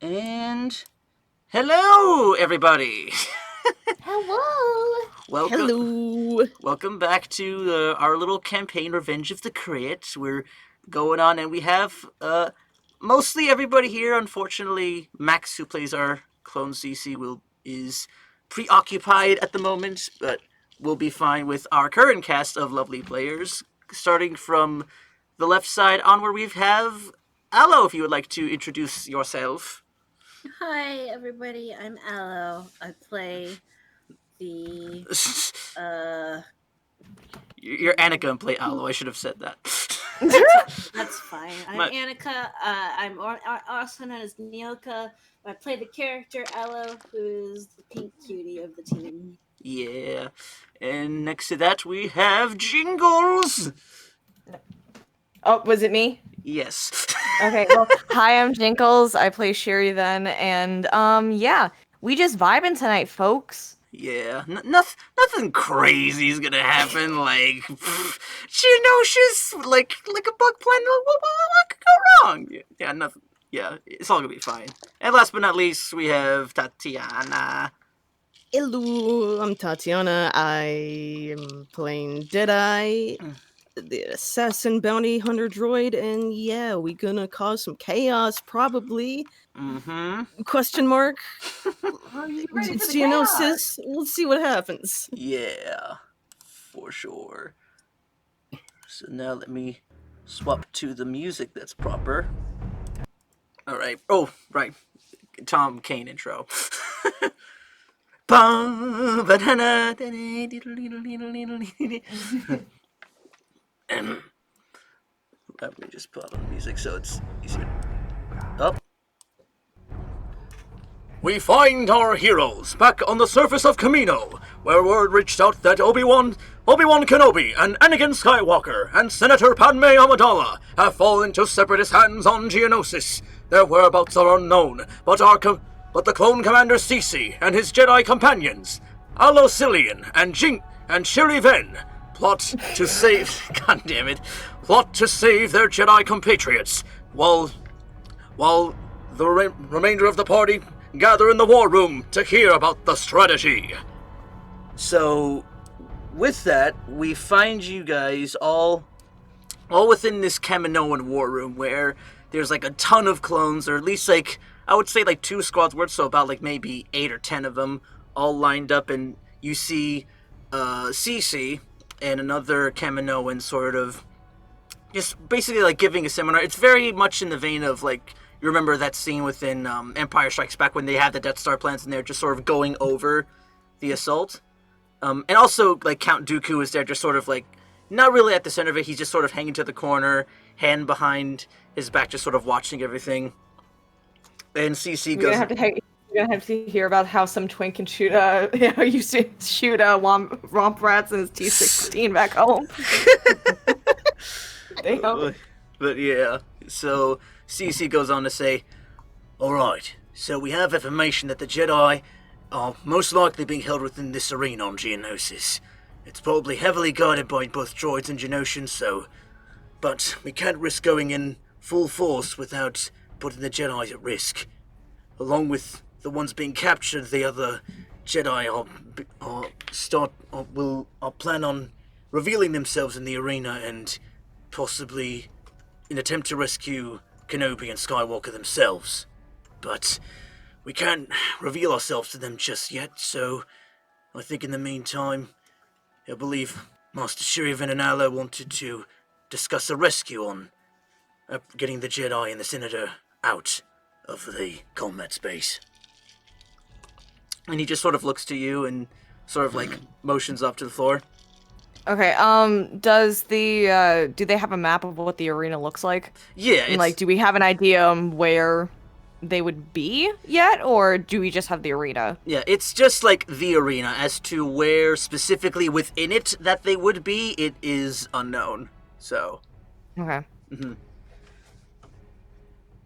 And hello, everybody. Hello. Welcome back to our little campaign, Revenge of the Crit. We're going on, and we have mostly everybody here. Unfortunately, Max, who plays our clone Ceecee, is preoccupied at the moment, but we'll be fine with our current cast of lovely players. Starting from the left side onward, we have Aloe, if you would like to introduce yourself. Hi, everybody. I'm Aloe. I play the You're Annika and play Aloe. I should have said that. That's fine. I'm My- Annika. I'm also known as Neoka. I play the character Aloe, who is the pink cutie of the team. Yeah. And next to that, we have Jinkles. Oh, was it me? Yes. Okay, well, hi, I'm Jinkles. I play Shir'iven, and, yeah, we just vibing tonight, folks. Yeah. Nothing crazy is gonna happen. Like, Geonosis, like a bug planet. What could go wrong? Yeah, nothing. Yeah, it's all gonna be fine. And last but not least, we have Tatianna. Hello, I'm Tatianna. I am playing Deadeye, the assassin bounty hunter droid, and yeah, we gonna cause some chaos, probably. Mm-hmm. Question mark? Are you ready It's for the chaos? Geonosis. We'll see what happens. Yeah, for sure. So now let me swap to the music that's proper. Alright. Oh, right. Tom Kane intro. Let me just put on music so it's easier. Up. We find our heroes back on the surface of Kamino, where word reached out that Obi-Wan Kenobi and Anakin Skywalker and Senator Padme Amidala have fallen into separatist hands on Geonosis. Their whereabouts are unknown, but the clone commander Ceecee and his Jedi companions, Alocilian and Shir'iven, plot to save their Jedi compatriots, while the remainder of the party gather in the war room to hear about the strategy. So, with that, we find you guys all within this Kaminoan war room where there's like a ton of clones, or at least like, I would say like 2 squads worth, so about like maybe 8 or 10 of them all lined up, and you see Ceecee and another Kaminoan sort of just basically like giving a seminar. It's very much in the vein of like, you remember that scene within Empire Strikes Back when they have the Death Star plans and they're just sort of going over the assault. And also, like, Count Dooku is there just sort of like, not really at the center of it, he's just sort of hanging to the corner, hand behind his back, just sort of watching everything. And Ceecee goes... You're gonna have to hear about how some twink can shoot used to shoot romp rats in his T-16 back home. But yeah, so Ceecee goes on to say, "Alright, so we have information that the Jedi are most likely being held within this arena on Geonosis. It's probably heavily guarded by both droids and Geonosians, but we can't risk going in full force without putting the Jedi at risk. Along with the ones being captured, the other Jedi are plan on revealing themselves in the arena and possibly in attempt to rescue Kenobi and Skywalker themselves. But we can't reveal ourselves to them just yet, so I think in the meantime, I believe Master Shir'iven and Aloe wanted to discuss a rescue on getting the Jedi and the Senator out of the combat space." And he just sort of looks to you and sort of like motions up to the floor. Okay, do they have a map of what the arena looks like? Yeah, And, like, do we have an idea where they would be yet, or do we just have the arena? Yeah, it's just like the arena. As to where specifically within it that they would be, it is unknown. So, Okay.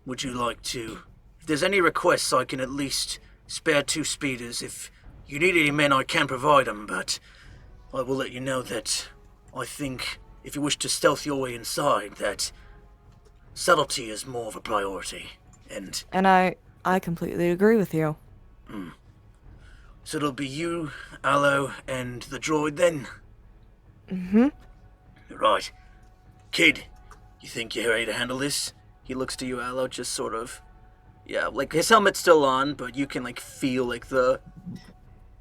would you like to... If there's any requests, I can at least spare 2 speeders. If you need any men, I can provide them, but I will let you know that I think if you wish to stealth your way inside, that subtlety is more of a priority. And I completely agree with you. So it'll be you, Aloe, and the droid then? Mm-hmm. Right. Kid, you think you're ready to handle this? He looks to you, Aloe, just sort of... Yeah, like, his helmet's still on, but you can, like, feel, like, the...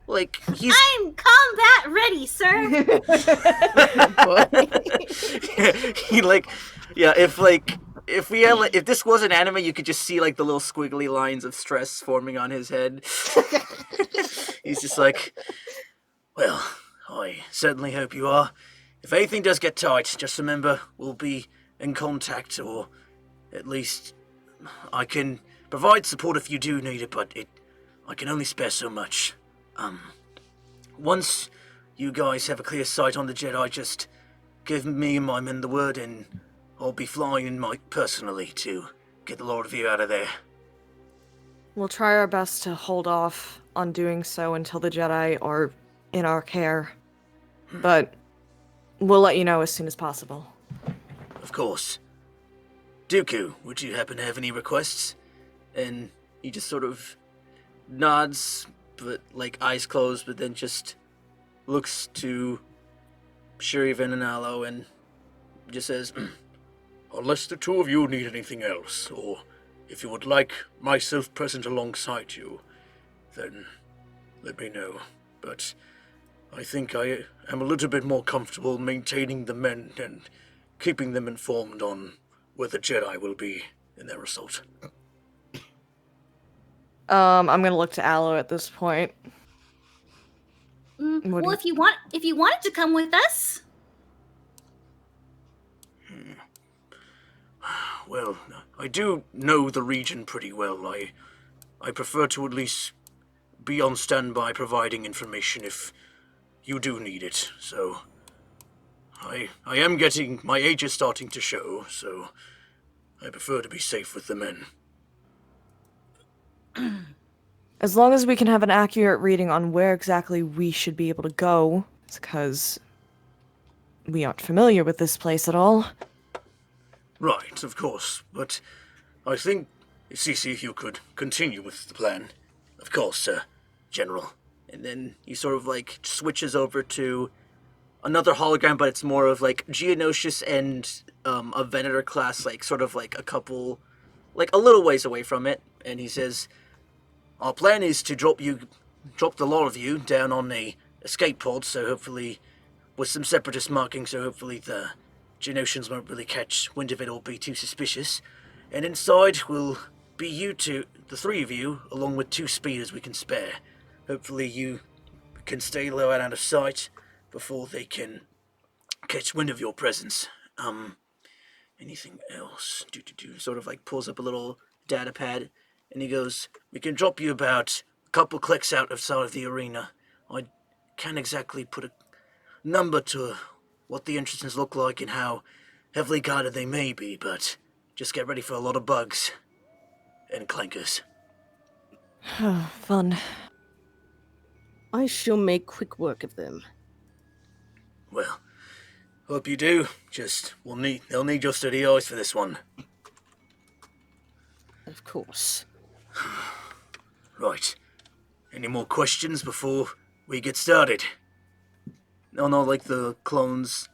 Like, he's... I'm combat ready, sir. He, like... Yeah, if we had, like, if this was an anime, you could just see, like, the little squiggly lines of stress forming on his head. He's just like... Well, I certainly hope you are. If anything does get tight, just remember, we'll be in contact, or at least I can provide support if you do need it, but I can only spare so much. Once you guys have a clear sight on the Jedi, just give me and my men the word, and I'll be flying in personally to get the Lord of you out of there. We'll try our best to hold off on doing so until the Jedi are in our care. But we'll let you know as soon as possible. Of course. Dooku, would you happen to have any requests? And he just sort of nods, but like eyes closed, but then just looks to Shir'iven and Aloe and just says, unless the two of you need anything else, or if you would like myself present alongside you, then let me know. But I think I am a little bit more comfortable maintaining the men and keeping them informed on where the Jedi will be in their assault. I'm gonna look to Aloe at this point. Well, if you wanted to come with us. Well, I do know the region pretty well. I prefer to at least be on standby providing information if you do need it, so I am getting, my age is starting to show, so I prefer to be safe with the men. As long as we can have an accurate reading on where exactly we should be able to go, because we aren't familiar with this place at all. Right, of course, but I think, Ceecee, if you could continue with the plan. Of course, sir, General. And then he sort of, like, switches over to another hologram, but it's more of, like, Geonosis and a Venator class, like, sort of, like, a couple, like, a little ways away from it. And he says, our plan is to drop the lot of you down on a escape pod, so hopefully, with some separatist markings, so hopefully the Geonosians won't really catch wind of it or be too suspicious. And inside will be you two, the three of you, along with 2 speeders we can spare. Hopefully you can stay low and out of sight before they can catch wind of your presence. Anything else? Sort of like pulls up a little data pad, and he goes, we can drop you about a couple clicks outside of the arena. I can't exactly put a number to what the entrances look like and how heavily guarded they may be, but just get ready for a lot of bugs and clankers. Fun. I shall make quick work of them. Well, hope you do. Just, they'll need your steady eyes for this one. Of course. Right. Any more questions before we get started? No, like the clones,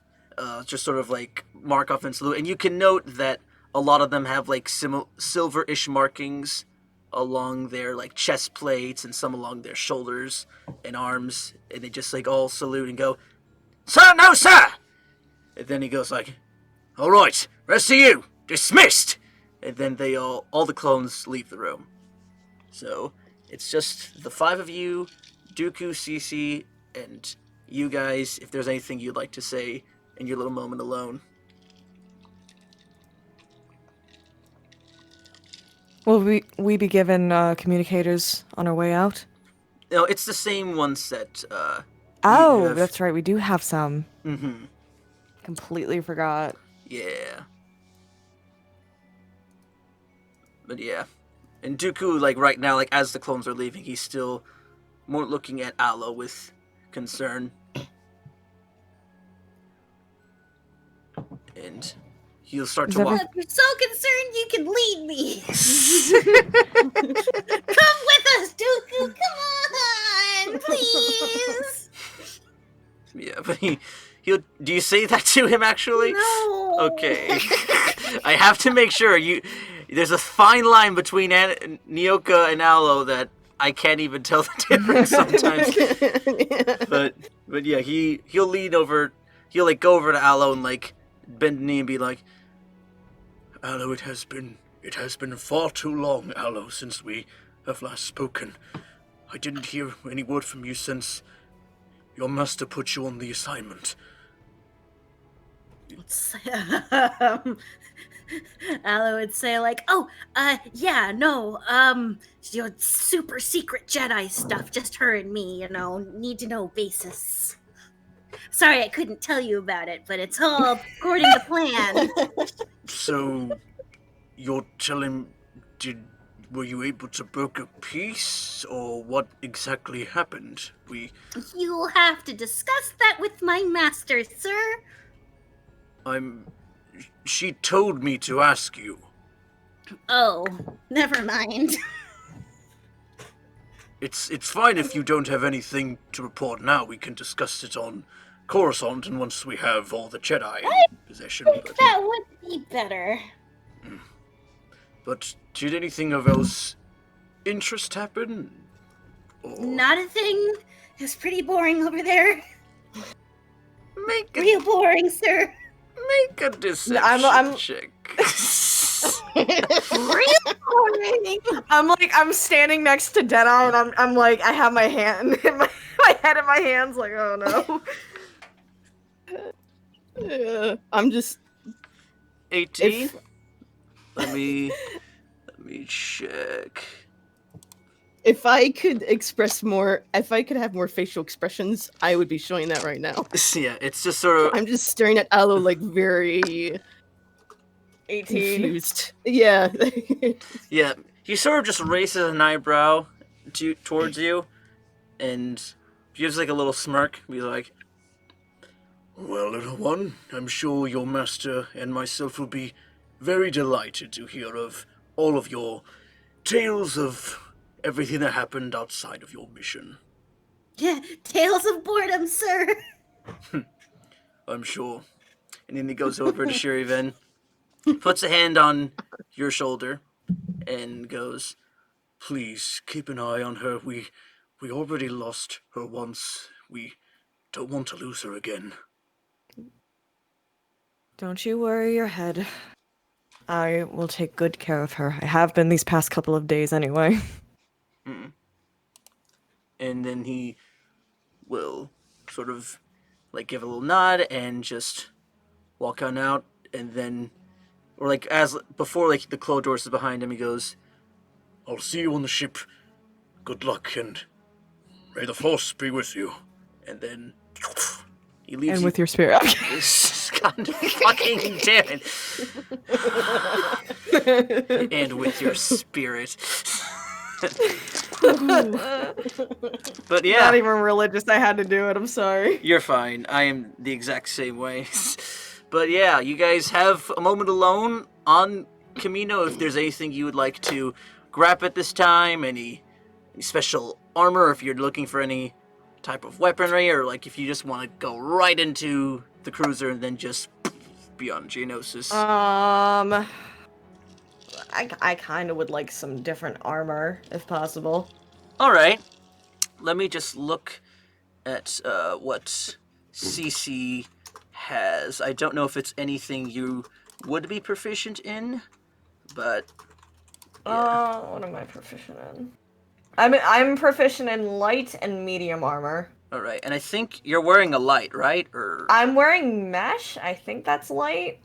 just sort of like mark off and salute. And you can note that a lot of them have like silver-ish markings along their like chest plates and some along their shoulders and arms, and they just like all salute and go, "Sir, no, sir!" And then he goes like, "All right, rest of you, dismissed!" And then they all the clones leave the room. So it's just the 5 of you, Dooku, Ceecee, and you guys, if there's anything you'd like to say in your little moment alone. Will we be given communicators on our way out? No, it's the same ones that, Oh, have. that's right. We do have some. Mm-hmm. Completely forgot. Yeah. But yeah. And Dooku, like, right now, like, as the clones are leaving, he's still more looking at Aloe with concern. And he'll start Is to walk. If you're so concerned, you can lead me. Come with us, Dooku. Come on, please. Yeah, but he'll. Do you say that to him actually? No. Okay. I have to make sure There's a fine line between Neoka and Aloe that I can't even tell the difference sometimes. But yeah, he'll lean over. He'll like go over to Aloe and like bend the knee and be like, "Aloe, it has been far too long, Aloe, since we have last spoken. I didn't hear any word from you since your master put you on the assignment." Aloe would say like, "Oh, yeah, no, your super secret Jedi stuff, just her and me, need to know basis. Sorry I couldn't tell you about it, but it's all according to plan." So, you're telling, were you able to broker peace, or what exactly happened? You'll have to discuss that with my master, sir. She told me to ask you. Oh, never mind. It's fine if you don't have anything to report now. We can discuss it on Coruscant, and once we have all the Jedi in possession. That would be better. But did anything of else interest happen? Or Not a thing. It's pretty boring over there. make a Real boring, sir. make a deception I'm- check. Real boring. I'm standing next to Deadeye, and I'm like, I have my hand in my head in my hands, like, oh no. I'm just 18. Let me check. if I could have more facial expressions, I would be showing that right now. Yeah, it's just sort of. I'm just staring at Aloe like very 18. confused. Yeah. Yeah, he sort of just raises an eyebrow towards you, and gives like a little smirk. Be like, "Well, little one, I'm sure your master and myself will be very delighted to hear of all of your tales of everything that happened outside of your mission. Yeah, tales of boredom, sir. I'm sure." And then he goes over to Shir'iven, puts a hand on your shoulder, and goes, "Please keep an eye on her. We already lost her once. We don't want to lose her again." Don't you worry your head. I will take good care of her. I have been these past couple of days anyway. And then he will sort of like give a little nod and just walk on out, and then, or like as before, like the closed doors is behind him, he goes, "I'll see you on the ship. Good luck, and may the Force be with you." And then he leaves. And with your spirit. God fucking damn it. And with your spirit. But yeah. Not even religious, I had to do it, I'm sorry. You're fine. I am the exact same way. But yeah, you guys have a moment alone on Camino. If there's anything you would like to grab at this time, any special armor, if you're looking for any type of weaponry, or like if you just want to go right into the cruiser and then just be on Geonosis. I kind of would like some different armor, if possible. Alright. Let me just look at what Ceecee has. I don't know if it's anything you would be proficient in, but yeah. What am I proficient in? I'm proficient in light and medium armor. Alright, and I think you're wearing a light, right? Or I'm wearing mesh. I think that's light.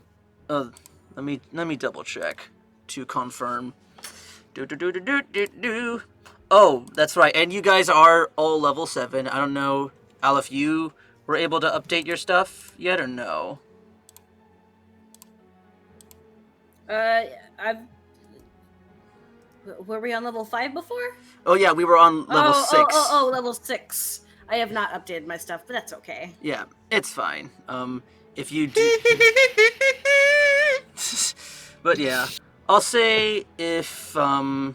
let me double check to confirm. Oh, that's right. And you guys are all level 7. I don't know, Al, if you were able to update your stuff yet or no? Were we on level 5 before? Oh yeah, we were on level 6. Oh, level 6. I have not updated my stuff, but that's okay. Yeah, it's fine. If you do... But yeah, I'll say if I'll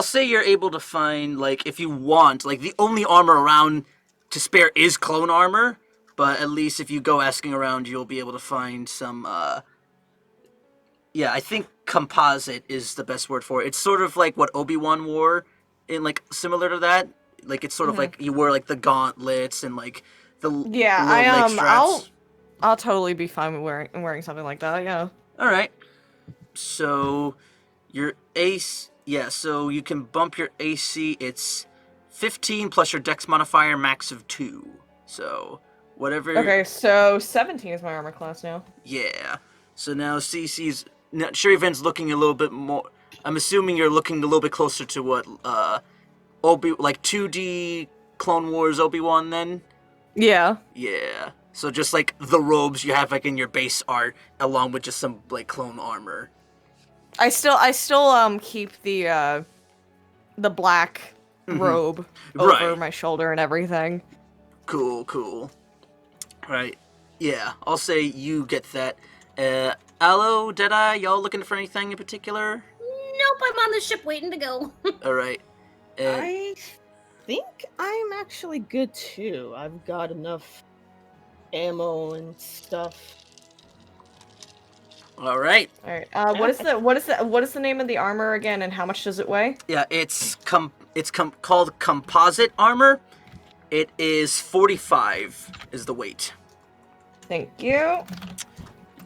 say you're able to find, like, if you want, like, the only armor around to spare is clone armor, but at least if you go asking around, you'll be able to find some, I think composite is the best word for it. It's sort of like what Obi-Wan wore, in, like, similar to that. Like, it's sort of like you wear, like, the gauntlets and, like, the low leg straps. I'll totally be fine with wearing something like that, yeah. Alright. So, your ace... Yeah, so you can bump your AC. It's 15 plus your dex modifier, max of 2. So, whatever... Okay, so 17 is my armor class now. Yeah. So now Ceecee's... Shir'iven's looking a little bit more... I'm assuming you're looking a little bit closer to what, like 2D Clone Wars Obi-Wan then? Yeah. Yeah. So just like the robes you have like in your base art, along with just some like clone armor. I still keep the black robe over my shoulder and everything. Cool. Right. Yeah, I'll say you get that. Aloe, Deadeye, y'all looking for anything in particular? Nope, I'm on the ship waiting to go. Alright. I think I'm actually good too. I've got enough ammo and stuff. Alright. Alright. What is the name of the armor again, and how much does it weigh? Yeah, it's called Composite Armor. It is 45 is the weight. Thank you.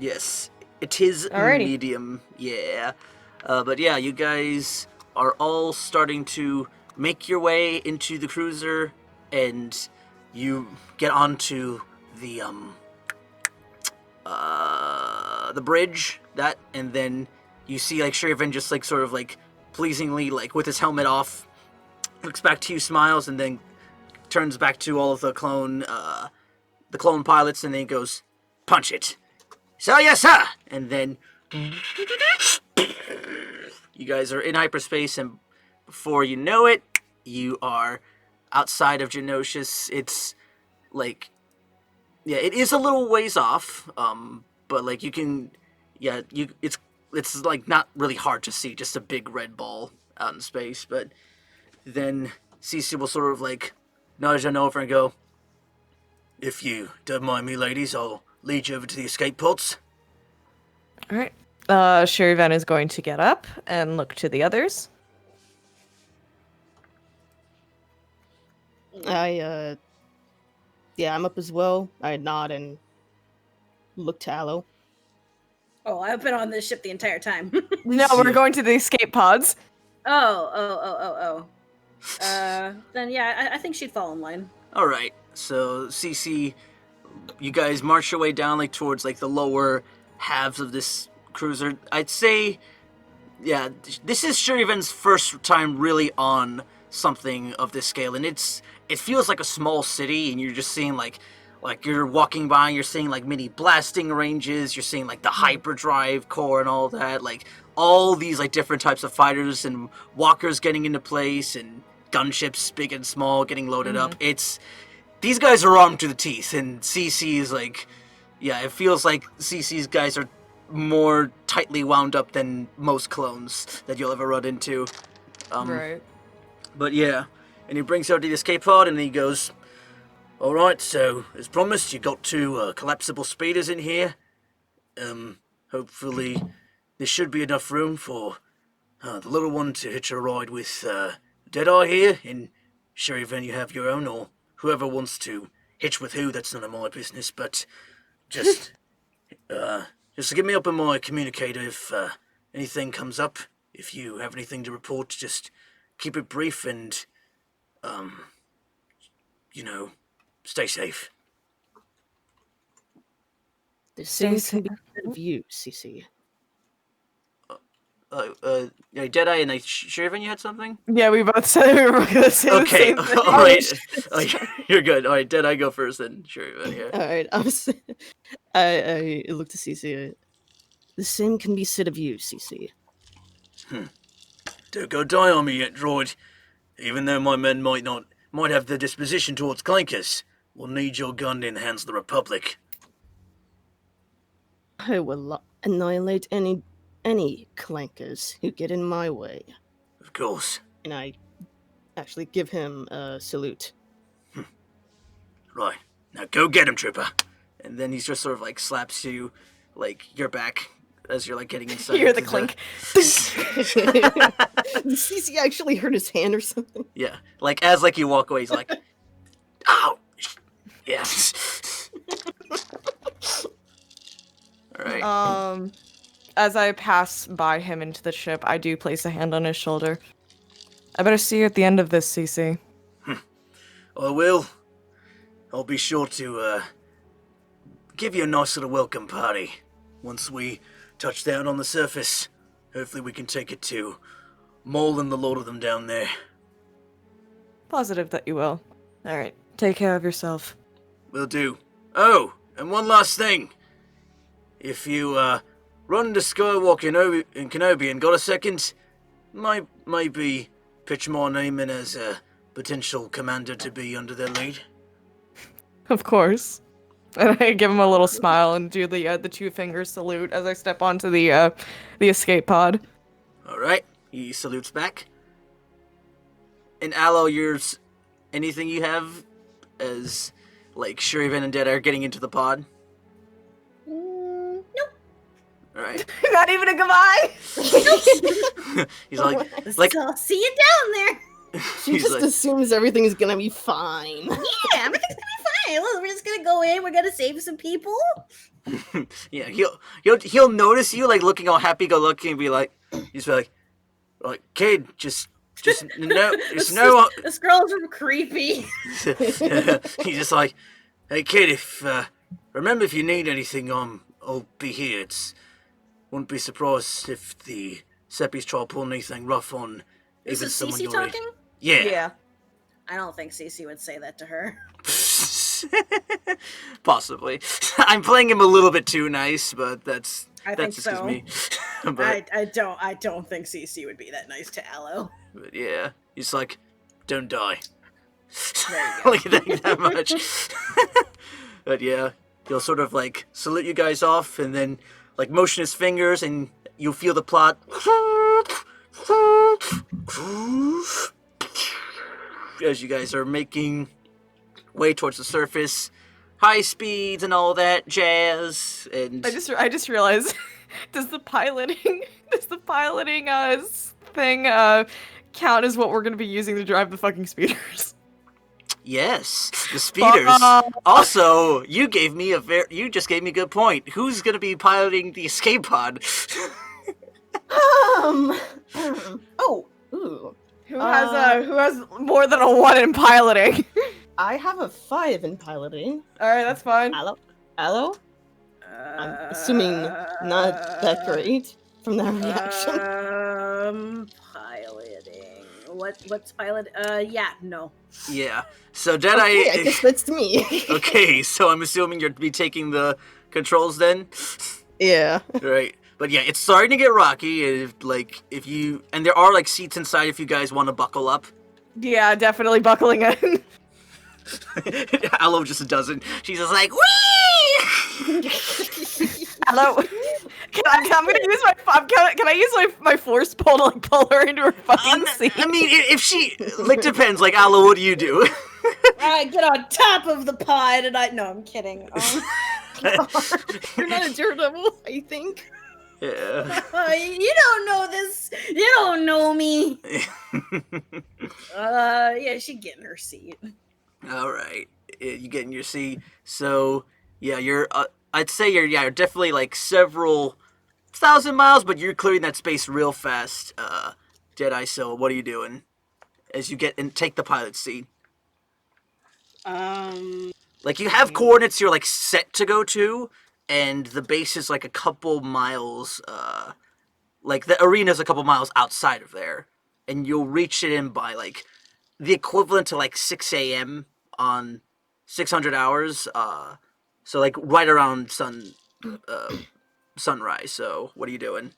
Yes, it is medium. Yeah. But yeah, you guys are all starting to make your way into the cruiser, and you get onto the bridge, and then you see like Shir'iven just like sort of like pleasingly, like with his helmet off, looks back to you, smiles, and then turns back to all of the clone pilots, and then he goes, "Punch it." "So yes, sir." And then you guys are in hyperspace, and before you know it, you are outside of Geonosis. It's like, yeah, it is a little ways off, but like you can, it's like not really hard to see, just a big red ball out in space. But then Ceecee will sort of like nudge on over and go, "If you don't mind me, ladies, I'll lead you over to the escape pods." All right. Shir'iven is going to get up and look to the others. I'm up as well. I nod and look to Aloe. Oh, I've been on this ship the entire time. No, we're going to the escape pods. Oh. Then yeah, I think she'd fall in line. All right. So Ceecee, you guys march your way down like towards like the lower halves of this cruiser. I'd say, yeah, this is Shir'iven's first time really on something of this scale, and it feels like a small city, and you're just seeing like you're walking by and you're seeing like mini blasting ranges, you're seeing like the hyperdrive core and all that, like all these like different types of fighters and walkers getting into place, and gunships big and small getting loaded up. These guys are armed to the teeth, and Ceecee is like, yeah, it feels like Ceecee's guys are more tightly wound up than most clones that you'll ever run into. Right. But yeah, and he brings her to the escape pod, and he goes, "Alright, so, as promised, you got two collapsible speeders in here. Hopefully, there should be enough room for the little one to hitch a ride with Deadeye here, and Shir'iven, you have your own, or whoever wants to hitch with who, that's none of my business, but just get me up on my communicator if anything comes up. If you have anything to report, just keep it brief and, stay safe." The same can be said of you, Ceecee. Deadeye and Shir'iven, you had something? Yeah, we both said we were going to say the same thing. Alright. You're good. Alright, Deadeye, go first, then Shir'iven, yeah. Alright, I look to Ceecee. The same can be said of you, Ceecee. Don't go die on me yet, droid. Even though my men might have the disposition towards clankers, we'll need your gun in the hands of the Republic. I will annihilate any clankers who get in my way. Of course. And I actually give him a salute. Right. Now go get him, Trooper. And then he's just sort of like slaps you, like your back as you're like getting inside. You hear the clink. Did Ceecee actually hurt his hand or something? Yeah. Like as like you walk away, he's like, ow! Yeah. Alright. As I pass by him into the ship, I do place a hand on his shoulder. I better see you at the end of this, Ceecee. I will. I'll be sure to give you a nice little welcome party once we touch down on the surface. Hopefully we can take it to Mole and the Lord of them down there. Positive that you will. Alright, take care of yourself. Will do. Oh, and one last thing. If you run into Skywalk in Kenobi and got a second, maybe pitch my name in as a potential commander to be under their lead. Of course. And I give him a little smile and do the 2-finger salute as I step onto the escape pod. Alright, he salutes back. And Aloe, yours, anything you have as, like, Shir'iven and Deadeye are getting into the pod? Nope. Alright. Not even a goodbye! He's like, So I'll see you down there. She He's just like- assumes everything's gonna be fine. Yeah, everything's gonna be fine. Well, we're just gonna go in. We're gonna save some people. yeah, he'll notice you like looking all happy-go-lucky and be like, he's like, kid, just no, it's no. The scrolls are creepy. He's just like, hey kid, if remember if you need anything, I'll be here. Wouldn't be surprised if the Seppies try to pull anything rough on This even is someone Ceecee your age. talking? Yeah. I don't think Ceecee would say that to her. Possibly. I'm playing him a little bit too nice, but that's I think just so. me. but, I don't think Ceecee would be that nice to Aloe. but yeah, he's like, don't die. There you go. Like that much. But yeah, he'll sort of like salute you guys off and then like motion his fingers and you'll feel the plot. As you guys are making way towards the surface, high speeds and all that jazz, and I just realized, does the piloting thing count as what we're gonna be using to drive the fucking speeders? yes, the speeders. Also, you just gave me a good point. Who's gonna be piloting the escape pod? Oh, ooh. Who has more than a 1 in piloting? I have a 5 in piloting. Alright, that's fine. Aloe? I'm assuming not that great from that reaction. Piloting. What's pilot? Yeah, no. Yeah. So Deadeye. Okay, I guess that's me. Okay, so I'm assuming you'll be taking the controls then. Yeah. Right. But yeah, it's starting to get rocky. If you and there are like seats inside if you guys want to buckle up. Yeah, definitely buckling in. Aloe just doesn't. She's just like, wee! Hello. Can I use my force pull to like pull her into her fucking seat? I mean, if she like depends. Like Aloe, what do you do? I get on top of the pod and no, I'm kidding. You're not a daredevil, I think. Yeah. You don't know this. You don't know me. Yeah, she'd get in her seat. All right, you get in your seat. So yeah, you're. I'd say you're definitely like several thousand miles, but you're clearing that space real fast. Deadeye. So what are you doing as you get and take the pilot seat? Like you have coordinates you're like set to go to, and the base is like a couple miles. Like the arena's a couple miles outside of there, and you'll reach it in by like the equivalent to like 6 a.m. on 600 hours. So like right around sunrise. So what are you doing?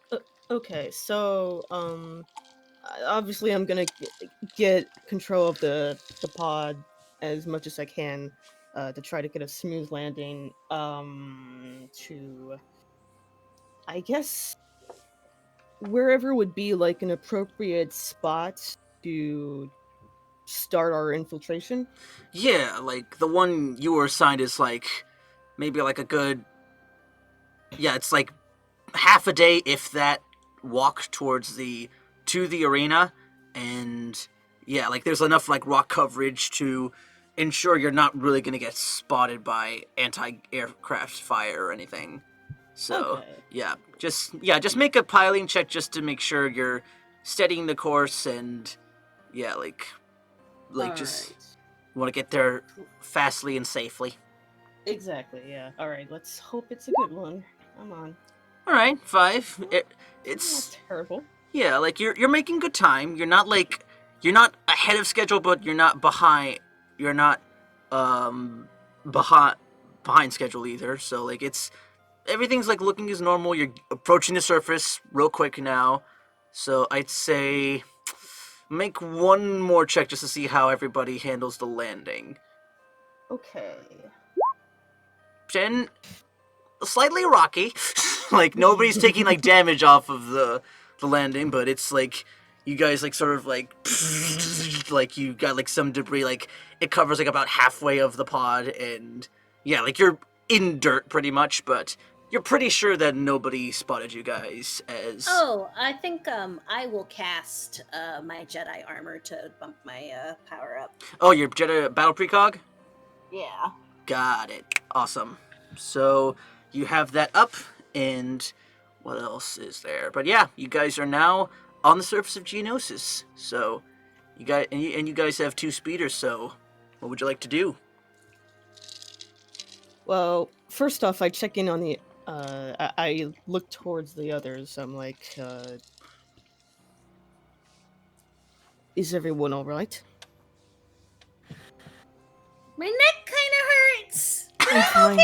Okay, so obviously I'm gonna get control of the pod as much as I can to try to get a smooth landing. To I guess wherever would be like an appropriate spot to start our infiltration. Yeah, like the one you were assigned is like maybe like a good, yeah, it's like half a day if that walk towards to the arena, and yeah, like there's enough like rock coverage to ensure you're not really gonna get spotted by anti-aircraft fire or anything. So Okay. just make a piling check just to make sure you're steadying the course, and yeah, like just Alright. want to get there fastly and safely. Exactly, yeah. Alright, let's hope it's a good one. Come on. All right, 5. It's not terrible. Yeah, like you're making good time. You're not ahead of schedule, but you're not behind. You're not behind schedule either. So like everything's like looking as normal. You're approaching the surface real quick now. So I'd say make one more check just to see how everybody handles the landing. Okay. 10, slightly rocky. Like nobody's taking like damage off of the landing, but it's like you guys like sort of like like you got like some debris, like it covers like about halfway of the pod, and yeah, like you're in dirt pretty much, but you're pretty sure that nobody spotted you guys as Oh, I think I will cast my Jedi armor to bump my power up. Oh, your Jedi battle precog? Yeah. Got it. Awesome. So you have that up, and what else is there? But yeah, you guys are now on the surface of Geonosis. So you guys have 2 speeders. So what would you like to do? Well, first off, I check in on the. I look towards the others. I'm like, is everyone all right? My neck kind of hurts. I'm fine.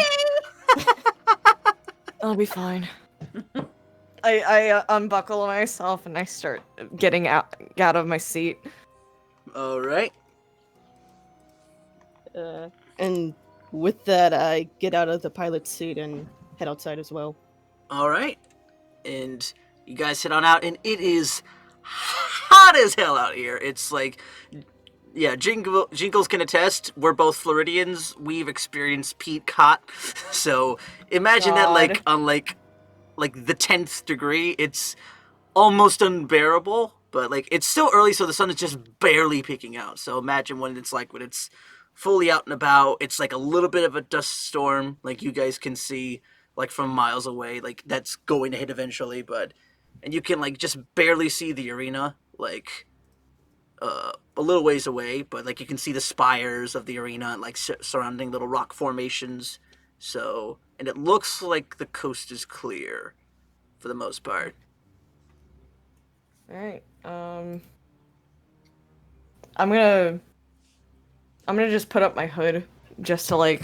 I'll be fine. I unbuckle myself and I start getting out of my seat. All right. And with that, I get out of the pilot's seat and head outside as well. All right. And you guys head on out, and it is hot as hell out here. It's like, yeah, Jinkles can attest. We're both Floridians. We've experienced peak hot. So imagine that, like, on like the 10th degree, it's almost unbearable. But like, it's still early, so the sun is just barely peeking out. So imagine when it's fully out and about. It's like a little bit of a dust storm, like you guys can see, like from miles away. Like that's going to hit eventually, and you can like just barely see the arena, like a little ways away, but like you can see the spires of the arena and like surrounding little rock formations. So, and it looks like the coast is clear for the most part. All right. I'm gonna just put up my hood just to like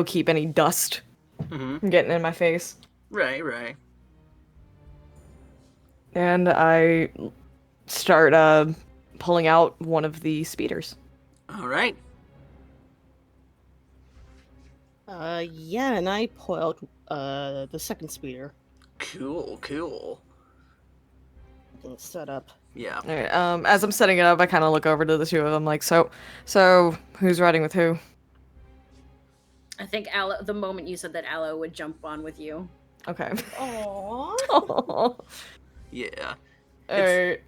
keep any dust from getting in my face. Right. And I start pulling out one of the speeders. All right. Yeah, and I pull out the second speeder Cool. and set up. Yeah. All right, as I'm setting it up, I kind of look over to the 2 of them, like, so who's riding with who? I think Aloe. The moment you said that, Aloe would jump on with you. Okay. Aww. Yeah. Alright.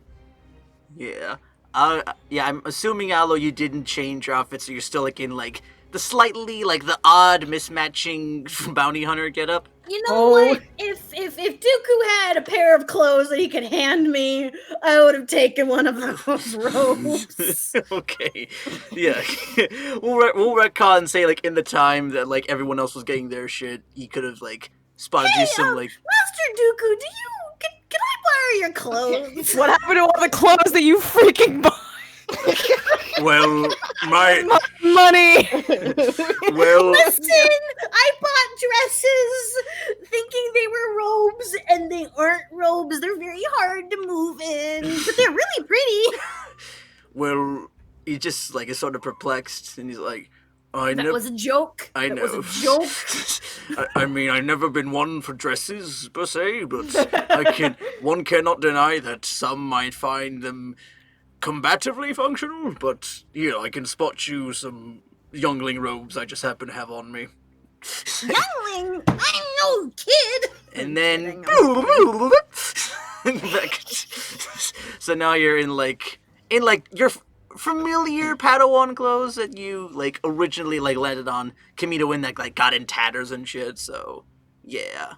Yeah. I'm assuming, Aloe, you didn't change your outfit, so you're still like in like the slightly like the odd mismatching bounty hunter getup. You know what? If Dooku had a pair of clothes that he could hand me, I would have taken one of those robes. Okay. Yeah. we'll retcon and say like in the time that like everyone else was getting their shit, he could have like spotted you some like Master Dooku, can I borrow your clothes? What happened to all the clothes that you freaking bought? Well, my money. Well, Listen, I bought dresses thinking they were robes, and they aren't robes. They're very hard to move in, but they're really pretty. well, he just like is sort of perplexed, and he's like, That was a joke. I know. That was a joke. I mean, I've never been one for dresses, per se, but one cannot deny that some might find them combatively functional, but, I can spot you some youngling robes I just happen to have on me. Youngling? I'm no kid. And then... So now you're in your familiar Padawan clothes that you, originally, landed on Kamito in that, got in tatters and shit, so, yeah.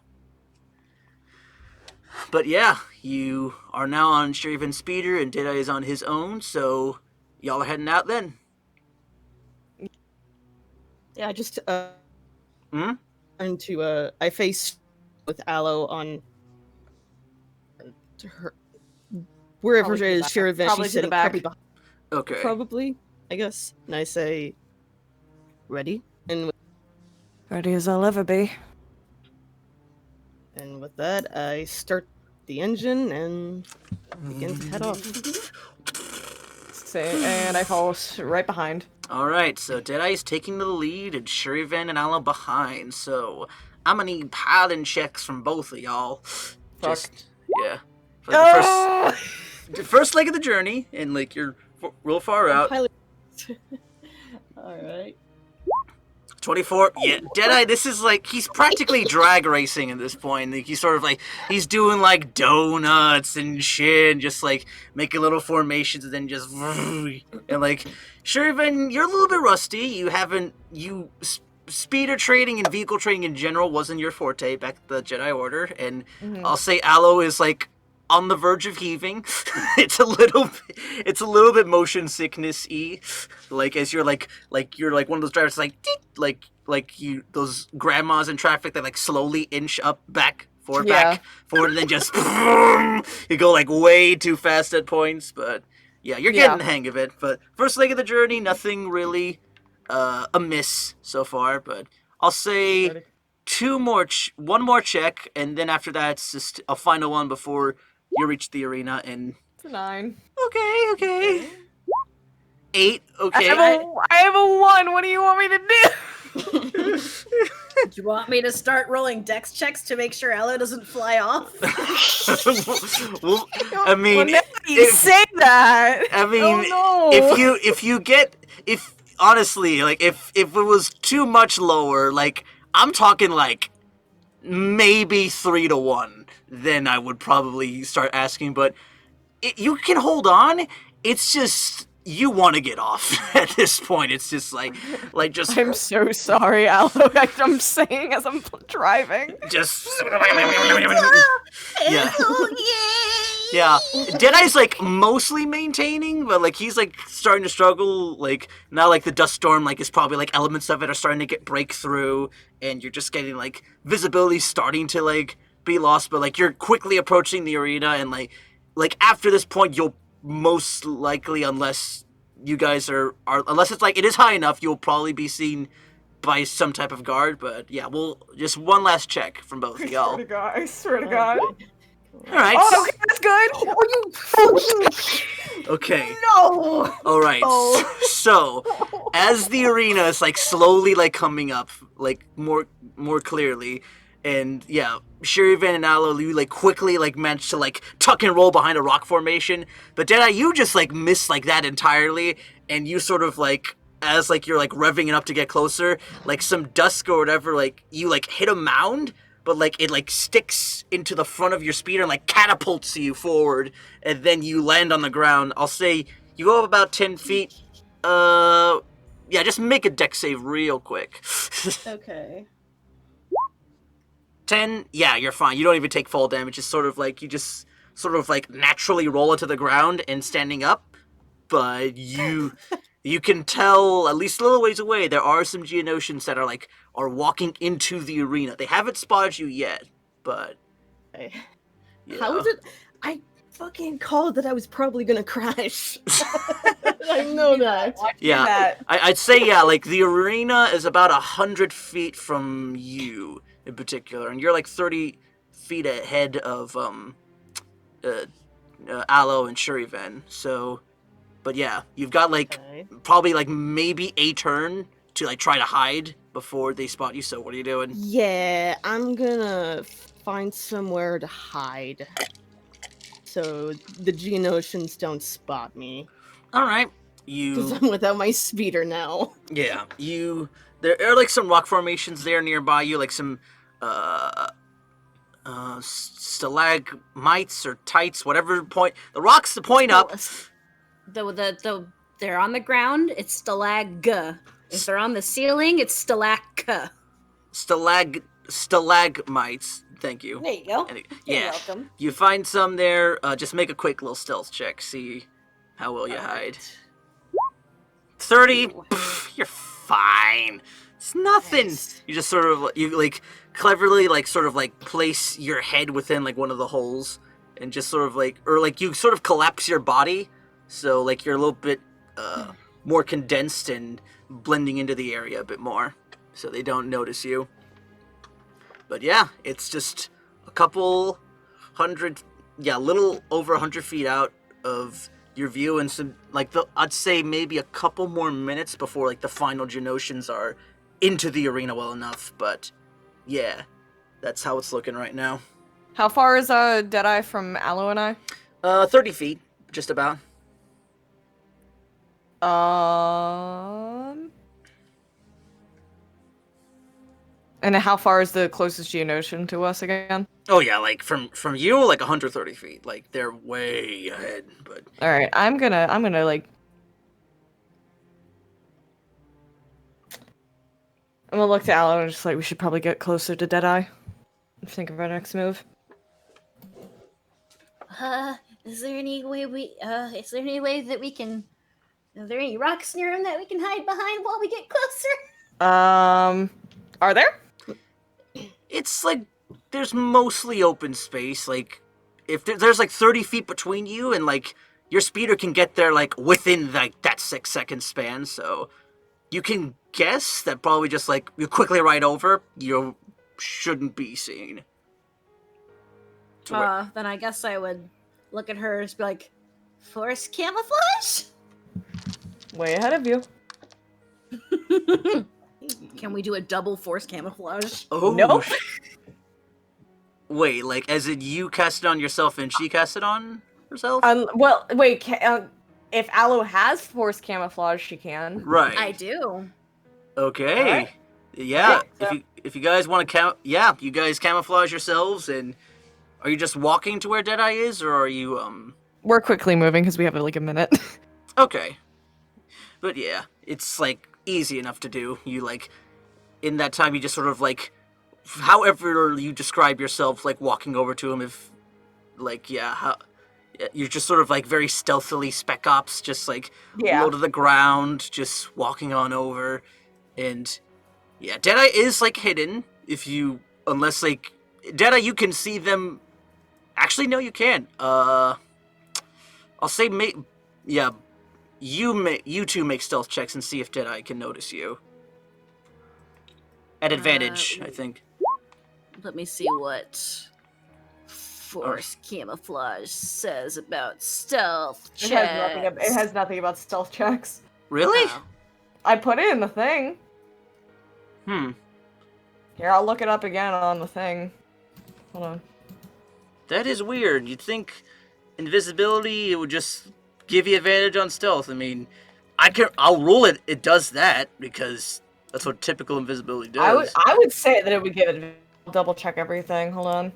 But yeah, you are now on Shir'iven's speeder, and Deadeye is on his own, so y'all are heading out then. Yeah, I just, turn to, I face with Aloe on her, wherever it is, Shir'iven, Probably she's to the sitting back. probably behind. Okay. Probably, I guess. And I say, ready? And Ready as I'll ever be. with that, I start the engine and begin to head off. And I follow right behind. Alright, so Deadeye is taking the lead, and Shir'iven and Aloe behind, so I'm gonna need piloting checks from both of y'all. Yeah. For the first leg of the journey, and, you're real far out. Alright. 24. Yeah, Deadeye, this is he's practically drag racing at this point. He's sort of he's doing donuts and shit, and just making little formations and then just. And Shir'iven, you're a little bit rusty. Speeder trading and vehicle trading in general wasn't your forte back at the Jedi Order, and I'll say Aloe is on the verge of heaving. It's a little bit motion sickness-y. As you're you're one of those drivers those grandmas in traffic that slowly inch up back forward, and then just you go way too fast at points, but yeah, you're getting the hang of it. But first leg of the journey, nothing really amiss so far, but I'll say one more check, and then after that it's just a final one before you reach the arena, and... It's a 9. Okay. 8, okay. I have a 1, what do you want me to do? Do you want me to start rolling dex checks to make sure Aloe doesn't fly off? Well, I mean... you say that! I mean, oh, no. if honestly, if it was too much lower, I'm talking, maybe 3 to 1. Then I would probably start asking, but you can hold on. It's just you want to get off at this point. It's just just. I'm so sorry, Aloe. I'm saying as I'm driving. Just. Yeah. Yeah. Deadeye's mostly maintaining, but he's starting to struggle. Now the dust storm is probably elements of it are starting to get breakthrough, and you're just getting visibility starting to be lost, but you're quickly approaching the arena, and after this point you'll most likely, unless you guys unless it's it is high enough, you'll probably be seen by some type of guard. But yeah, we'll just one last check from both of y'all. I swear to God. Alright. Oh, okay, that's good. Okay. No. Alright. So as the arena is slowly coming up more clearly, and yeah, Shir'iven and Aloe, you quickly managed to tuck and roll behind a rock formation, but Deadeye, you just miss that entirely, and you sort of as you're revving it up to get closer, some dusk or whatever, you hit a mound, but it sticks into the front of your speeder and catapults you forward, and then you land on the ground. I'll say you go up about 10 feet. Yeah, just make a dex save real quick. Okay. 10, yeah, you're fine. You don't even take fall damage. It's sort of you just sort of naturally roll into the ground and standing up. But you can tell, at least a little ways away, there are some Geonosians that are walking into the arena. They haven't spotted you yet, but... How is it? I fucking called that I was probably gonna crash. I know that. Yeah, I'd say, yeah, the arena is about 100 feet from you, in particular, and you're 30 feet ahead of Aloe and Shir'iven. So, but yeah, you've got probably maybe a turn to like try to hide before they spot you. So what are you doing? Yeah, I'm gonna find somewhere to hide so the Geonosians don't spot me. All right, Because you. I'm without my speeder now. Yeah, you. There are like some rock formations there nearby you, like some stalagmites or tights, whatever point. The rocks to point up. They're on the ground, it's stalag. If they're on the ceiling, it's stalak. Stalagmites. Thank you. There you go. And You're yeah, welcome. you find some there. Just make a quick little stealth check. See how well you hide. 30. Pff, you're fine. It's nothing. Nice. You just sort of like cleverly sort of place your head within like one of the holes and just sort of you sort of collapse your body so like you're a little bit more condensed and blending into the area a bit more so they don't notice you. But yeah, it's just a couple hundred, little over 100 feet out of your view, and some I'd say maybe a couple more minutes before like the final Geonosians are into the arena well enough. But yeah, that's how it's looking right now. How far is Deadeye from Aloe and I? 30 feet, just about. And how far is the closest Geonosian to us again? Oh yeah, like from you, like 130 feet. Like they're way ahead. But all right, I'm gonna like. I'm gonna look to Aloe and just like we should probably get closer to Deadeye. Think of our next move. Is there any way that we can? Are there any rocks near him that we can hide behind while we get closer? Are there? it's like there's mostly open space. Like if there's like 30 feet between you, and like your speeder can get there like within like that 6-second span. So you can guess that probably just like you quickly ride over. You shouldn't be seen. Then I guess I would look at her and be like, "Force camouflage." Way ahead of you. Can we do a double force camouflage? Oh nope. Wait, like as in you cast it on yourself and she cast it on herself? Well, wait. If Aloe has force camouflage, she can. Right. I do. Okay. Right. Yeah. So- If you guys want to you guys camouflage yourselves, and are you just walking to where Deadeye is, or are you We're quickly moving because we have like a minute. Okay. But yeah, it's like easy enough to do. You like in that time you just sort of like however you describe yourself, like walking over to him. If like you're just sort of like very stealthily spec ops, just like low to the ground, just walking on over. And yeah, Deadeye is like hidden. Unless like Deadeye, you can see them. Actually, no, you can. I'll say you two make stealth checks and see if Deadeye can notice you. At advantage, I think. Let me see what force camouflage says about stealth checks. It has nothing about stealth checks. Really? Oh. I put it in the thing. Here, I'll look it up again on the thing. Hold on. That is weird. You'd think invisibility, it would just give you advantage on stealth. I mean, I'll rule it. It does that because that's what typical invisibility does. I would say that it would give it. I'll double check everything. Hold on.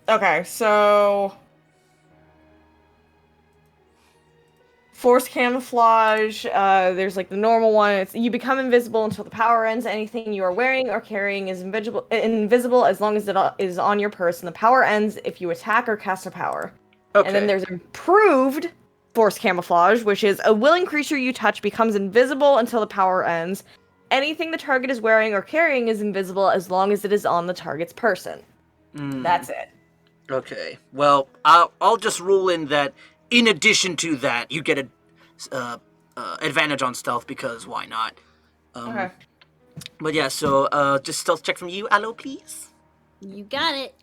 Okay, so force camouflage, there's like the normal one. It's you become invisible until the power ends. Anything you are wearing or carrying is invisible as long as it is on your person. The power ends if you attack or cast a power. Okay. And then there's improved force camouflage, which is a willing creature you touch becomes invisible until the power ends. Anything the target is wearing or carrying is invisible as long as it is on the target's person. That's it. Okay. Well, I'll just rule in that. In addition to that, you get a advantage on stealth because why not? Okay. But yeah, so just stealth check from you, Aloe, please. You got it.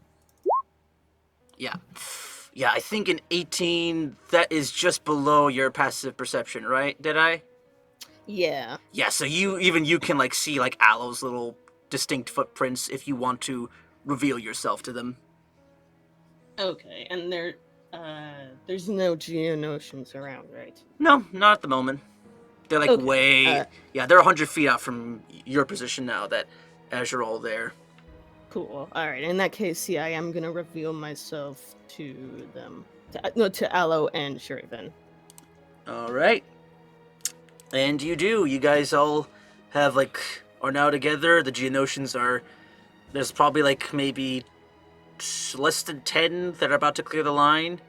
Yeah. Yeah, I think an 18, that is just below your passive perception, right? Did I? Yeah. Yeah, so you can like see like Aloe's little distinct footprints if you want to reveal yourself to them. Okay, and there's no Geonosis around, right? No, not at the moment. They're like Okay, yeah, they're 100 feet out from your position now. That as you're all there. Cool. All right. In that case, yeah, I am gonna reveal myself to them. To Aloe and Shir'iven. All right. And you do. You guys all are now together. The Geonosians are. There's probably like maybe less than 10 that are about to clear the line,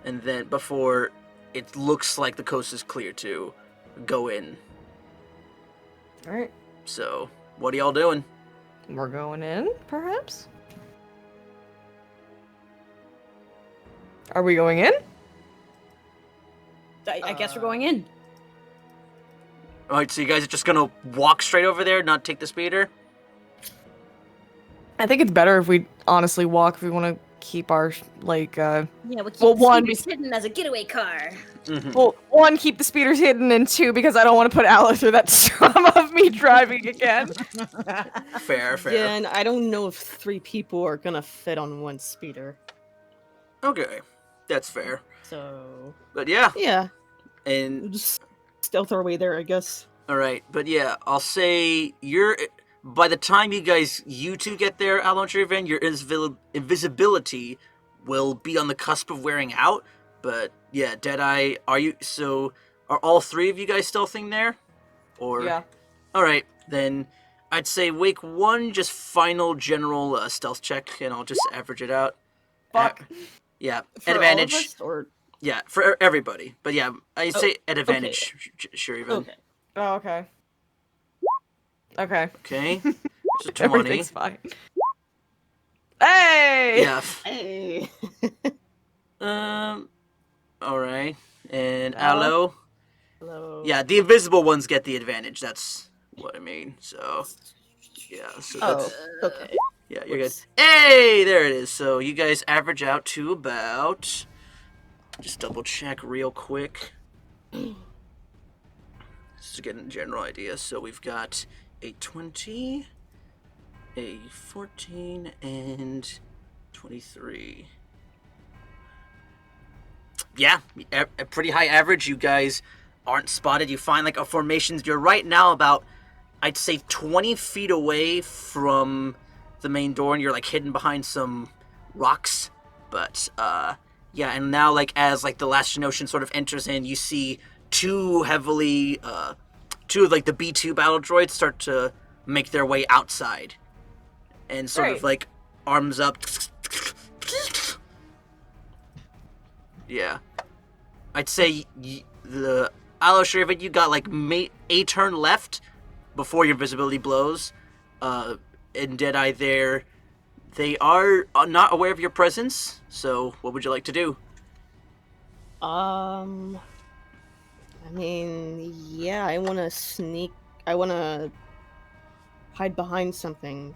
and then before it looks like the coast is clear to go in. All right. So, what are y'all doing? We're going in, perhaps? Are we going in? I guess we're going in. All right, so you guys are just gonna walk straight over there, not take the speeder? I think it's better if we honestly walk if we want to keep our, Yeah, we'll keep Well, the one, speeders hidden as a getaway car. Mm-hmm. well, one, keep the speeders hidden, and two, because I don't want to put Aloe through that storm of me driving again. Fair. Yeah, and I don't know if 3 people are gonna fit on one speeder. Okay, that's fair. So But yeah, yeah, and we'll just stealth our way there, I guess. all right, but yeah, I'll say by the time you two get there, Aloe and Shir'iven, your invisibility will be on the cusp of wearing out. But yeah, Deadeye, are all 3 of you guys stealthing there? Or Yeah. All right, then I'd say wake 1, just final general stealth check, and I'll just average it out. Fuck. Yeah, For at all of advantage. us, or Yeah, for everybody. But yeah, I'd say at advantage, Shir'iven. okay. Oh, okay. Okay. Okay. It's a 20. Everything's fine. Hey! Yeah. Hey. All right. And Aloe? Aloe. Hello. Yeah, the invisible ones get the advantage. That's what I mean. So, yeah. So that's, Oh, okay. yeah, you're good. Whoops. Hey, there it is. So you guys average out to about. Just double check real quick. Just to get a general idea. So we've got a 20, a 14, and 23. Yeah, a pretty high average. You guys aren't spotted. You find like a formation. You're right now about, I'd say, 20 feet away from the main door, and you're like hidden behind some rocks. But yeah, and now like as like the last Geonosian sort of enters in, you see two of like the B2 battle droids start to make their way outside, and sort of Great. like arms up. Yeah, I'd say the Aloe Shir'iven, you got like a turn left before your visibility blows. In Deadeye, they are not aware of your presence. So, what would you like to do? I mean, yeah, I want to sneak. I want to hide behind something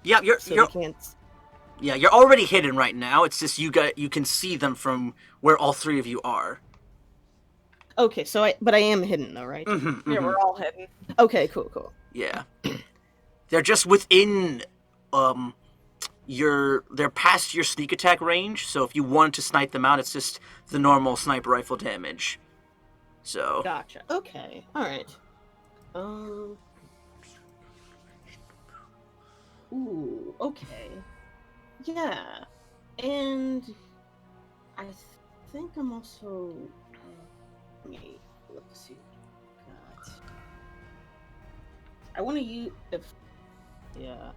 Yeah, so you're they can't. yeah, you're already hidden right now. It's just you can see them from where all 3 of you are. Okay, but I am hidden though, right? Mm-hmm, Yeah, we're all hidden. Okay, cool. Yeah. They're just within they're past your sneak attack range, so if you wanted to snipe them out, it's just the normal sniper rifle damage. So Gotcha. Okay, all right. Ooh, okay. Yeah, and I think I'm also. Let me see. God. I want to use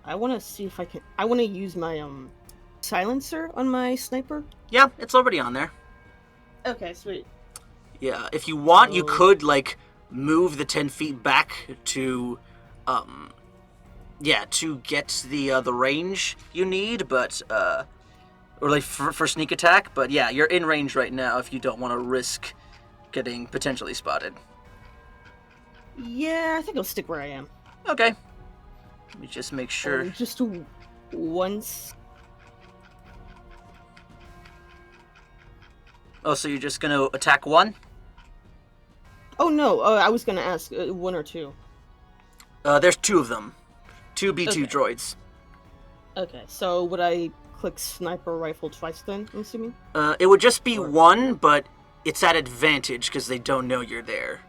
I want to see if I can. I want to use my silencer on my sniper. yeah, it's already on there. Okay, sweet. Yeah, if you want, you So- could like move the 10 feet back to to get the range you need, but or like for sneak attack. But yeah, you're in range right now if you don't want to risk getting potentially spotted. Yeah, I think I'll stick where I am. Okay. Let me just make sure. Just once. Oh, so you're just gonna attack one? Oh no, I was gonna ask, 1 or 2. There's 2 of them. 2 B2 Okay. droids. Okay, so would I click sniper rifle twice then, I'm assuming? It would just be 1, but it's at advantage because they don't know you're there.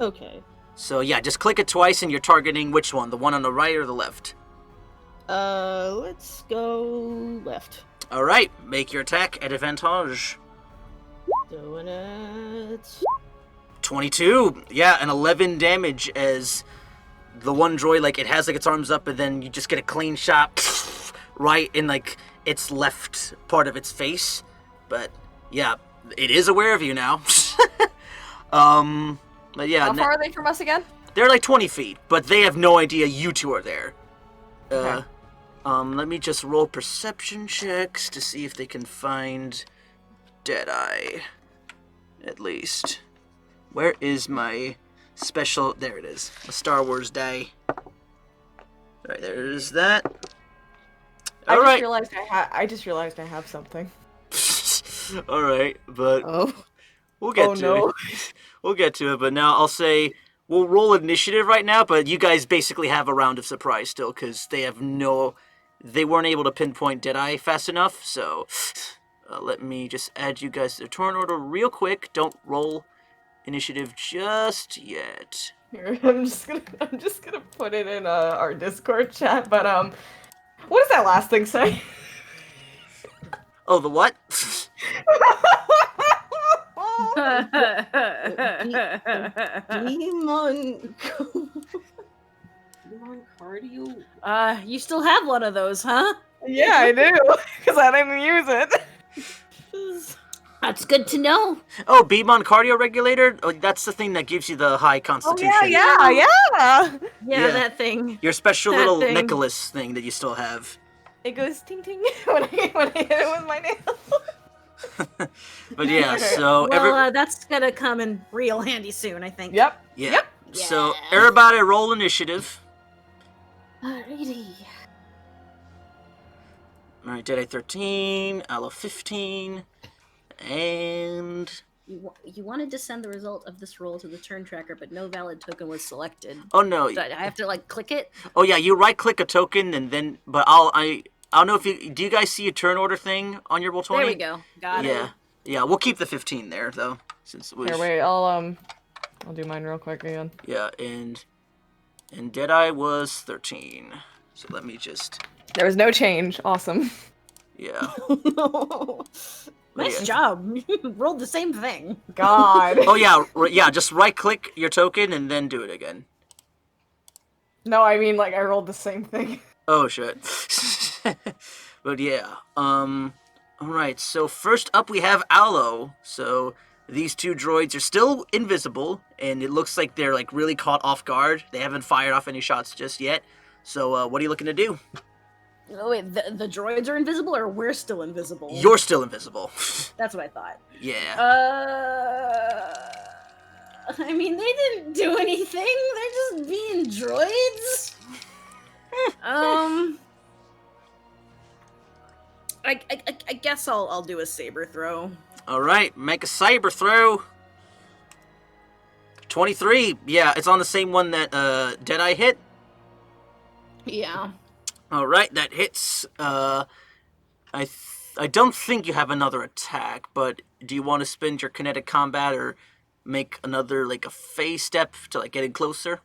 Okay. So yeah, just click it twice and you're targeting which one? The one on the right or the left? Let's go left. Alright, make your attack at advantage. Doing it. 22. Yeah, and 11 damage as the one droid, like, it has, like, its arms up, and then you just get a clean shot right in, like, its left part of its face. But, yeah, it is aware of you now. But yeah. How far are they from us again? They're, like, 20 feet, but they have no idea you two are there. Okay. Let me just roll perception checks to see if they can find Deadeye. At least. Where is my special... There it is. A Star Wars die. Alright, there's that. Alright. I just realized I have something. Alright, but Oh. we'll get Oh, to no. it. We'll get to it, but now I'll say... We'll roll initiative right now, but you guys basically have a round of surprise still, because they have no... They weren't able to pinpoint Deadeye fast enough, so... let me just add you guys to the turn order real quick. Don't roll initiative just yet. Here, I'm just gonna put it in our Discord chat. But what does that last thing say? Oh, the what? Demon... Demon cardio? You still have one of those, huh? Yeah, I do, because I didn't use it. That's good to know. Oh, Beamon cardio regulator? Oh, that's the thing that gives you the high constitution. Yeah. Yeah, Yeah. that thing. Your special That little thing. Nicholas thing that you still have. It goes ting ting when I hit it with my nail. But yeah, Okay. so Well, that's gonna come in real handy soon, I think. Yep. yeah. Yep. So Yeah. everybody roll initiative. Alrighty. Alright, Deadeye 13, Aloe 15, and... You wanted to send the result of this roll to the turn tracker, but no valid token was selected. Oh no. So I have to like click it. Oh yeah, you right click a token and then... But I don't know if you... Do you guys see a turn order thing on your Roll20? There we go. Got it. Yeah. Yeah, we'll keep the 15 there though. Since it was... Here, wait. I'll do mine real quick again. Yeah, and Deadeye was 13. So let me just... There was no change. Awesome. Yeah. No. Nice Yeah. job. You rolled the same thing. God. Oh yeah, yeah. Just right click your token and then do it again. No, I mean like I rolled the same thing. Oh shit. But yeah. All right. So first up we have Aloe. So these two droids are still invisible, and it looks like they're like really caught off guard. They haven't fired off any shots just yet. So what are you looking to do? Oh wait, the droids are invisible, or we're still invisible? You're still invisible. That's what I thought. Yeah. I mean, they didn't do anything. They're just being droids. I guess I'll do a saber throw. All right. Make a saber throw. 23. Yeah, it's on the same one that Deadeye hit. Yeah. All right, that hits. I don't think you have another attack, but do you want to spend your kinetic combat or make another like a phase step to like getting closer?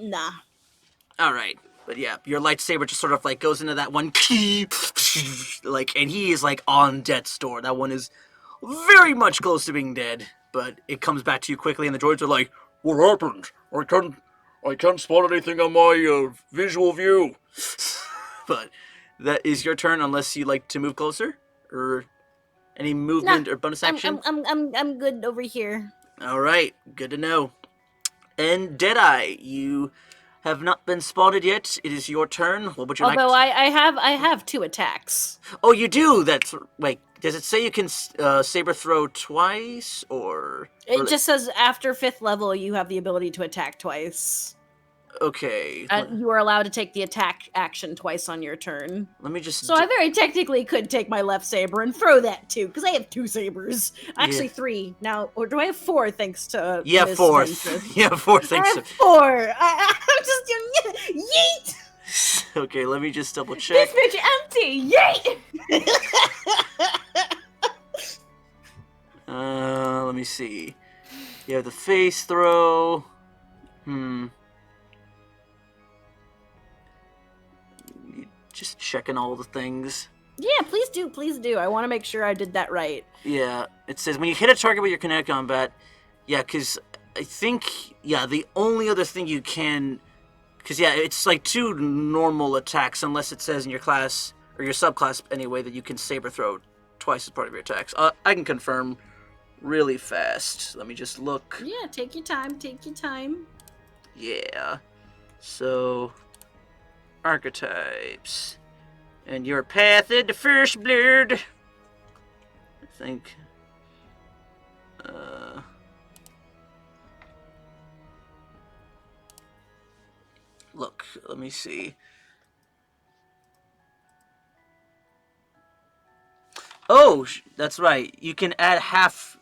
Nah. All right, but yeah, your lightsaber just sort of like goes into that one key, like, and he is like on death's door. That one is very much close to being dead, but it comes back to you quickly, and the droids are like, "What happened? I can't spot anything on my visual view." But that is your turn, unless you like to move closer or any movement or bonus action. I'm good over here. All right, good to know. And Deadeye, you have not been spotted yet. It is your turn. What would you like? Although I have 2 attacks. Oh, you do. That's wait. Does it say you can saber throw twice, or It just says after 5th level you have the ability to attack twice. Okay. You are allowed to take the attack action twice on your turn. Let me just... So I very technically could take my left saber and throw that too, because I have 2 sabers. Actually, 3 now, or do I have 4? Thanks to yeah, Miss 4. Vincent? Yeah, 4 thanks. I have 4. I'm just doing yeet. Okay, let me just double check. This bitch empty! Yeet! Let me see. You have the face throw. Just checking all the things. Yeah, please do. I want to make sure I did that right. Yeah, it says when you hit a target with your kinetic combat. Yeah, because I think, the only other thing you can... Because, it's like 2 normal attacks, unless it says in your class, or your subclass anyway, that you can saber throw twice as part of your attacks. I can confirm really fast. Let me just look. Yeah, take your time. Yeah. So, archetypes. And your path into first blood. I think. Look, let me see. Oh, that's right. You can add half.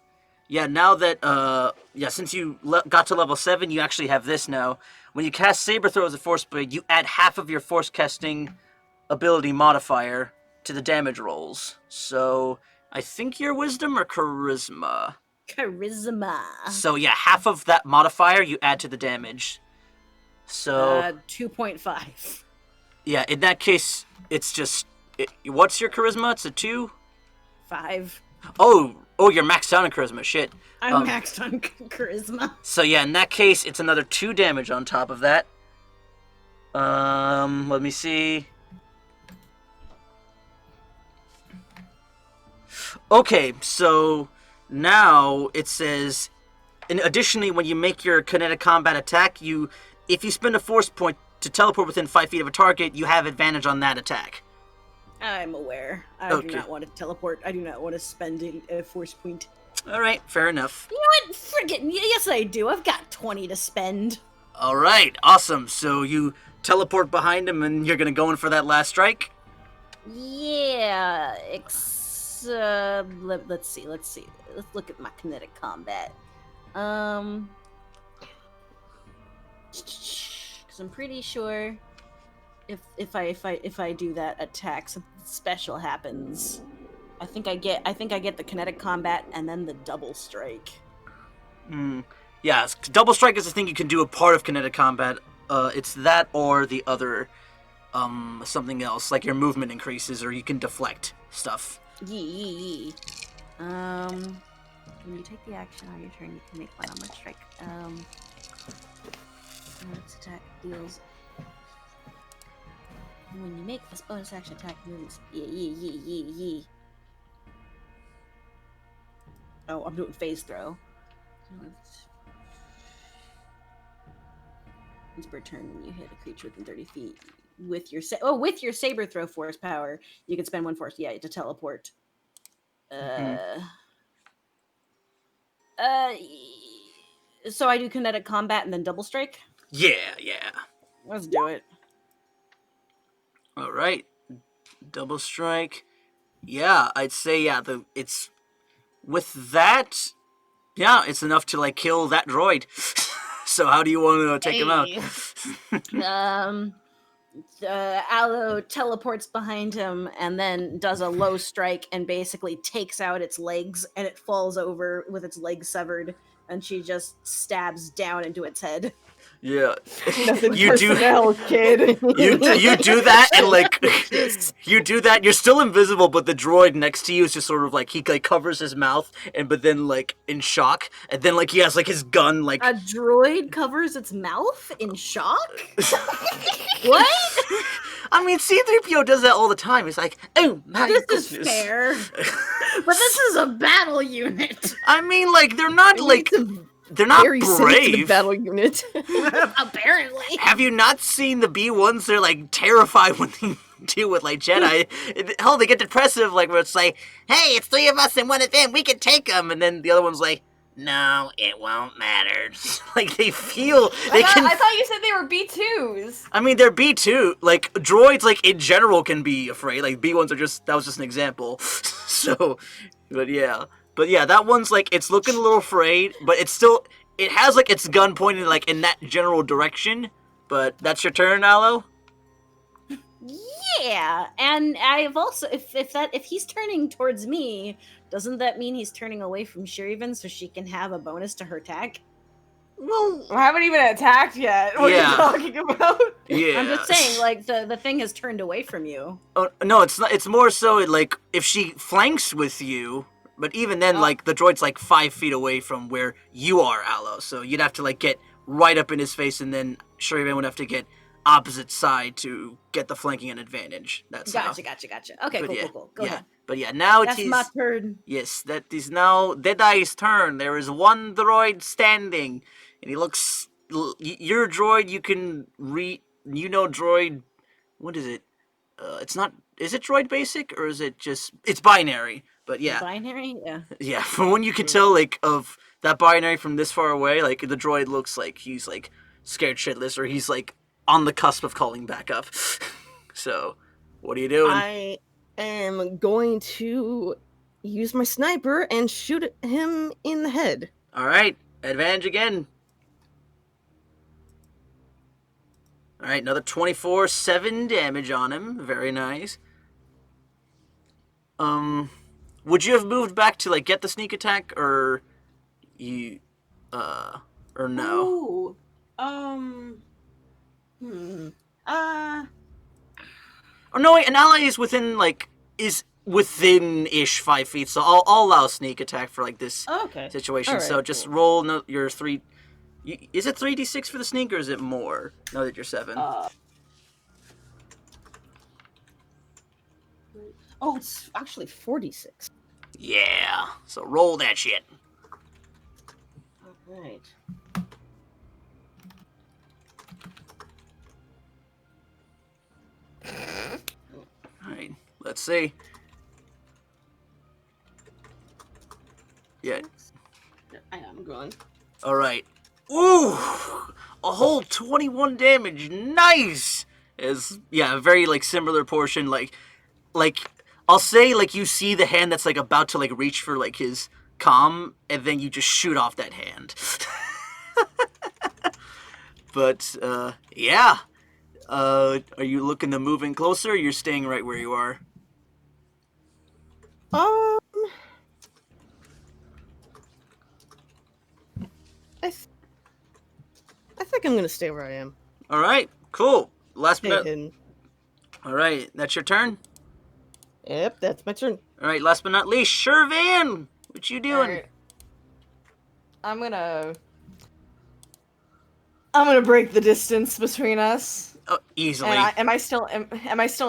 Yeah, now that, since you got to level 7, you actually have this now. When you cast Saber Throw as a Force Blade, you add half of your Force Casting ability modifier to the damage rolls. So, I think your Wisdom or Charisma? Charisma. So, half of that modifier you add to the damage. So... 2.5. Yeah, in that case, it's just... what's your Charisma? It's a 2? 5. Oh, you're maxed out on Charisma. Shit. I'm maxed on Charisma. So in that case, it's another 2 damage on top of that. Let me see. Okay, so now it says, and additionally, when you make your kinetic combat attack, if you spend a force point to teleport within 5 feet of a target, you have advantage on that attack. I'm aware. I do not want to teleport. I do not want to spend a force point. Alright, fair enough. You know what? Friggin' yes I do. I've got 20 to spend. Alright, awesome. So you teleport behind him and you're gonna go in for that last strike? Yeah, let's see. Let's look at my kinetic combat. Because I'm pretty sure if I do that attack, something special happens. I think I get the kinetic combat and then the double strike. Yeah, double strike is the thing you can do a part of kinetic combat. It's that or the other, something else, like your movement increases or you can deflect stuff. Yee. When you take the action on your turn, you can make one armor strike. Its attack deals. When you make this bonus action attack moves, yee. Oh, I'm doing phase throw. Once per turn, when you hit a creature within 30 feet with your with your saber throw force power, you can spend 1 force, to teleport. So I do kinetic combat and then double strike? Yeah. Let's do it. Alright. Double strike. Yeah, I'd say, it's... With that, it's enough to, kill that droid. So how do you want to take him out? Aloe teleports behind him and then does a low strike and basically takes out its legs, and it falls over with its legs severed, and she just stabs down into its head. Yeah. Nothing You personnel, kid. You do that and you do that, you're still invisible, but the droid next to you is just sort of he covers his mouth but then in shock, and then he has his gun A droid covers its mouth in shock? What? I mean, C-3PO does that all the time. He's like, oh my goodness. This is fair. But this is a battle unit. I mean, they're not they're not Very safe to the brave. battle unit. Apparently. Have you not seen the B1s? They're terrified when they deal with Jedi. Hell, they get depressive where it's hey, it's 3 of us and 1 of them. We can take them. And then the other one's no, it won't matter. Like, they feel... They I thought you said they were B2s. I mean, they're B2. Like, droids, like, in general can be afraid. Like, B1s are just... That was just an example. So, but yeah. But yeah, that one's, like, it's looking a little afraid, but it's still... It has, like, its gun pointed, like, in that general direction. But that's your turn, Aloe? Yeah, and I've also if he's turning towards me, doesn't that mean he's turning away from Shir'iven so she can have a bonus to her attack? Well, I haven't even attacked yet. What Yeah. are you talking about? yeah. I'm just saying, like the thing has turned away from you. Oh, no, it's not. It's more so, like, if she flanks with you, but even then, like, the droid's, like, 5 feet away from where you are, Aloe. So you'd have to, like, get right up in his face, and then Shir'iven would have to get opposite side to get the flanking an advantage. That's how. Gotcha. Okay, But cool, yeah, cool. Go ahead. But yeah, now That's it is... my turn. Yes, that is now Deadeye's turn. There is one droid standing, and he looks... Your droid, you can read... You know droid... What is it? It's not... Is it droid basic, or is it just... It's binary, but yeah. Binary? Yeah. Yeah, from when you can tell, like, of that binary from this far away, like, the droid looks like he's, like, scared shitless, or he's, like, on the cusp of calling back up. So, what are you doing? I am going to use my sniper and shoot him in the head. Alright, advantage again. Alright, another 24/7 damage on him. Very nice. Would you have moved back to, like, get the sneak attack, or you, or no? Ooh. Oh, no, wait, an ally is within, like, is within-ish 5 feet, so I'll allow sneak attack for, like, this Okay. situation. Alright, So just cool. roll your 3... Is it 3d6 for the sneak, or is it more, now that you're 7? Oh, it's actually 46. Yeah, so roll that shit. Alright. Alright, let's see. Yeah. I'm going. Alright. Ooh! A whole 21 damage. Nice! Yeah, a very, like, similar portion. Like, I'll say, like, you see the hand that's, like, about to, like, reach for, like, his comm, and then you just shoot off that hand. But, yeah. Are you looking to move in closer, or you're staying right where you are? I think I'm gonna stay where I am. Alright, cool. Last Stay but not... hidden. Alright, that's your turn? Yep, that's my turn. Alright, last but not least, Shir'iven! What you doing? Alright. I'm gonna break the distance between us. Oh, easily. And am I still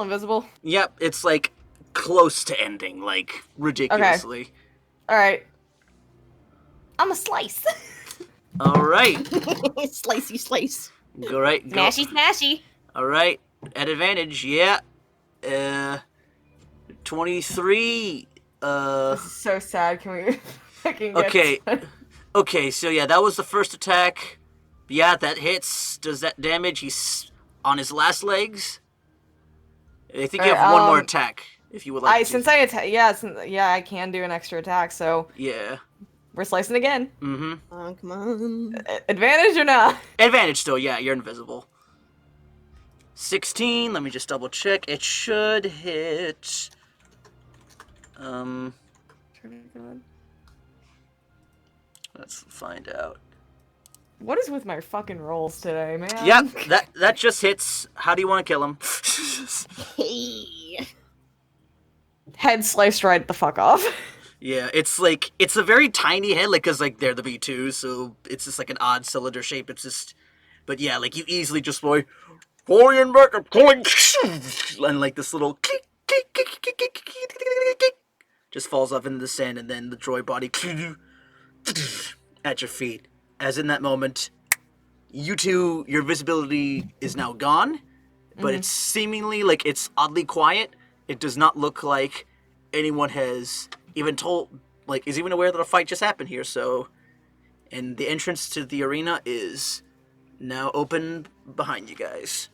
invisible? Yep, it's, like, close to ending, like, ridiculously. Alright. I'm a slice. Alright. Slicey slice. Go right. Go. Smashy. Alright. At advantage, yeah. 23. This is so sad. Can we fucking get Okay. started? Okay, so yeah, that was the first attack. Yeah, that hits. Does that damage? He's on his last legs. I think you have one more attack, if you would like to. Since I attack, I can do an extra attack, so Yeah. we're slicing again. Mm-hmm. Oh, come on. Advantage or not? Advantage still, yeah, you're invisible. 16, let me just double check. It should hit... Let's find out. What is with my fucking rolls today, man? Yep, that just hits. How do you want to kill him? Hey. Head sliced right the fuck off. Yeah, it's like, it's a very tiny head, like, cause like they're the B2s, so it's just like an odd cylinder shape. It's just, but yeah, like you easily just like, going back up, going, and like this little click, click, click, click, click, click, click, click, just falls off into the sand, and then the droid body at your feet. As in that moment, you two, your visibility is now gone, but it's seemingly like it's oddly quiet. It does not look like anyone has even told, like, is even aware that a fight just happened here, so and the entrance to the arena is now open behind you guys.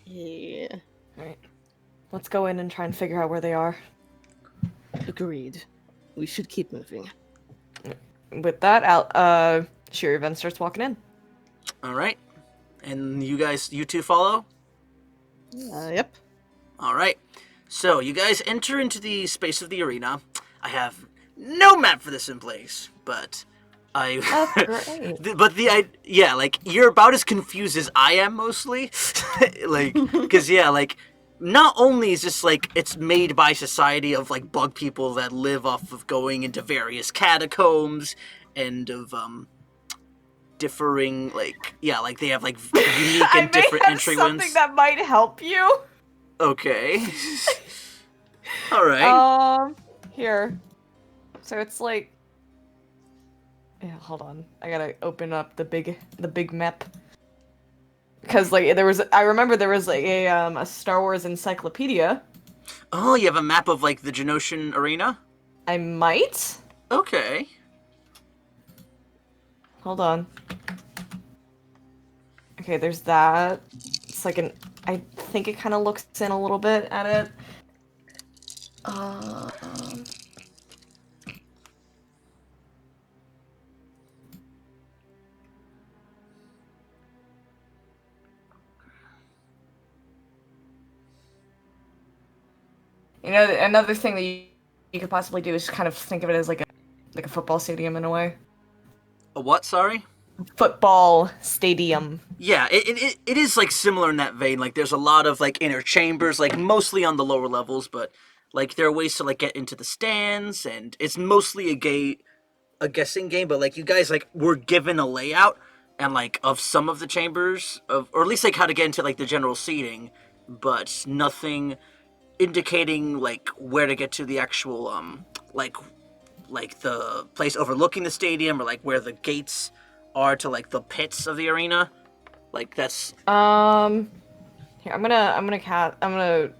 Yeah. Alright. Let's go in and try and figure out where they are. Agreed. We should keep moving. With that, Shir'iven starts walking in. All right, and you two follow. Yep. All right, so you guys enter into the space of the arena. I have no map for this in place, but That's great. like you're about as confused as I am mostly, like because not only is this like it's made by society of like bug people that live off of going into various catacombs and of differing like they have like unique and different entry something winds. that might help you. Okay. All right. Here. So it's like, yeah. Hold on. I gotta open up the big map. Because like I remember there was like a Star Wars encyclopedia. Oh, you have a map of like the Geonosian arena? I might. Okay. Hold on. Okay, there's that. It's like I think it kind of looks in a little bit at it. You know, another thing that you could possibly do is kind of think of it as like a football stadium in a way. A what? Sorry. Football stadium. Yeah, it is like similar in that vein. Like there's a lot of like inner chambers, like mostly on the lower levels, but like there are ways to like get into the stands, and it's mostly a guessing game. But like you guys like were given a layout and like of some of the chambers or at least like how to get into like the general seating, but nothing indicating like where to get to the actual like the place overlooking the stadium or like where the gates are to like the pits of the arena. Like that's Here I'm gonna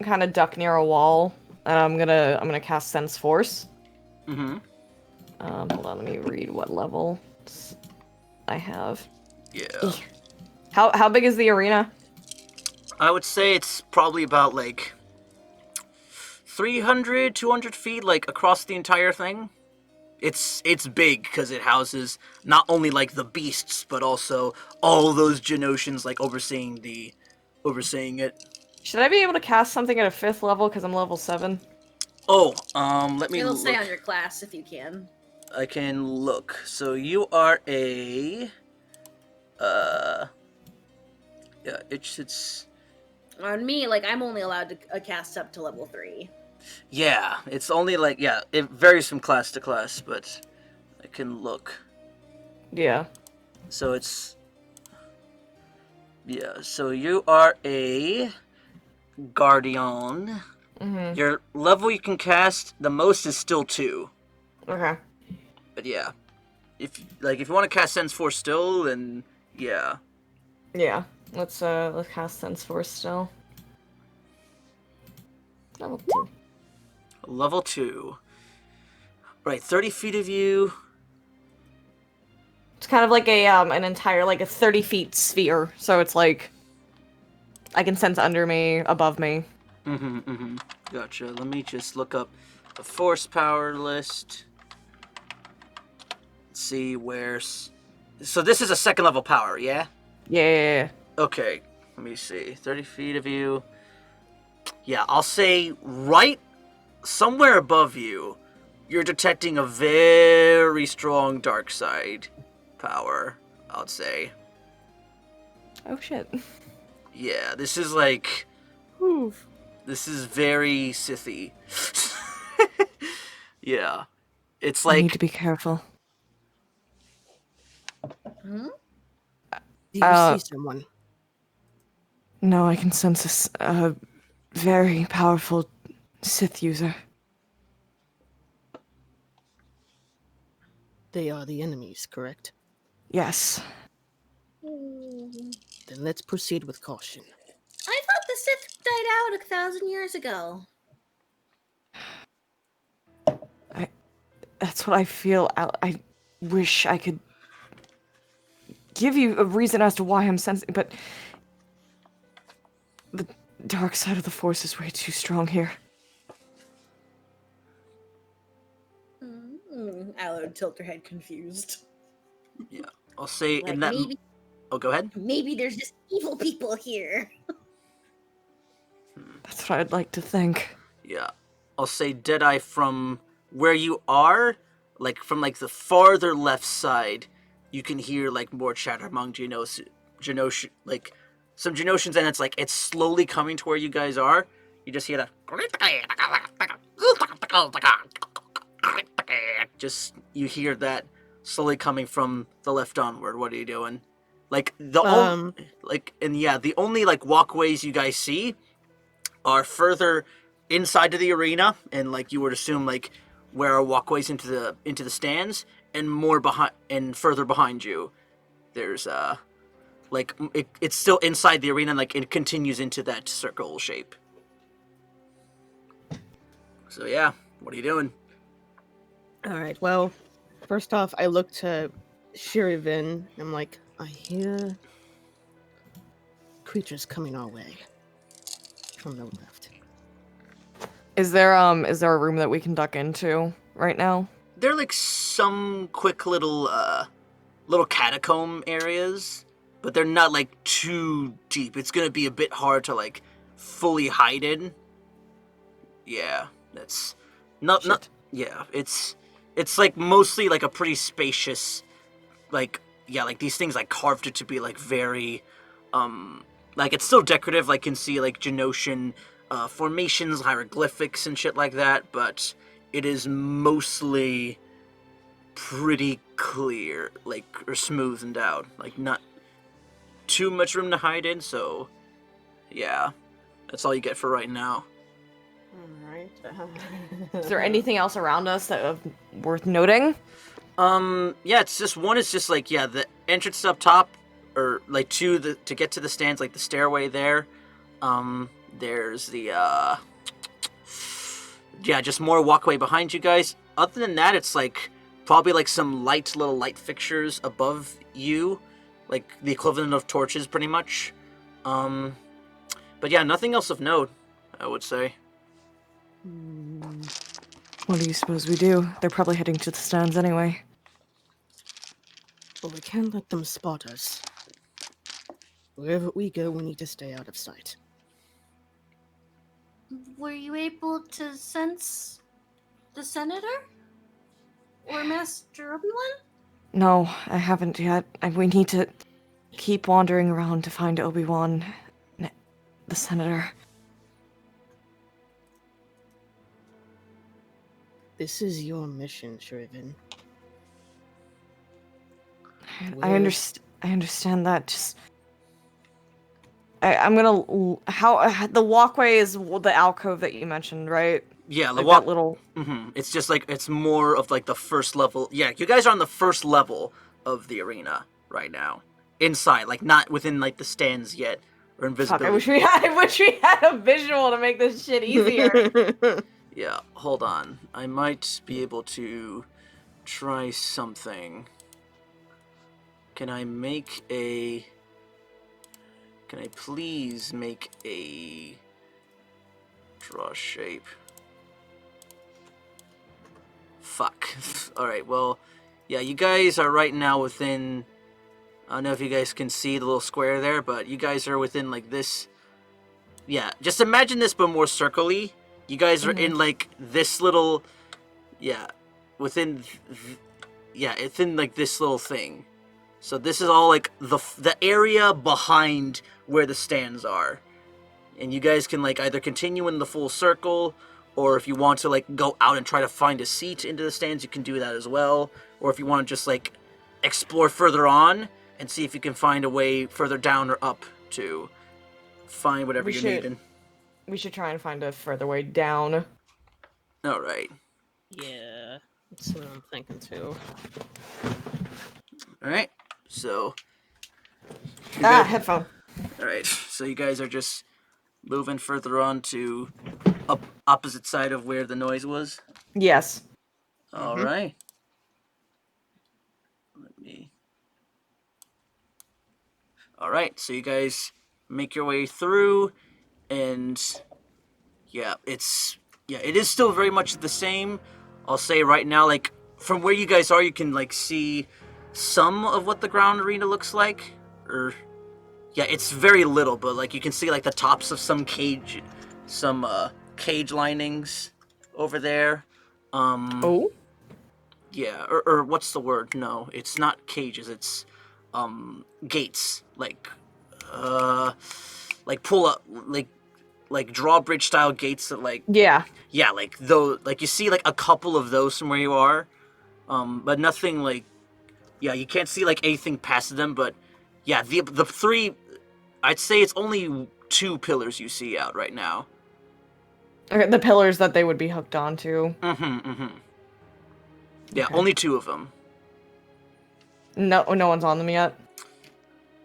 kind of duck near a wall, and I'm gonna cast Sense Force. Mm-hmm. Hold on, let me read what level I have. Yeah. How big is the arena? I would say it's probably about like 300, 200 feet, like across the entire thing. It's big because it houses not only like the beasts, but also all those Geonosians like overseeing it. Should I be able to cast something at a 5th level because I'm level 7? Oh, let me It'll look. say on your class if you can. I can look. So you are a yeah, it's On me, like I'm only allowed to cast up to level 3. yeah, it's only like it varies from class to class, but I can look. Yeah. So it's so you are a guardian. Mm-hmm. Your level you can cast the most is still 2. Okay. But yeah, if you want to cast Sense Force still, then yeah. Yeah. Let's cast Sense Force still. Level 2. Level 2. Right, 30 feet of you. It's kind of like an entire like a 30 feet sphere. So it's like I can sense under me, above me. Gotcha. Let me just look up the force power list. Let's see where's. So this is a 2nd level power, yeah? Yeah. Okay. Let me see. 30 feet of you. Yeah, I'll say right somewhere above you, you're detecting a very strong dark side power, I would say. Oh shit. Yeah, this is like... Oof. This is very Ceecee. Yeah. It's I like... need to be careful. Hmm? Do you see someone? No, I can sense a very powerful Sith user. They are the enemies, correct? Yes. Then let's proceed with caution. I thought the Sith died out 1,000 years ago. That's what I feel. wish I could give you a reason as to why I'm sensing, but the dark side of the Force is way too strong here. Aloe would tilt her head confused. Yeah, I'll say Like, in that. maybe, Oh, go ahead. maybe there's just evil people here. That's what I'd like to think. Yeah, I'll say Deadeye from where you are, like from like the farther left side, you can hear like more chatter among Geonosis, like some Geonosians, and it's slowly coming to where you guys are. You just hear that. Just you hear that slowly coming from the left onward. What are you doing? Like the the only like walkways you guys see are further inside of the arena, and like you would assume like where are walkways into the stands, and more behind and further behind you there's it's still inside the arena, and like it continues into that circle shape. So yeah, what are you doing? All right. Well, first off, I look to Shir'iven. I'm like, I hear creatures coming our way from the left. Is there a room that we can duck into right now? They're like some quick little catacomb areas, but they're not like too deep. It's gonna be a bit hard to like fully hide in. Yeah, that's not. Yeah, it's like mostly like a pretty spacious, like these things like carved it to be like very, like it's still decorative. Like can see like Geonosian formations, hieroglyphics, and shit like that, but it is mostly pretty clear, like, or smoothed out, like not too much room to hide in. So yeah, that's all you get for right now. Alright. Is there anything else around us that worth noting? Yeah, it's just one is just like, the entrance up top, or like to get to the stands, like the stairway there. There's the just more walkway behind you guys. Other than that, it's like probably like some little light fixtures above you, like the equivalent of torches pretty much. But yeah, nothing else of note, I would say. What do you suppose we do? They're probably heading to the stands anyway. Well, we can't let them spot us. Wherever we go, we need to stay out of sight. Were you able to sense the Senator? Or Master Obi-Wan? No, I haven't yet. We need to keep wandering around to find Obi-Wan, the Senator. This is your mission, Shir'iven. I understand that. Just, I'm gonna. How the walkway is the alcove that you mentioned, right? Yeah, like that little. Mm-hmm. It's just like it's more of like the first level. Yeah, you guys are on the first level of the arena right now, inside, like not within like the stands yet or invisibility. Fuck, I wish we had a visual to make this shit easier. Yeah, hold on. I might be able to try something. Can I please make a draw shape? Fuck. Alright, well, yeah, you guys are right now within, I don't know if you guys can see the little square there, but you guys are within like this. Yeah, just imagine this but more circly. You guys are in like this little, it's in like this little thing. So this is all like the area behind where the stands are. And you guys can like either continue in the full circle, or if you want to like go out and try to find a seat into the stands, you can do that as well. Or if you want to just like explore further on and see if you can find a way further down or up to find whatever you're needing. We should try and find a further way down. All right. Yeah, that's what I'm thinking too. All right. So. Headphone. All right. So you guys are just moving further on to opposite side of where the noise was. Yes. All right. All right, so you guys make your way through, and it is still very much the same. I'll say right now, like from where you guys are, you can like see some of what the ground arena looks like, or it's very little, but like you can see like the tops of some cage linings over there. Oh. Yeah, or what's the word? No, it's not cages. It's gates, like pull up, like drawbridge style gates that like Yeah. like though like you see like a couple of those from where you are, but nothing like you can't see like anything past them. But the three, I'd say it's only 2 pillars you see out right now. Okay, the pillars that they would be hooked onto. Yeah, Okay. only 2 of them. No one's on them yet.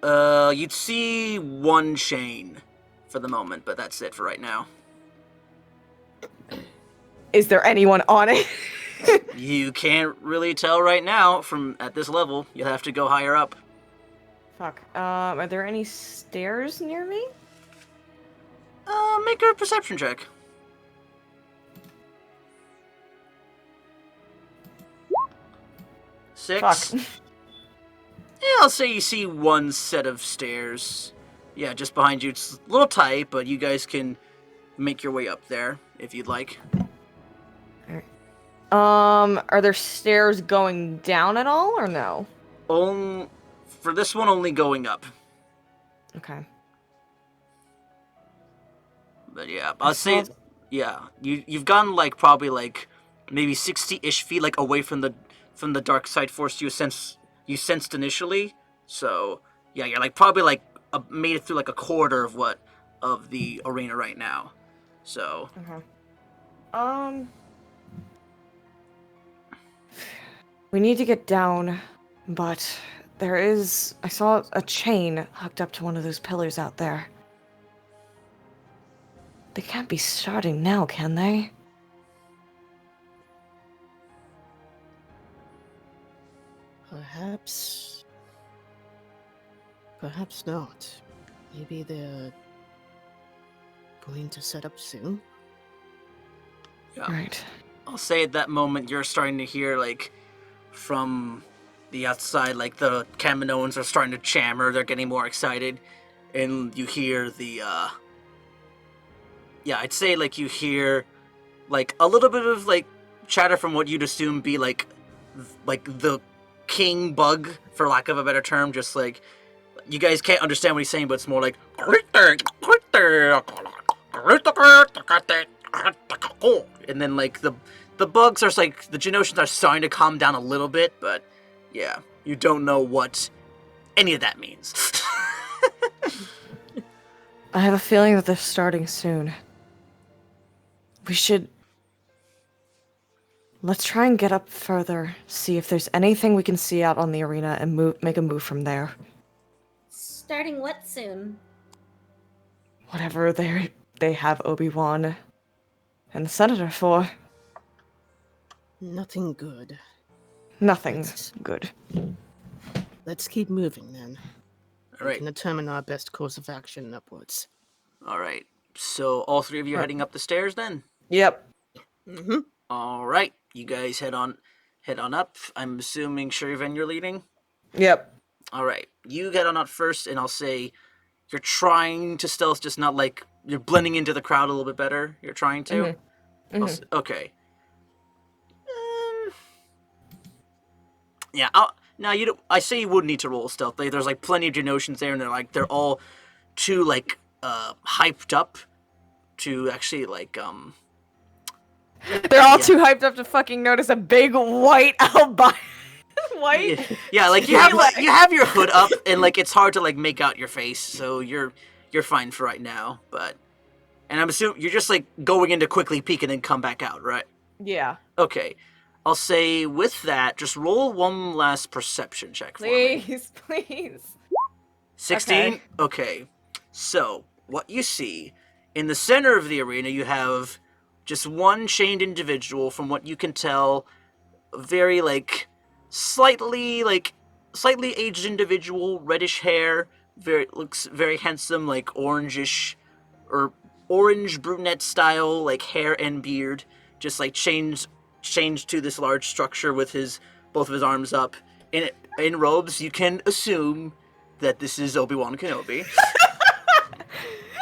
You'd see 1 chain for the moment, but that's it for right now. Is there anyone on it? You can't really tell right now from at this level. You'll have to go higher up. Fuck. Are there any stairs near me? Make a perception check. 6. Fuck. Yeah, I'll say you see 1 set of stairs. Yeah, just behind you. It's a little tight, but you guys can make your way up there if you'd like. Are there stairs going down at all, or no? For this one, only going up. Okay. But yeah, I'll say, you've gone like probably like maybe 60-ish feet like away from the dark side force you sensed initially. So yeah, you're like probably like made it through like a quarter of the arena right now. So okay. We need to get down, but I saw a chain hooked up to one of those pillars out there. They can't be starting now, can they? Perhaps not. Maybe they're going to set up soon. Yeah. Right. I'll say at that moment you're starting to hear like from the outside, like the Kaminoans are starting to chamber. They're getting more excited, and you hear the I'd say like you hear like a little bit of like chatter from what you'd assume be like the king bug, for lack of a better term. Just like you guys can't understand what he's saying, but it's more like and then like the bugs are like the Geonosians are starting to calm down a little bit, but yeah, you don't know what any of that means. I have a feeling that they're starting soon. Let's try and get up further, see if there's anything we can see out on the arena, and make a move from there. Starting what soon? Whatever they have Obi-Wan and the Senator for. Nothing good. Nothing's good. Let's keep moving then. All right. We can determine our best course of action upwards. All right. So all 3 of you are heading up the stairs then? Yep. Mm-hmm. All right. You guys head on up. I'm assuming Shir'iven you're leading? Yep. All right. You get on up first, and I'll say you're trying to stealth, just not like you're blending into the crowd a little bit better. You're trying to? Mm-hmm. Mm-hmm. Okay. Yeah, I say you would need to roll stealth. There's like plenty of Geonosians there, and they're all too like hyped up to actually like They're all too hyped up to fucking notice a big white albino. White? Yeah, like you have your hood up, and like it's hard to like make out your face, so you're fine for right now. And I'm assuming you're just like going in to quickly peek and then come back out, right? Yeah. Okay. I'll say with that, just roll one last perception check for me. Please. 16? Okay. So, what you see, in the center of the arena, you have just one chained individual, from what you can tell, very, slightly aged individual, reddish hair, looks very handsome, like orangish or orange brunette style, like hair and beard, just like chained to this large structure with both of his arms up in robes. You can assume that this is Obi-Wan Kenobi.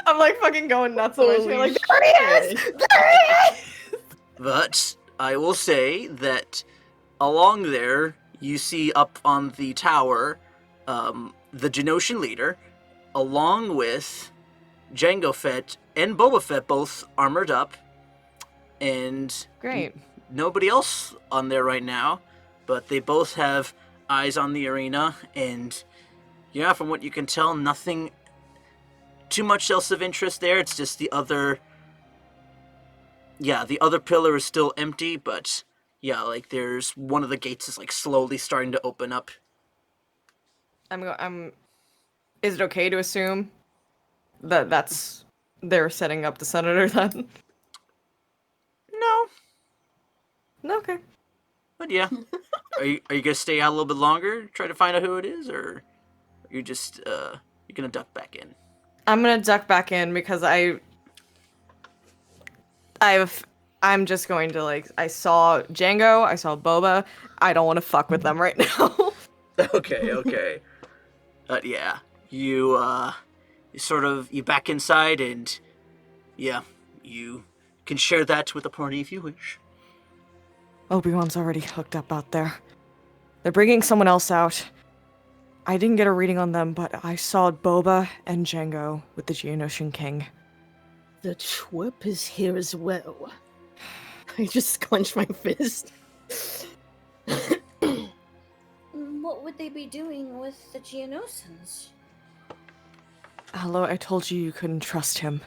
I'm like fucking going nuts on my chair, like, there he is! shit. There he is! But I will say that along there, you see up on the tower, the Geonosian leader, along with Jango Fett and Boba Fett, both armored up, and Great. nobody else on there right now, but they both have eyes on the arena, and yeah, from what you can tell, nothing too much else of interest there. It's just the other pillar is still empty, but yeah, like there's one of the gates is like slowly starting to open up. Is it okay to assume that they're setting up the senator then? No, Okay. but yeah. Are you gonna stay out a little bit longer, try to find out who it is, or are you just you're gonna duck back in? I'm gonna duck back in because I'm just going to, like, I saw Django, I saw Boba, I don't want to fuck with them right now. Okay. But yeah, you back inside, and yeah, you can share that with the party if you wish. Obi-Wan's already hooked up out there. They're bringing someone else out. I didn't get a reading on them, but I saw Boba and Django with the Geonosian King. The twerp is here as well. I just clenched my fist. What would they be doing with the Geonosins? Hello, I told you you couldn't trust him.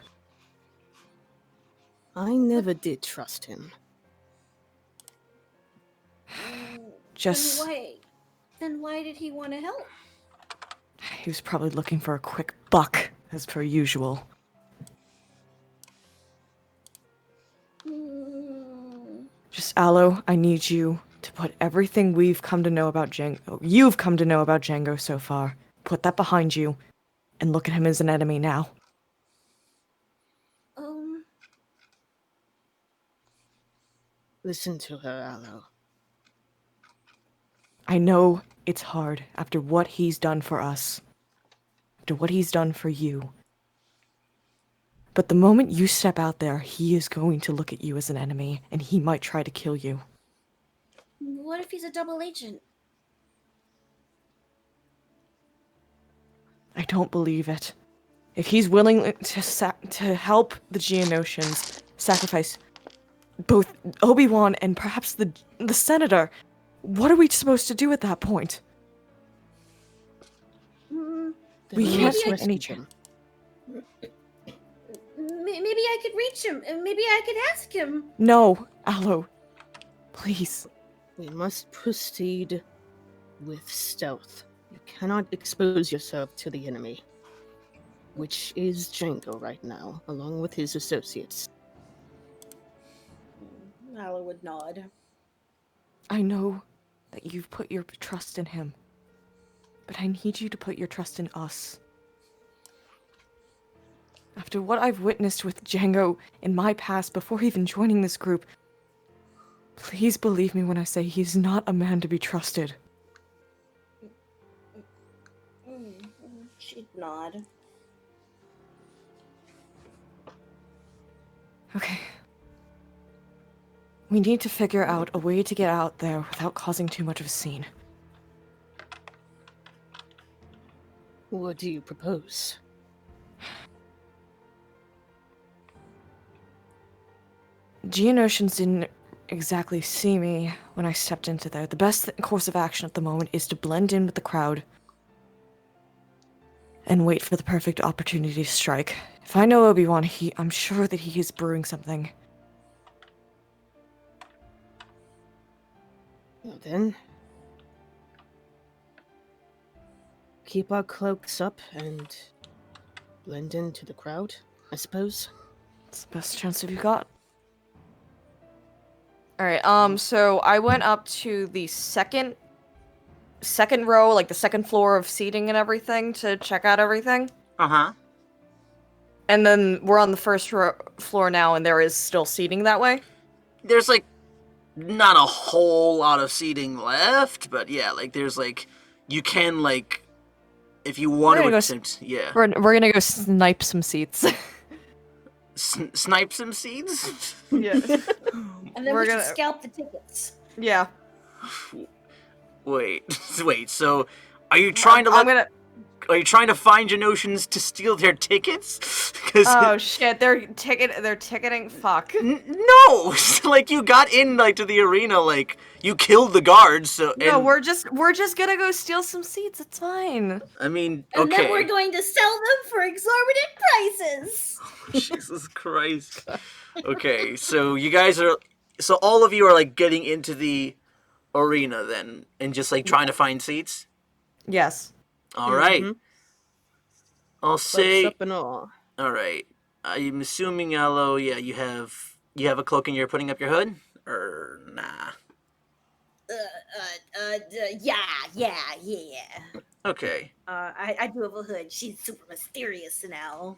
I never did trust him. Just... Then why did he want to help? He was probably looking for a quick buck, as per usual. Just, Aloe, I need you to put everything you've come to know about Django so far. Put that behind you, and look at him as an enemy now. Listen to her, Aloe. I know it's hard after what he's done for us. After what he's done for you. But the moment you step out there, he is going to look at you as an enemy, and he might try to kill you. What if he's a double agent? I don't believe it. If he's willing to help the Geonosians sacrifice both Obi-Wan and perhaps the Senator, what are we supposed to do at that point? We can't take any chance. Maybe I could reach him, and maybe I could ask him. No, Aloe. Please. We must proceed with stealth. You cannot expose yourself to the enemy, which is Django right now, along with his associates. Aloe would nod. I know that you've put your trust in him, but I need you to put your trust in us. After what I've witnessed with Django in my past before even joining this group, please believe me when I say he's not a man to be trusted. She'd nod. Okay. We need to figure out a way to get out there without causing too much of a scene. What do you propose? Geonosians didn't exactly see me when I stepped into there. The best course of action at the moment is to blend in with the crowd and wait for the perfect opportunity to strike. If I know Obi-Wan, I'm sure that he is brewing something. Well then, keep our cloaks up and blend into the crowd, I suppose. It's the best chance you've got. Alright, so I went up to the second second row, like the second floor of seating and everything to check out everything. Uh-huh. And then we're on the first floor now, and there is still seating that way. There's, like, not a whole lot of seating left, but yeah, like, there's, like, you can, like, if you want to attempt, yeah. We're gonna go snipe some seats. Snipe some seeds? Yeah. And then We're we should gonna- scalp the tickets. Yeah. Wait, so, are you trying to Are you trying to find Geonosians to steal their tickets? 'Cause Oh shit! They're ticketing. Fuck. no, like you got in like to the arena, like you killed the guards. So No, and, we're just gonna go steal some seats. It's fine. I mean, And okay. then we're going to sell them for exorbitant prices. Jesus Christ. Okay, so you guys are, so all of you are like getting into the arena then, and just like trying to find seats. Yes. All right. Mhm. I'll say. Up and all. All right. I'm assuming, Aloe, yeah, you have a cloak and you're putting up your hood, or nah? Yeah. Okay. I do have a hood. She's super mysterious now.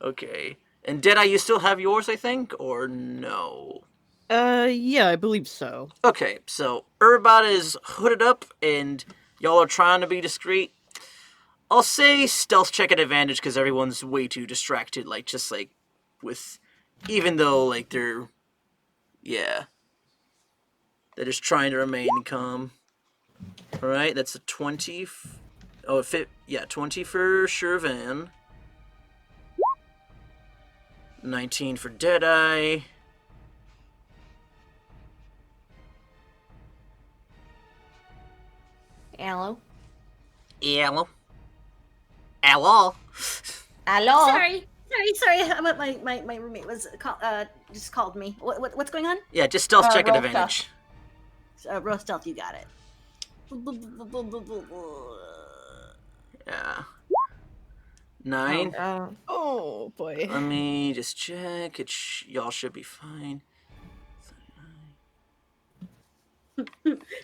Okay. And Deadeye, you still have yours, I think, or no? Yeah, I believe so. Okay, so everybody is hooded up, and y'all are trying to be discreet. I'll say stealth check at advantage because everyone's way too distracted, like, just, like, with... Even though, like, they're... Yeah. They're just trying to remain calm. Alright, that's a 20... Oh, it fit... Yeah, 20 for Shir'iven. 19 for Deadeye. Hello. Hello. Hello. Hello. Sorry. My roommate was just called me. What's going on? Yeah, just stealth check at roll advantage. Roast stealth, you got it. Yeah. 9. Oh boy. Let me just check. Y'all should be fine.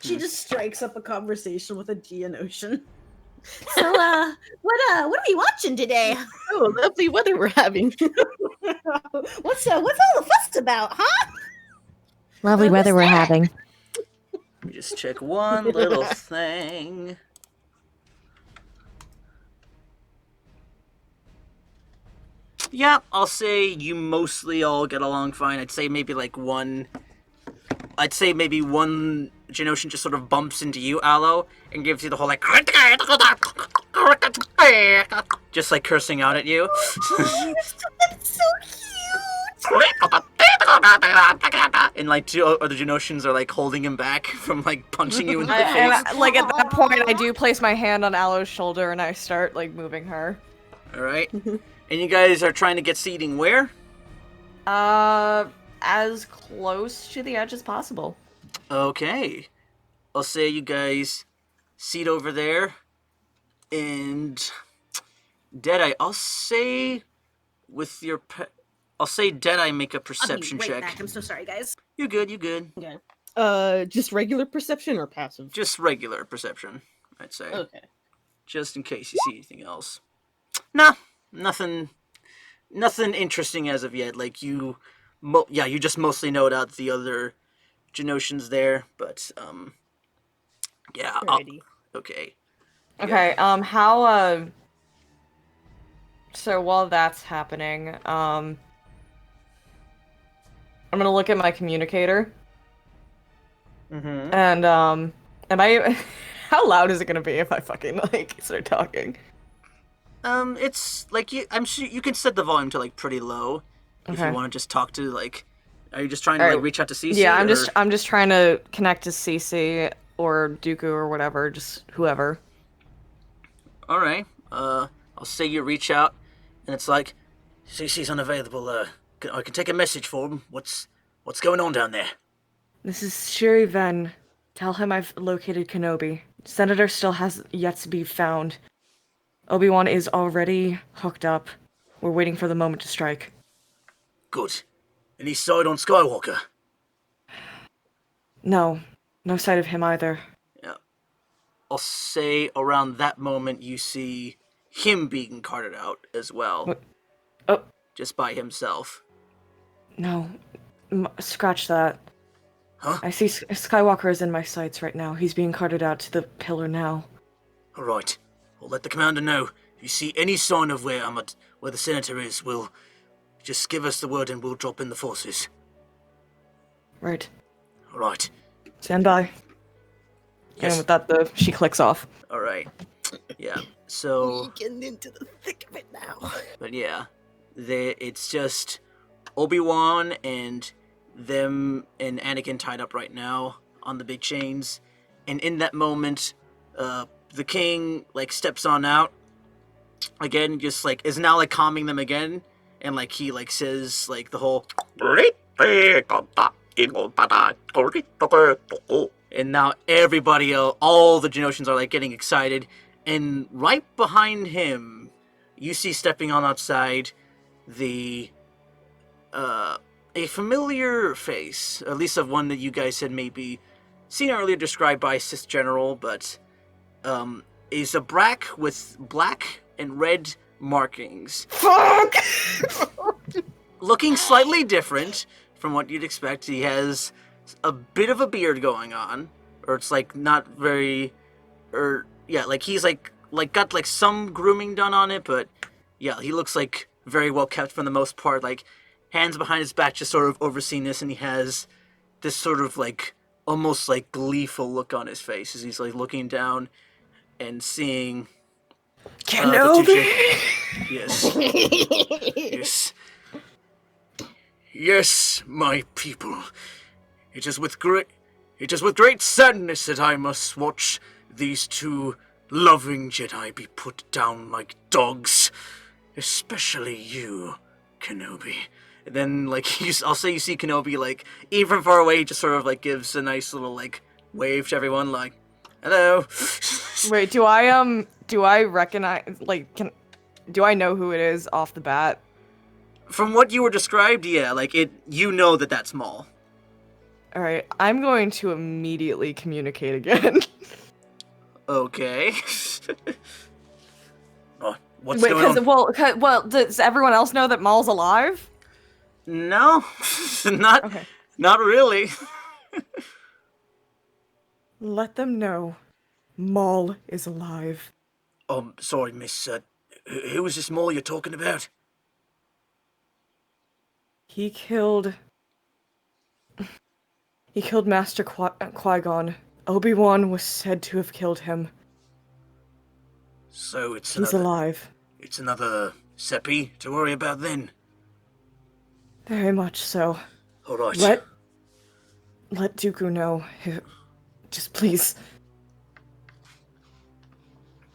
She just strikes up a conversation with a Geonosian. So, what are we watching today? Oh, lovely weather we're having. What's all the fuss about, huh? Lovely weather we're having. Let me just check one little thing. Yeah, I'll say you mostly all get along fine. I'd say maybe one Geonosian just sort of bumps into you, Aloe, and gives you the whole like just like cursing out at you. That's so cute. And like two other Geonosians are like holding him back from like punching you in the face. Like at that point, I do place my hand on Aloe's shoulder and I start like moving her. All right. And you guys are trying to get seating where? As close to the edge as possible. Okay. I'll say you guys seat over there. And Deadeye, I'll say with your I'll say Deadeye make a perception I'll be right check. back. I'm so sorry, guys. You good, you good. Okay. Just regular perception or passive? Just regular perception, I'd say. Okay. Just in case you see anything else. Nah, nothing interesting as of yet. Like you just mostly note out the other Geonosians there, but yeah. Okay. Okay. How So while that's happening, I'm gonna look at my communicator. Mm-hmm. And am I? How loud is it gonna be if I fucking like start talking? It's like I'm sure you can set the volume to like pretty low if you want to just talk to like. Are you just trying to like reach out to Ceecee? Yeah, I'm just trying to connect to Ceecee or Dooku or whatever, just whoever. All right. I'll say you reach out, and it's like, Ceecee's unavailable. I can take a message for him. What's going on down there? This is Shir'iven. Tell him I've located Kenobi. Senator still has yet to be found. Obi-Wan is already hooked up. We're waiting for the moment to strike. Good. Any sight on Skywalker? No. No sight of him either. Yeah. I'll say around that moment you see him being carted out as well. What? Oh. Just by himself. No. Scratch that. Huh? I see Skywalker is in my sights right now. He's being carted out to the pillar now. Alright. We'll let the commander know. If you see any sign of where the senator is, we'll just give us the word and we'll drop in the forces. Right. Alright. Stand by. Yes. And with that, she clicks off. Alright. Yeah. So... You're getting into the thick of it now. But yeah. It's just Obi-Wan and them and Anakin tied up right now on the big chains. And in that moment, the king, like, steps on out. Again, just, like, is now, like, calming them again. And, like, he, like, says, like, the whole... And now everybody, all the Geonosians are, like, getting excited. And right behind him, you see stepping on outside a familiar face, at least of one that you guys had maybe seen earlier described by Sith General, but is a brack with black and red markings. Fuck! Looking slightly different from what you'd expect. He has a bit of a beard going on, or it's like not very, or yeah, like he's like got like some grooming done on it, but yeah, he looks like very well kept for the most part, like hands behind his back just sort of overseeing this, and he has this sort of like almost like gleeful look on his face as he's like looking down and seeing Kenobi! Yes. Yes. Yes, my people. It is with great sadness that I must watch these two loving Jedi be put down like dogs. Especially you, Kenobi. And then, like, I'll say you see Kenobi, like, even from far away, just sort of, like, gives a nice little, like, wave to everyone, like, hello. Wait, do I recognize, like, do I know who it is off the bat? From what you were described, yeah, like, you know that that's Maul. Alright, I'm going to immediately communicate again. Okay. Oh, what's Wait, going on? well, does everyone else know that Maul's alive? No, Okay. not really. Let them know Maul is alive. Sorry, miss, who is this Maul you're talking about? He killed Master Qui-Gon. Obi-Wan was said to have killed him. So He's alive. It's another Seppi to worry about then. Very much so. Alright. Let Dooku know. Just please.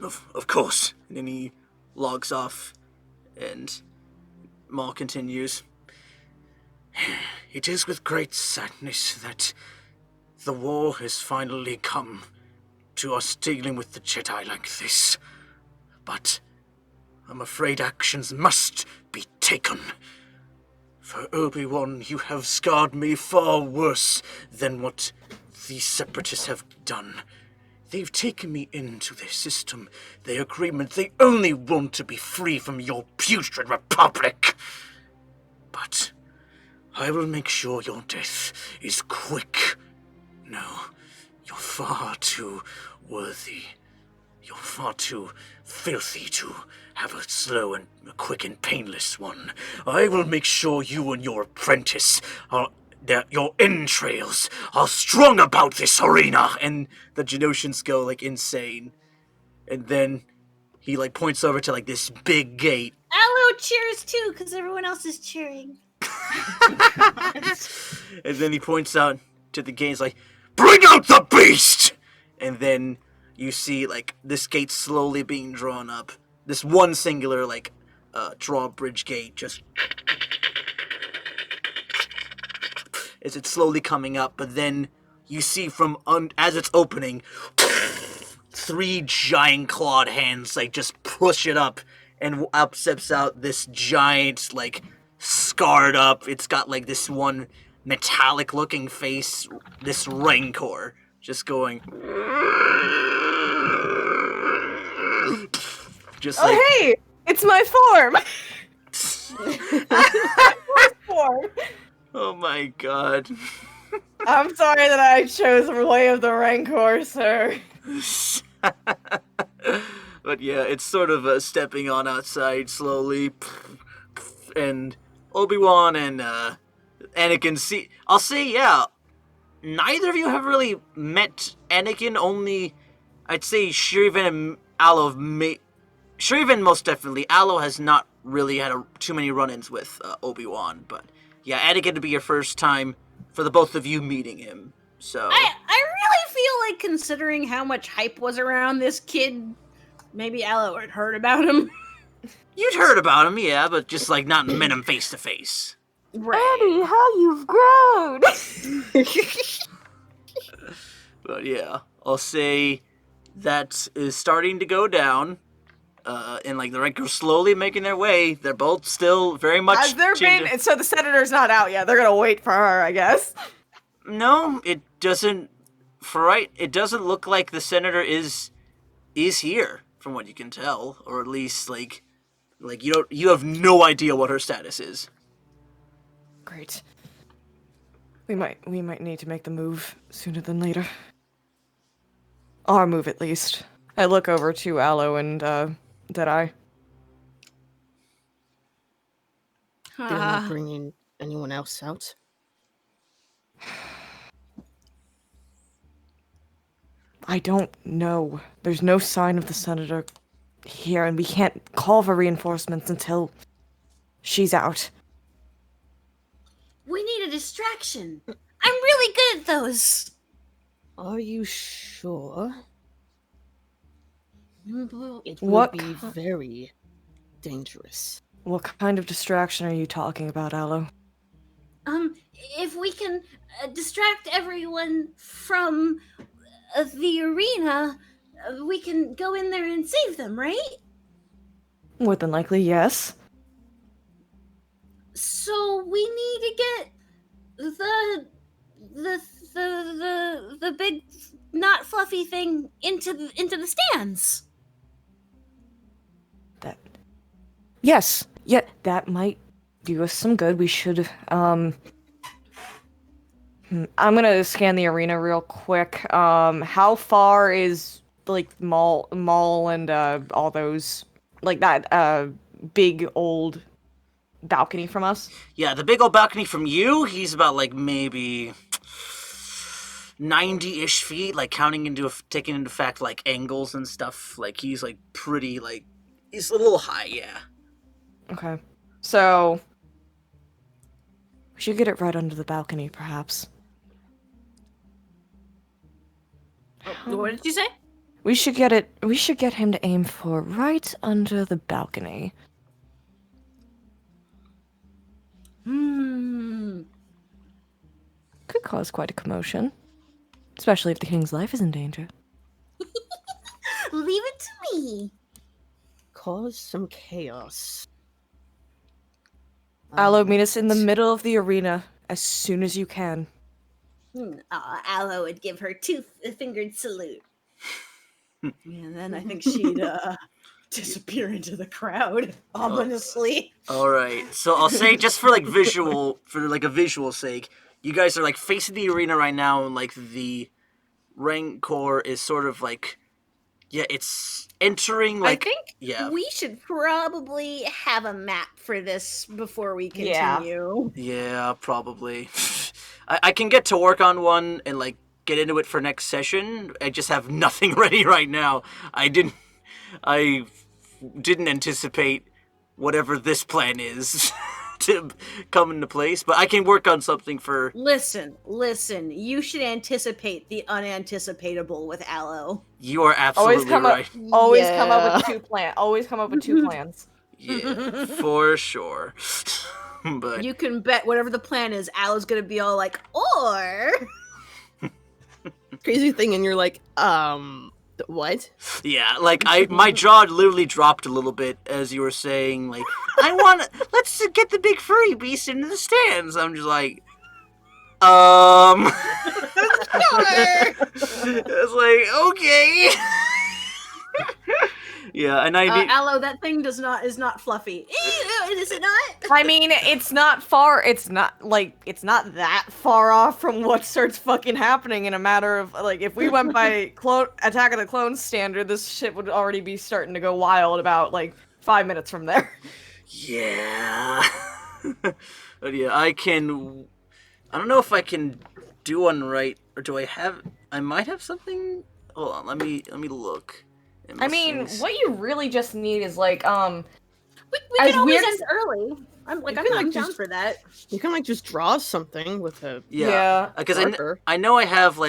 Of course. And then he logs off, and Maul continues. It is with great sadness that the war has finally come to us dealing with the Jedi like this. But I'm afraid actions must be taken. For Obi-Wan, you have scarred me far worse than what the Separatists have done. They've taken me into their system, their agreement. They only want to be free from your putrid republic. But I will make sure your death is quick. No, you're far too worthy. You're far too filthy to have a slow and a quick and painless one. I will make sure you and your apprentice that your entrails are strung about this arena. And the Geonosians go like insane. And then he like points over to like this big gate. Aloe cheers too, because everyone else is cheering. And then he points out to the gate. He's like, "Bring out the beast!" And then you see like this gate slowly being drawn up. This one singular like drawbridge gate just as it's slowly coming up, but then you see from as it's opening, 3 giant clawed hands like just push it up, and up steps out this giant like scarred up. It's got like this one metallic looking face, this Rancor just going. Just Oh, like, hey! It's my form! Form. oh my god. I'm sorry that I chose the way of the Rancor, sir. But yeah, it's sort of stepping on outside slowly, and Obi-Wan and Anakin see. I'll say, yeah, neither of you have really met Anakin. Only, I'd say Shir'iven and Aloe have Shir'iven most definitely. Aloe has not really had too many run-ins with Obi-Wan, but yeah, Anakin would be your first time for the both of you meeting him. So I really feel like, considering how much hype was around this kid, maybe Aloe had heard about him. you'd heard about him, yeah, but just like not met him face to face. Eddie, how you've grown! But yeah, I'll say that is starting to go down. And like the Rancors slowly making their way. They're both still very much. Has there been? So the senator's not out yet. They're gonna wait for her, I guess. No, it doesn't. It doesn't look like the senator is here, from what you can tell, or at least like you have no idea what her status is. Great. We might need to make the move sooner than later. Our move, at least. I look over to Aloe and Deadeye. They're not bringing anyone else out. I don't know. There's no sign of the senator here, and we can't call for reinforcements until she's out. We need a distraction. I'm really good at those. Are you sure? It would What be very dangerous. What kind of distraction are you talking about, Aloe? If we can distract everyone from the arena, we can go in there and save them, right? More than likely, yes. So we need to get the big not fluffy thing into the stands. Yes. Yeah, that might do us some good. We should I'm gonna scan the arena real quick. How far is like mall and all those like that big old balcony from us? Yeah, the big old balcony from you, he's about like maybe 90-ish feet, like taking into fact like angles and stuff. Like he's like pretty like he's a little high, yeah. Okay. So we should get it right under the balcony, perhaps. What did you say? We should get him to aim for right under the balcony. Could cause quite a commotion. Especially if the king's life is in danger. Leave it to me. Cause some chaos. Aloe, meet us in the middle of the arena as soon as you can. Aloe would give her two-fingered salute. And then I think she'd disappear into the crowd, ominously. All right, so I'll say just for a visual sake, you guys are like facing the arena right now, and like the Rancor is sort of like, yeah, it's entering like. I think yeah. we should probably have a map for this before we continue. Yeah, probably. I can get to work on one and like get into it for next session. I just have nothing ready right now. I didn't anticipate whatever this plan is to come into place, but I can work on something for. Listen. You should anticipate the unanticipatable with Aloe. You are absolutely right. Always come up with two plans. Yeah, for sure. But You can bet whatever the plan is, Aloe's gonna be all like, or. Crazy thing, and you're like, what? yeah, like my jaw literally dropped a little bit as you were saying, like, let's get the big furry beast into the stands. I'm just like, I was like, okay. Yeah, and I need... Aloe, that thing is not fluffy. Is it not? I mean, it's not far. It's not that far off from what starts fucking happening in a matter of like, if we went by Attack of the Clones standard, this shit would already be starting to go wild about like 5 minutes from there. Yeah. But yeah, I don't know if I can do one right, or do I have... I might have something... Hold on, let me look. I mean, what you really just need is like, We can always end early. I'm down for that. You can like just draw something with a Yeah, because marker. I know I have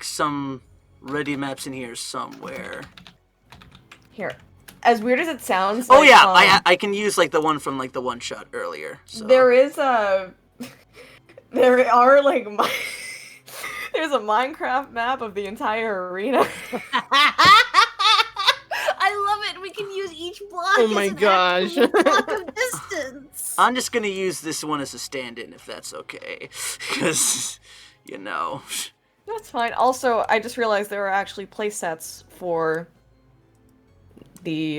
some ready maps in here somewhere. Here, as weird as it sounds. Oh like, yeah, I can use like the one from like the one shot earlier. So. There is there are like there's a Minecraft map of the entire arena. I love it. We can use each block. Oh my gosh. Block of distance. I'm just gonna use this one as a stand-in if that's okay, because That's fine. Also, I just realized there are actually playsets for the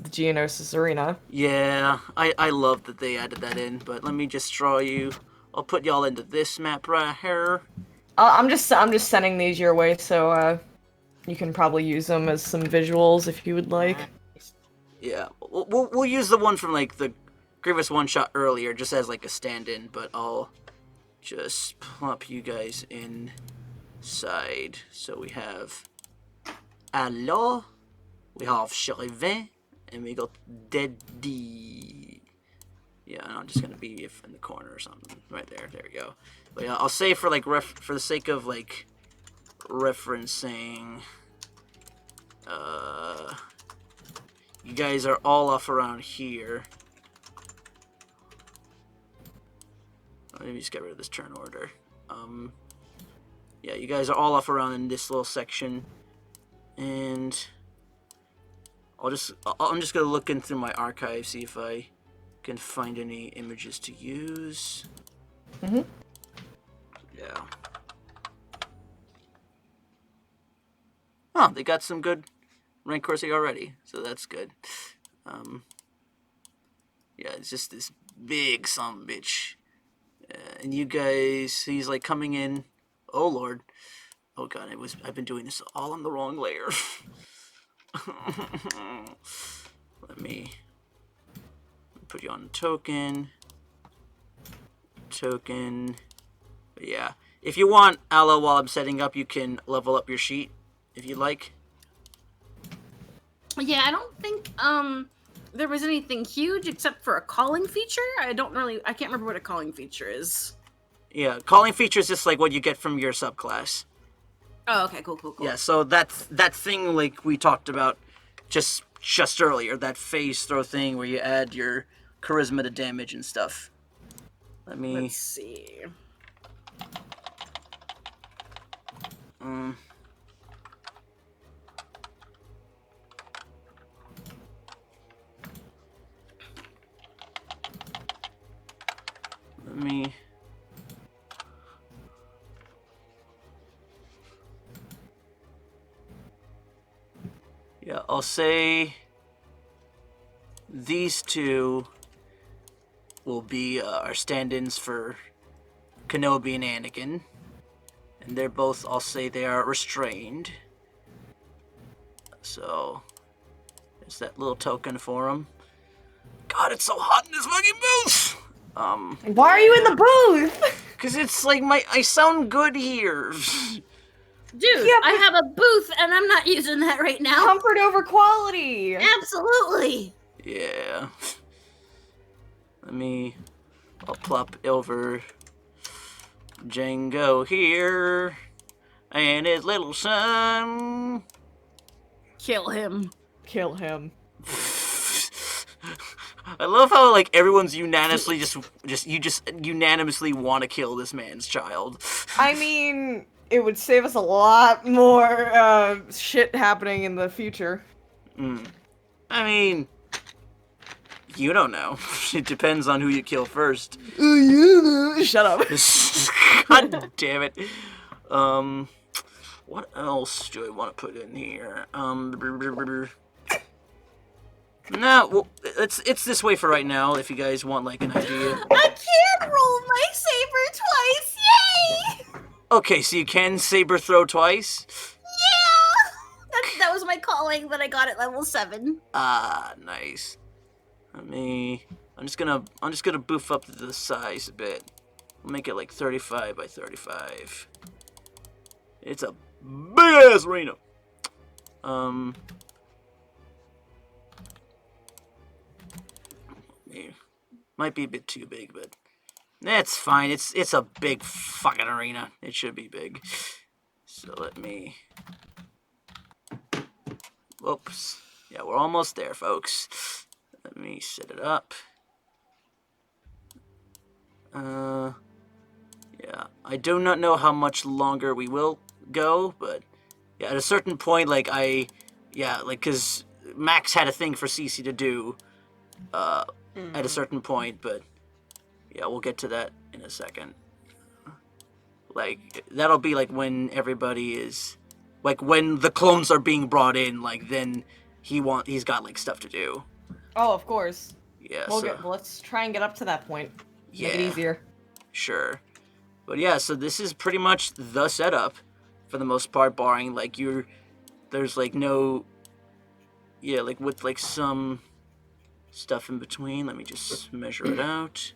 Geonosis arena. Yeah, I love that they added that in. But let me just draw you. I'll put y'all into this map right here. I'm just sending these your way, so you can probably use them as some visuals if you would like. Yeah, we'll use the one from like the Grievous one shot earlier, just as like a stand-in. But I'll just plop you guys inside. So we have Allo, we have Shir'iven, and we got Deadeye. Yeah, I'm just gonna be in the corner or something right there. There we go. But yeah, I'll say for like for the sake of like referencing, you guys are all off around here. Let me just get rid of this turn order. Yeah, you guys are all off around in this little section, and I'm just gonna look into my archive, see if I can find any images to use. Mhm. Yeah. Oh, they got some good rank coursing already, so that's good. Yeah, it's just this big sumbitch. And you guys, he's like coming in. Oh lord. Oh god, I've been doing this all on the wrong layer. Let me put you on token. But yeah. If you want, Aloe, while I'm setting up, you can level up your sheet if you like. Yeah, I don't think there was anything huge except for a calling feature. I can't remember what a calling feature is. Yeah, calling feature is just like what you get from your subclass. Oh, okay, cool. Yeah, so that thing like we talked about just earlier, that phase throw thing where you add your charisma to damage and stuff. Let's see. Yeah, I'll say these two will be our stand-ins for Kenobi and Anakin. And they're both, I'll say they are restrained. So, there's that little token for them. God, it's so hot in this fucking booth! Why are you in the booth? Because it's like I sound good here. Dude, yeah, I have a booth and I'm not using that right now. Comfort over quality. Absolutely. Yeah. I'll plop over Django here and his little son. Kill him. I love how like everyone's unanimously just unanimously want to kill this man's child. I mean, it would save us a lot more shit happening in the future. I mean, you don't know. It depends on who you kill first. Shut up. God damn it. What else do I want to put in here? No, well, it's this way for right now. If you guys want like an idea. I can't roll my saber twice. Yay! Okay, so you can saber throw twice. Yeah! That was my calling that I got at level 7. Ah, nice. I'm just gonna boof up the size a bit. We'll make it like 35 by 35. It's a big ass arena. Might be a bit too big, but that's fine. It's a big fucking arena. It should be big. So let me. Whoops. Yeah, we're almost there, folks. Let me set it up. Yeah, I do not know how much longer we will go, but yeah, at a certain point, like cause Max had a thing for Ceecee to do, at a certain point, but yeah, we'll get to that in a second. Like, that'll be like when everybody is, like when the clones are being brought in, like then he's got like stuff to do. Oh, of course. Yeah, let's try and get up to that point. Yeah. Make it easier. Sure. But yeah, so this is pretty much the setup for the most part, barring like there's like no, yeah, like with like some stuff in between. Let me just measure it out.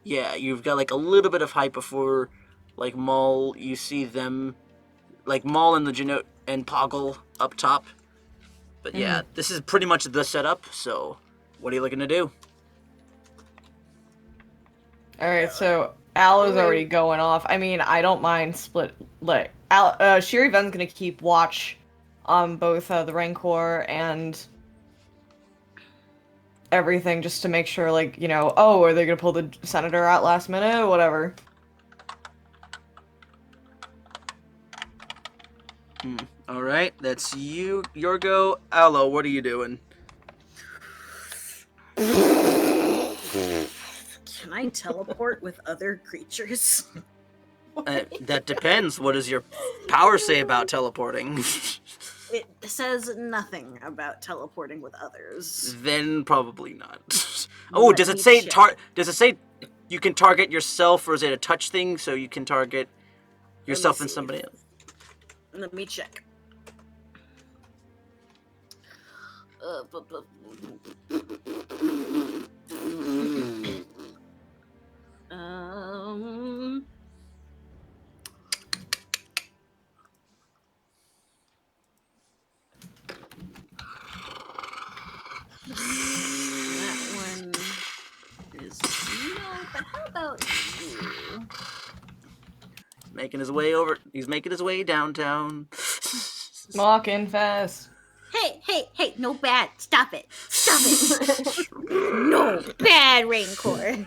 Yeah, you've got like a little bit of height before like Maul, you see them, like Maul and the and Poggle up top. But yeah, this is pretty much the setup, so what are you looking to do? Alright, so Alo's already going off. I mean, I don't mind split. Like, Shir'iven's gonna keep watch on both the Rancor and everything just to make sure, like, you know, oh, are they gonna pull the Senator out last minute or whatever? Alright, that's your go. Alo, what are you doing? Can I teleport with other creatures? That depends. What does your power say about teleporting? It says nothing about teleporting with others. Then probably not. Oh, Let does it me say check. does it say you can target yourself, or is it a touch thing so you can target yourself and see. somebody else? Let me check. That one is no, but how about you? Making his way over. He's making his way downtown. Walking fast. Hey, no bad. Stop it. No bad, Rancor.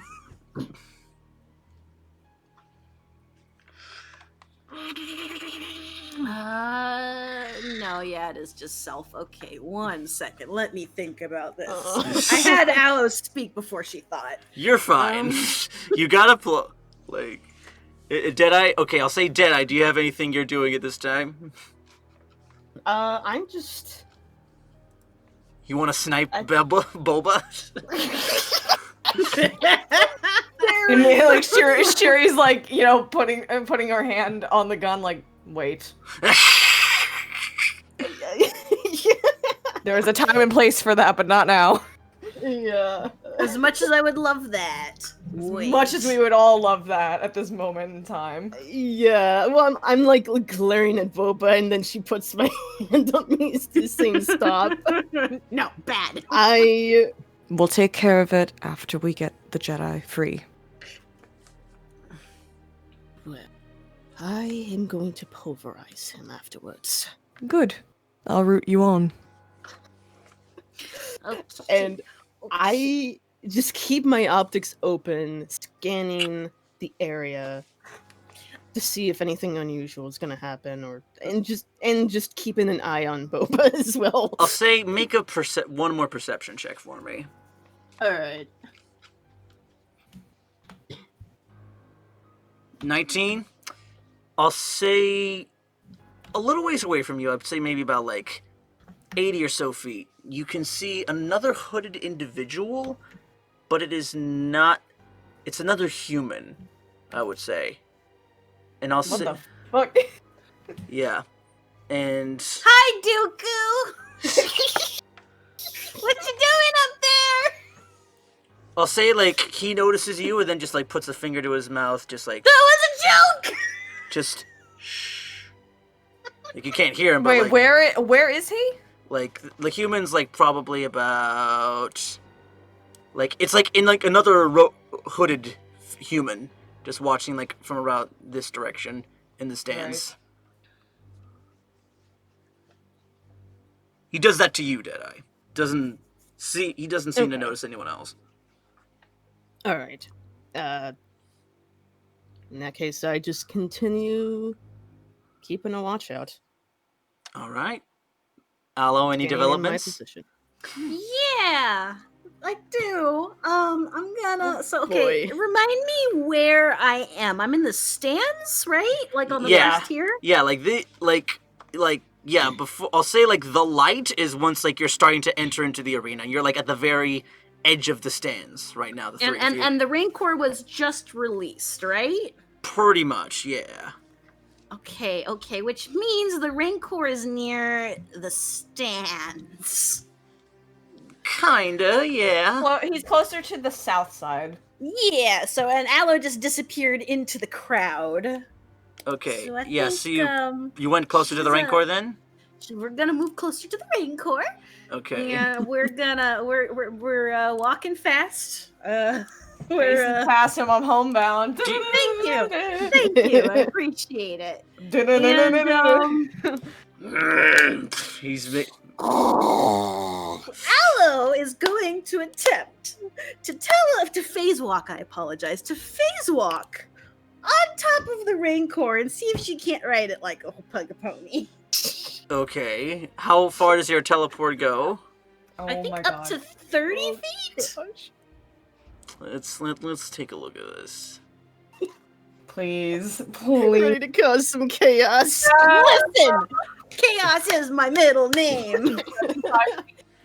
No, yeah, it is just self. Okay, 1 second. Let me think about this. I had Aloe speak before she thought. You're fine. You gotta like Deadeye. Okay, I'll say Deadeye. Do you have anything you're doing at this time? I'm just. You want to snipe Boba? And like Shuri's like, you know, putting her hand on the gun, like, wait. There was a time and place for that, but not now. Yeah. As much as I would love that. As much as we would all love that at this moment in time. Yeah. Well, I'm like glaring at Boba, and then she puts my hand on me to saying stop. No, bad. We'll take care of it after we get the Jedi free. Well, I am going to pulverize him afterwards. Good. I'll root you on. Okay. And I just keep my optics open, scanning the area to see if anything unusual is gonna happen, and just keeping an eye on Boba as well. I'll say make a one more perception check for me. All right. 19. I'll say a little ways away from you. I'd say maybe about like 80 or so feet. you can see another hooded individual, but it is not. It's another human, I would say. And I'll What say, the fuck? yeah, and Hi, Dooku. What you doing up there? I'll say like he notices you and then just like puts a finger to his mouth, just like That was a joke. just shh. Like you can't hear him, but Wait, like, where is he? like the human's like probably about like it's like in like another hooded human just watching like from around this direction in the stands. Right. He does that to you, Deadeye. He doesn't seem Okay. to notice anyone else. All right. In that case, I just continue keeping a watch out. All right. Aloe, any Staying in my developments? position. Yeah, I do. I'm gonna. So okay, boy. remind me where I am. I'm in the stands, right? Like on the Yeah. first tier. Yeah, like yeah, before I'll say like the light is once like you're starting to enter into the arena. You're like at the very edge of the stands right now. The three of you. And the Rancor was just released, right? Pretty much, yeah. Okay, which means the Rancor is near the stands. Kinda, yeah. Well, he's closer to the south side. Yeah, so and Aloe just disappeared into the crowd. Okay, So I yeah. think, So you went closer to the she's Rancor then? So we're gonna move closer to the Rancor. Okay. Yeah, we're walking fast. We're past him. I'm homebound. Thank you. Thank you. I appreciate it. And, He's Aloe is going to attempt to phase walk. I apologize. To phase walk on top of the Rancor and see if she can't ride it like a pony. okay. How far does your teleport go? Oh I think my up god. to 30 feet. Let's take a look at this. Please, Ready please. to cause some chaos. Listen, Chaos is my middle name.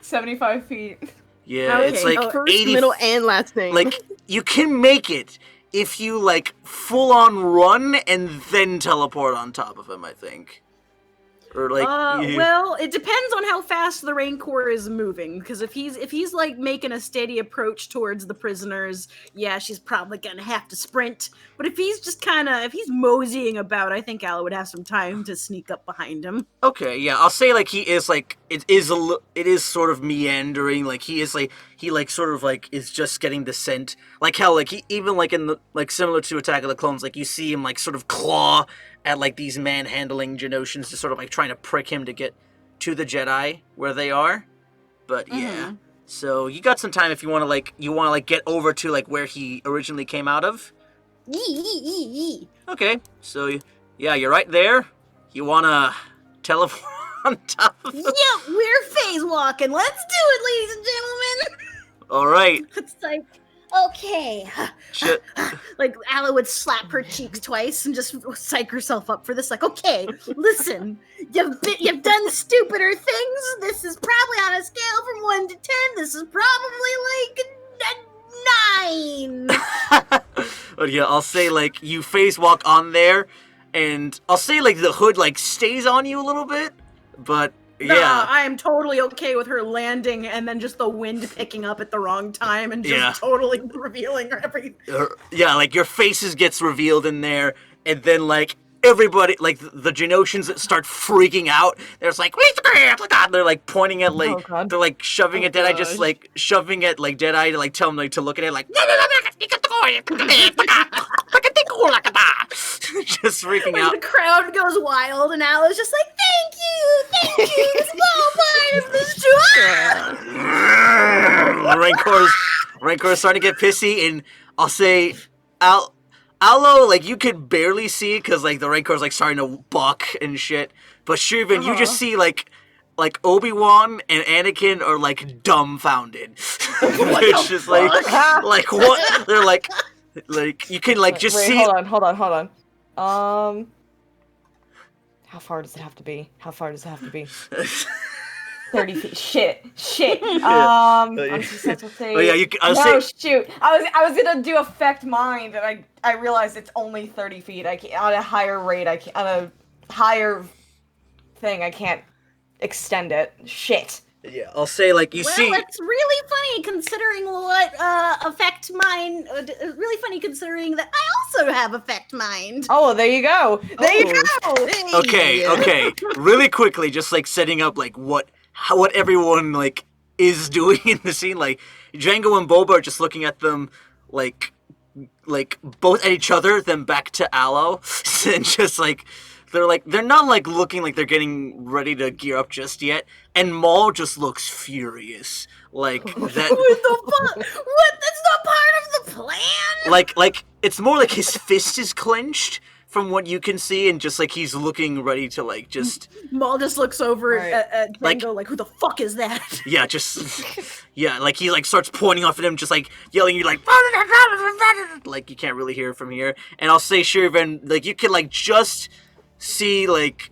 75 feet. Yeah, Okay. it's like Oh, First, 80 middle, and last name. like you can make it if you like full on run and then teleport on top of him, I think. Or like Well, it depends on how fast the Rancor is moving. Because if he's like making a steady approach towards the prisoners, yeah, she's probably gonna have to sprint. But if he's just if he's moseying about, I think Aloe would have some time to sneak up behind him. okay, yeah, I'll say like he is like it is sort of meandering, like he is like he like sort of like is just getting the scent. Like how like he even like in the like similar to Attack of the Clones, like you see him like sort of claw at like these manhandling Geonosians to sort of like trying to prick him to get to the Jedi where they are. But yeah. So you got some time if you want to get over to like where he originally came out of. Yee. Okay. So yeah, you're right there. You want to teleport on top of him? Yeah, we're phase walking. Let's do it, ladies and gentlemen. All right. It's like, okay. Shit. Like Aloe would slap her cheeks twice and just psych herself up for this. Like, okay, listen, you've done stupider things. This is probably on a scale from 1 to 10. This is probably like a 9. But yeah, I'll say like you phase walk on there, and I'll say like the hood like stays on you a little bit, but No, yeah. I am totally okay with her landing and then just the wind picking up at the wrong time and just Yeah. totally revealing her everything. Yeah, like your faces gets revealed in there, and then like everybody, like the Geonosians that start freaking out. There's like they're like pointing at like Oh, God. they're like shoving at Deadeye, just gosh. like shoving at like Deadeye to like tell him like to look at it like just freaking Like out. the crowd goes wild and Aloe's just like, thank you, this is all part of this job. Rancor's starting to get pissy, and I'll say, Aloe, like you could barely see because like the Rancor's like starting to buck and shit. But Shir'iven, you just see like Obi-Wan and Anakin are like dumbfounded. It's just like what? They're like you can like just Wait, see. hold on. How far does it have to be? 30 feet. Shit. Honestly, sense will say. Oh yeah, I'll no, say. shoot. I was gonna do affect mind, and I realized it's only 30 feet. I can't, on a higher rate. On a higher thing, I can't extend it. Shit. Yeah, I'll say like you see. Well, it's really funny considering what affect mind. Really funny considering that I also have affect mind. Oh, well, there you go. There you go. Okay. Really quickly, just like setting up like what everyone like is doing in the scene. Like Django and Boba are just looking at them like both at each other, then back to Aloe, and just like they're not like looking like they're getting ready to gear up just yet. And Maul just looks furious, like that. What the fuck? What? That's not part of the plan. Like it's more like his fist is clenched from what you can see, and just like he's looking ready to like just. Maul just looks over at Django like, who the fuck is that? Yeah, like he like starts pointing off at him, just like yelling. You're like you can't really hear it from here. And I'll say Shir'iven, like you can like just see like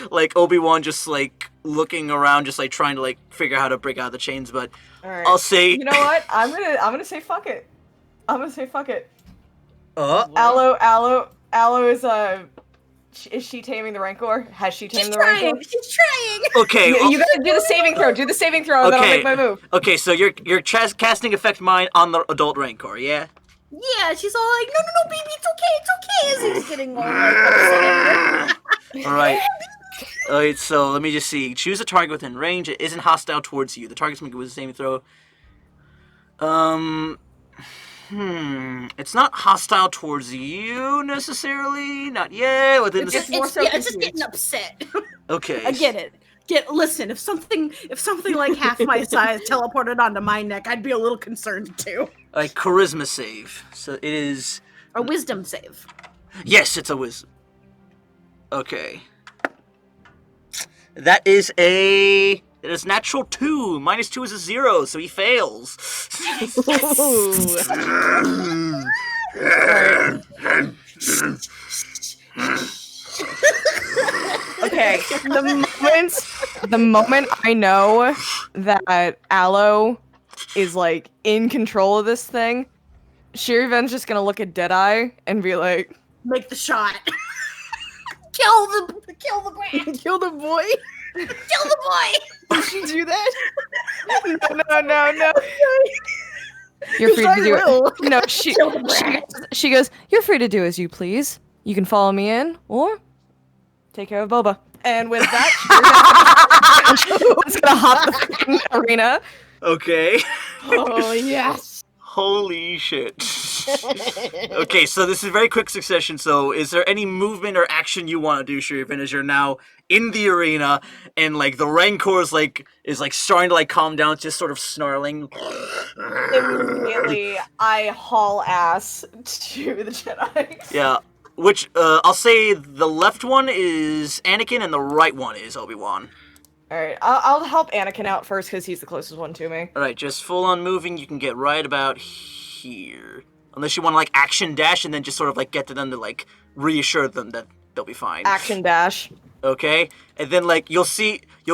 like Obi-Wan just like looking around, just like trying to like figure out how to break out of the chains. But Right. I'll say, you know what? I'm gonna say fuck it. Aloe is she taming the Rancor? Has she tamed the Rancor? She's trying. okay, You gotta do the saving throw. Do the saving throw, and then I'll make my move. Okay, so you're casting Effect Mind on the adult Rancor, yeah? Yeah, she's all like, no, baby, it's okay. As he's getting all like upset. Alright, so let me just see. Choose a target within range. It isn't hostile towards you. The target's making with the saving throw. It's not hostile towards you necessarily. Not yet. Within the. It's just getting upset. Okay. I get it. Listen, if something like half my size teleported onto my neck, I'd be a little concerned too. Like charisma save. So it is A wisdom save. Yes, it's a wisdom. Okay. That is natural 2. -2 is a 0, so he fails. Okay, the moment I know that Aloe is like in control of this thing, Shir'iven's just gonna look at Deadeye and be like, Make the shot. Kill the brand. Kill the boy? Kill the boy. Did she do that? No. You're free to do it. No, she goes, you're free to do as you please. You can follow me in, or take care of Boba. And with that, she's gonna hop the fucking arena. Okay. Oh, yes. Holy shit. Okay, so this is very quick succession, so is there any movement or action you want to do, Shir'iven, as you're now in the arena, and like the Rancor is like starting to like calm down, it's just sort of snarling. Immediately, I haul ass to the Jedi. Yeah, which, I'll say the left one is Anakin and the right one is Obi-Wan. Alright, I'll help Anakin out first because he's the closest one to me. Alright, just full on moving, you can get right about here. Unless you want to like action dash and then just sort of like get to them to like reassure them that they'll be fine. Action dash. Okay? And then like you'll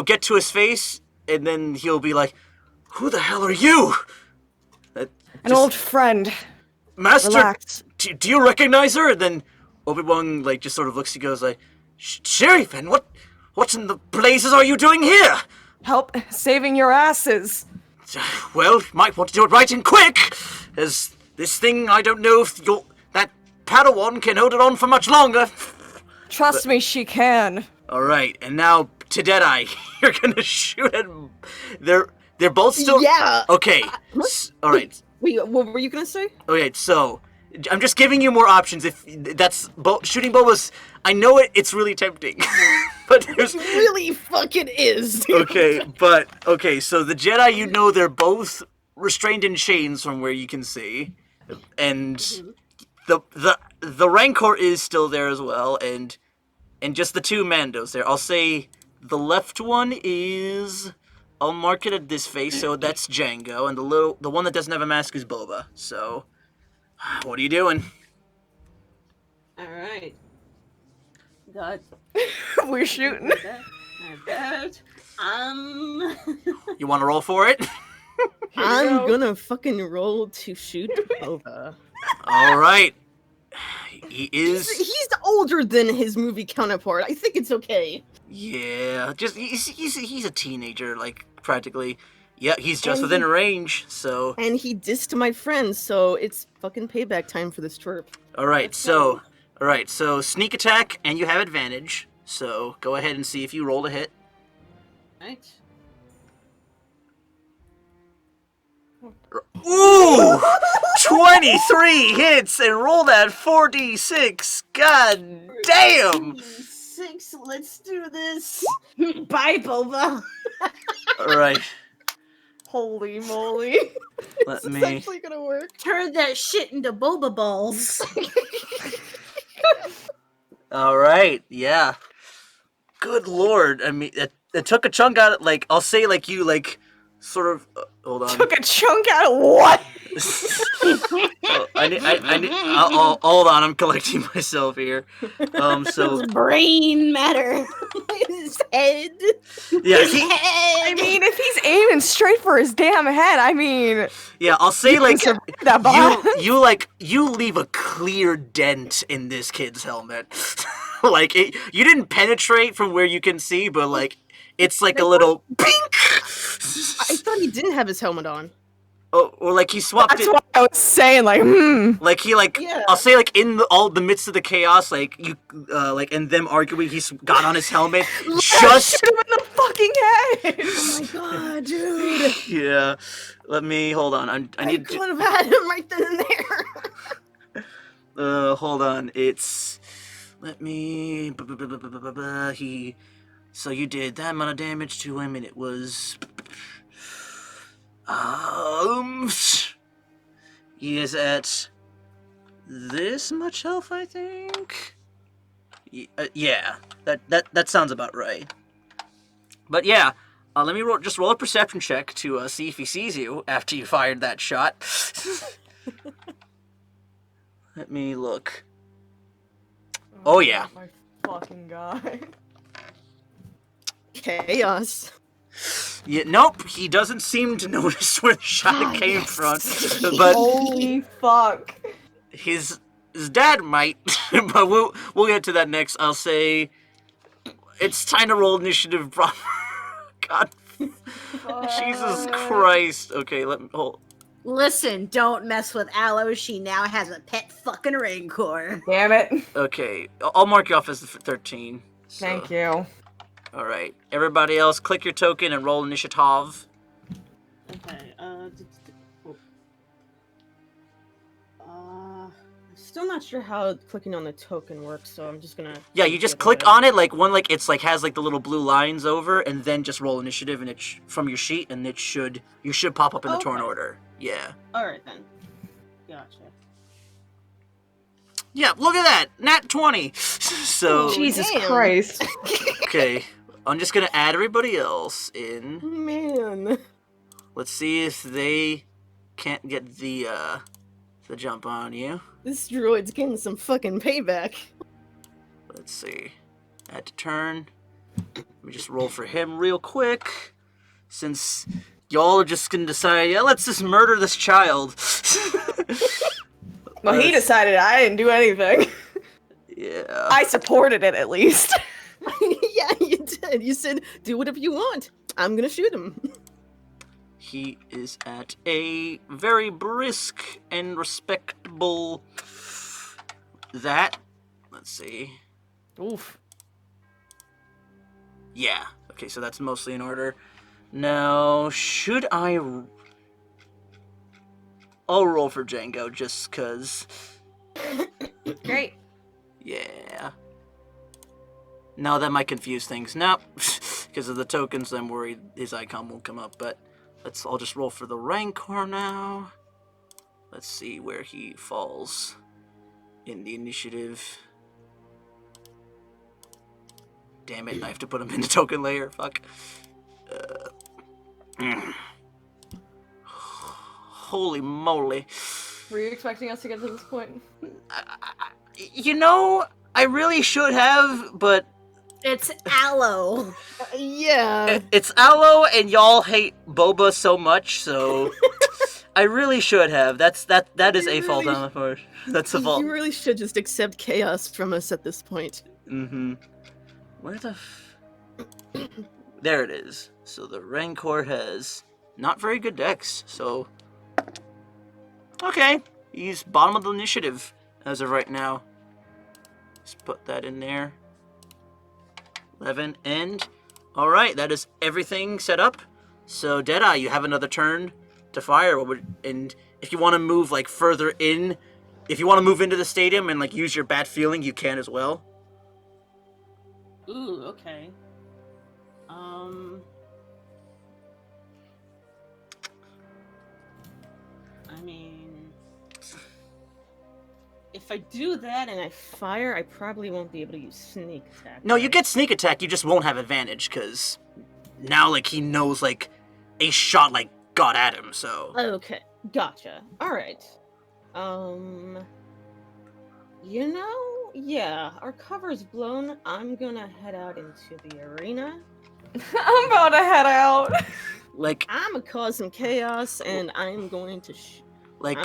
get to his face and then he'll be like, "Who the hell are you?" An old friend. Master, Relax. do you recognize her? And then Obi-Wan like just sort of looks, he goes like, "Shir'iven, what in the blazes are you doing here?" Help saving your asses. Well, might want to do it right and quick, as this thing, I don't know if that Padawan can hold it on for much longer. Trust me, she can. Alright, and now to Deadeye. You're gonna shoot at... They're both still... Yeah. Okay, alright. Wait, what were you gonna say? Okay, so... I'm just giving you more options. If that's... shooting Boba's... I know it's really tempting. But there's... It really fucking is. Okay, so the Jedi, you know, they're both restrained in chains from where you can see. And the Rancor is still there as well, and just the two Mandos there. I'll say the left one is... I'll mark it at this face, so that's Django, and the one that doesn't have a mask is Boba. So, what are you doing? Alright. Got We're shooting. that. You want to roll for it? I'm gonna fucking roll to shoot Bova. All right. He is. He's older than his movie counterpart. I think it's okay. Yeah, just he's a teenager, like practically. Yeah, he's just And within range. So. And he dissed my friends, so it's fucking payback time for this twerp. All right. So sneak attack, and you have advantage. So go ahead and see if you roll a hit. Right. Ooh! 23 hits and roll that 4d6. God damn! 6, let's do this. Bye, Boba. All right. Holy moly. Let This is me. actually gonna work. Turn that shit into boba balls. All right. Yeah. Good lord. I mean, it took a chunk out. Like I'll say, like you, like sort of. Hold on. Took a chunk out of what? Oh, I need. I'll hold on. I'm collecting myself here. So Brain matter. His head. yeah. His head. I mean, if he's aiming straight for his damn head, I mean, Yeah. I'll say like that blast. you leave a clear dent in this kid's helmet. Like you didn't penetrate from where you can see, but like it's like a little pink. I thought he didn't have his helmet on. Oh, or like he swapped That's it. what I was saying, like, Like he like Yeah. I'll say like in all the midst of the chaos, like you like and them arguing, he's got on his helmet just. shoot him in the fucking head. Oh my god, dude! Yeah. Let me hold on. I I need could to. have had him right then and there. Hold on. It's. Let me. He. So you did that amount of damage to him, and it was. He is at this much health, I think. Yeah, that sounds about right. But yeah, let me roll a perception check to see if he sees you after you fired that shot. Let me look. Oh yeah. My fucking god. Chaos. Yeah, nope, he doesn't seem to notice where the shot came from. But Holy fuck. his dad might. But we'll get to that next. I'll say it's time to roll initiative proper. God. Jesus Christ. Okay, let me hold. Listen, don't mess with Aloe. She now has a pet fucking rancor. Damn it. Okay, I'll mark you off as 13. So. Thank you. All right, everybody else, click your token and roll initiative. Okay, Still not sure how clicking on the token works, so I'm just gonna. Yeah, you just click on it, like one, like it's like has like the little blue lines over, and then just roll initiative, and it from your sheet, and you should pop up in the turn Okay. order. Yeah. alright then. Gotcha. Yeah, look at that, nat 20. So Jesus damn. Christ. okay, I'm just gonna add everybody else in. Man. Let's see if they can't get the jump on you. This droid's getting some fucking payback. Let's see. Add to turn. Let me just roll for him real quick. Since y'all are just gonna decide, yeah, let's just murder this child. Well, he decided I didn't do anything. Yeah. I supported it at least. Yeah, you did. You said, do whatever you want. I'm gonna shoot him. He is at a very brisk and respectable. That. Let's see. Oof. Yeah. Okay, so that's mostly in order. Now, should I... I'll roll for Django, just because... Great. Yeah. No, that might confuse things. Nope. Because of the tokens, I'm worried his icon won't come up, but... I'll just roll for the Rancor now. Let's see where he falls in the initiative. Damn it, I have to put him in the token layer. Fuck. Holy moly. Were you expecting us to get to this point? You know, I really should have, but It's aloe. Yeah. It's aloe, and y'all hate boba so much, so I really should have. That is a fault on my part. That's a fault. You really should just accept chaos from us at this point. Mm-hmm. Where the There it is. So the Rancor has not very good decks, so... Okay, he's bottom of the initiative as of right now. Let's put that in there. 11, and... Alright, that is everything set up. So, Deadeye, you have another turn to fire. And if you want to move, like, further in... If you want to move into the stadium and, like, use your bat feeling, you can as well. Ooh, okay. I mean, if I do that and I fire, I probably won't be able to use sneak attack. No, you right? get sneak attack, you just won't have advantage, because now, like, he knows, like, a shot, like, got at him, so... Okay, gotcha. Alright. You know, yeah, our cover's blown. I'm gonna head out into the arena. I'm about to head out. Like, I'm gonna cause some chaos, and I'm going to like,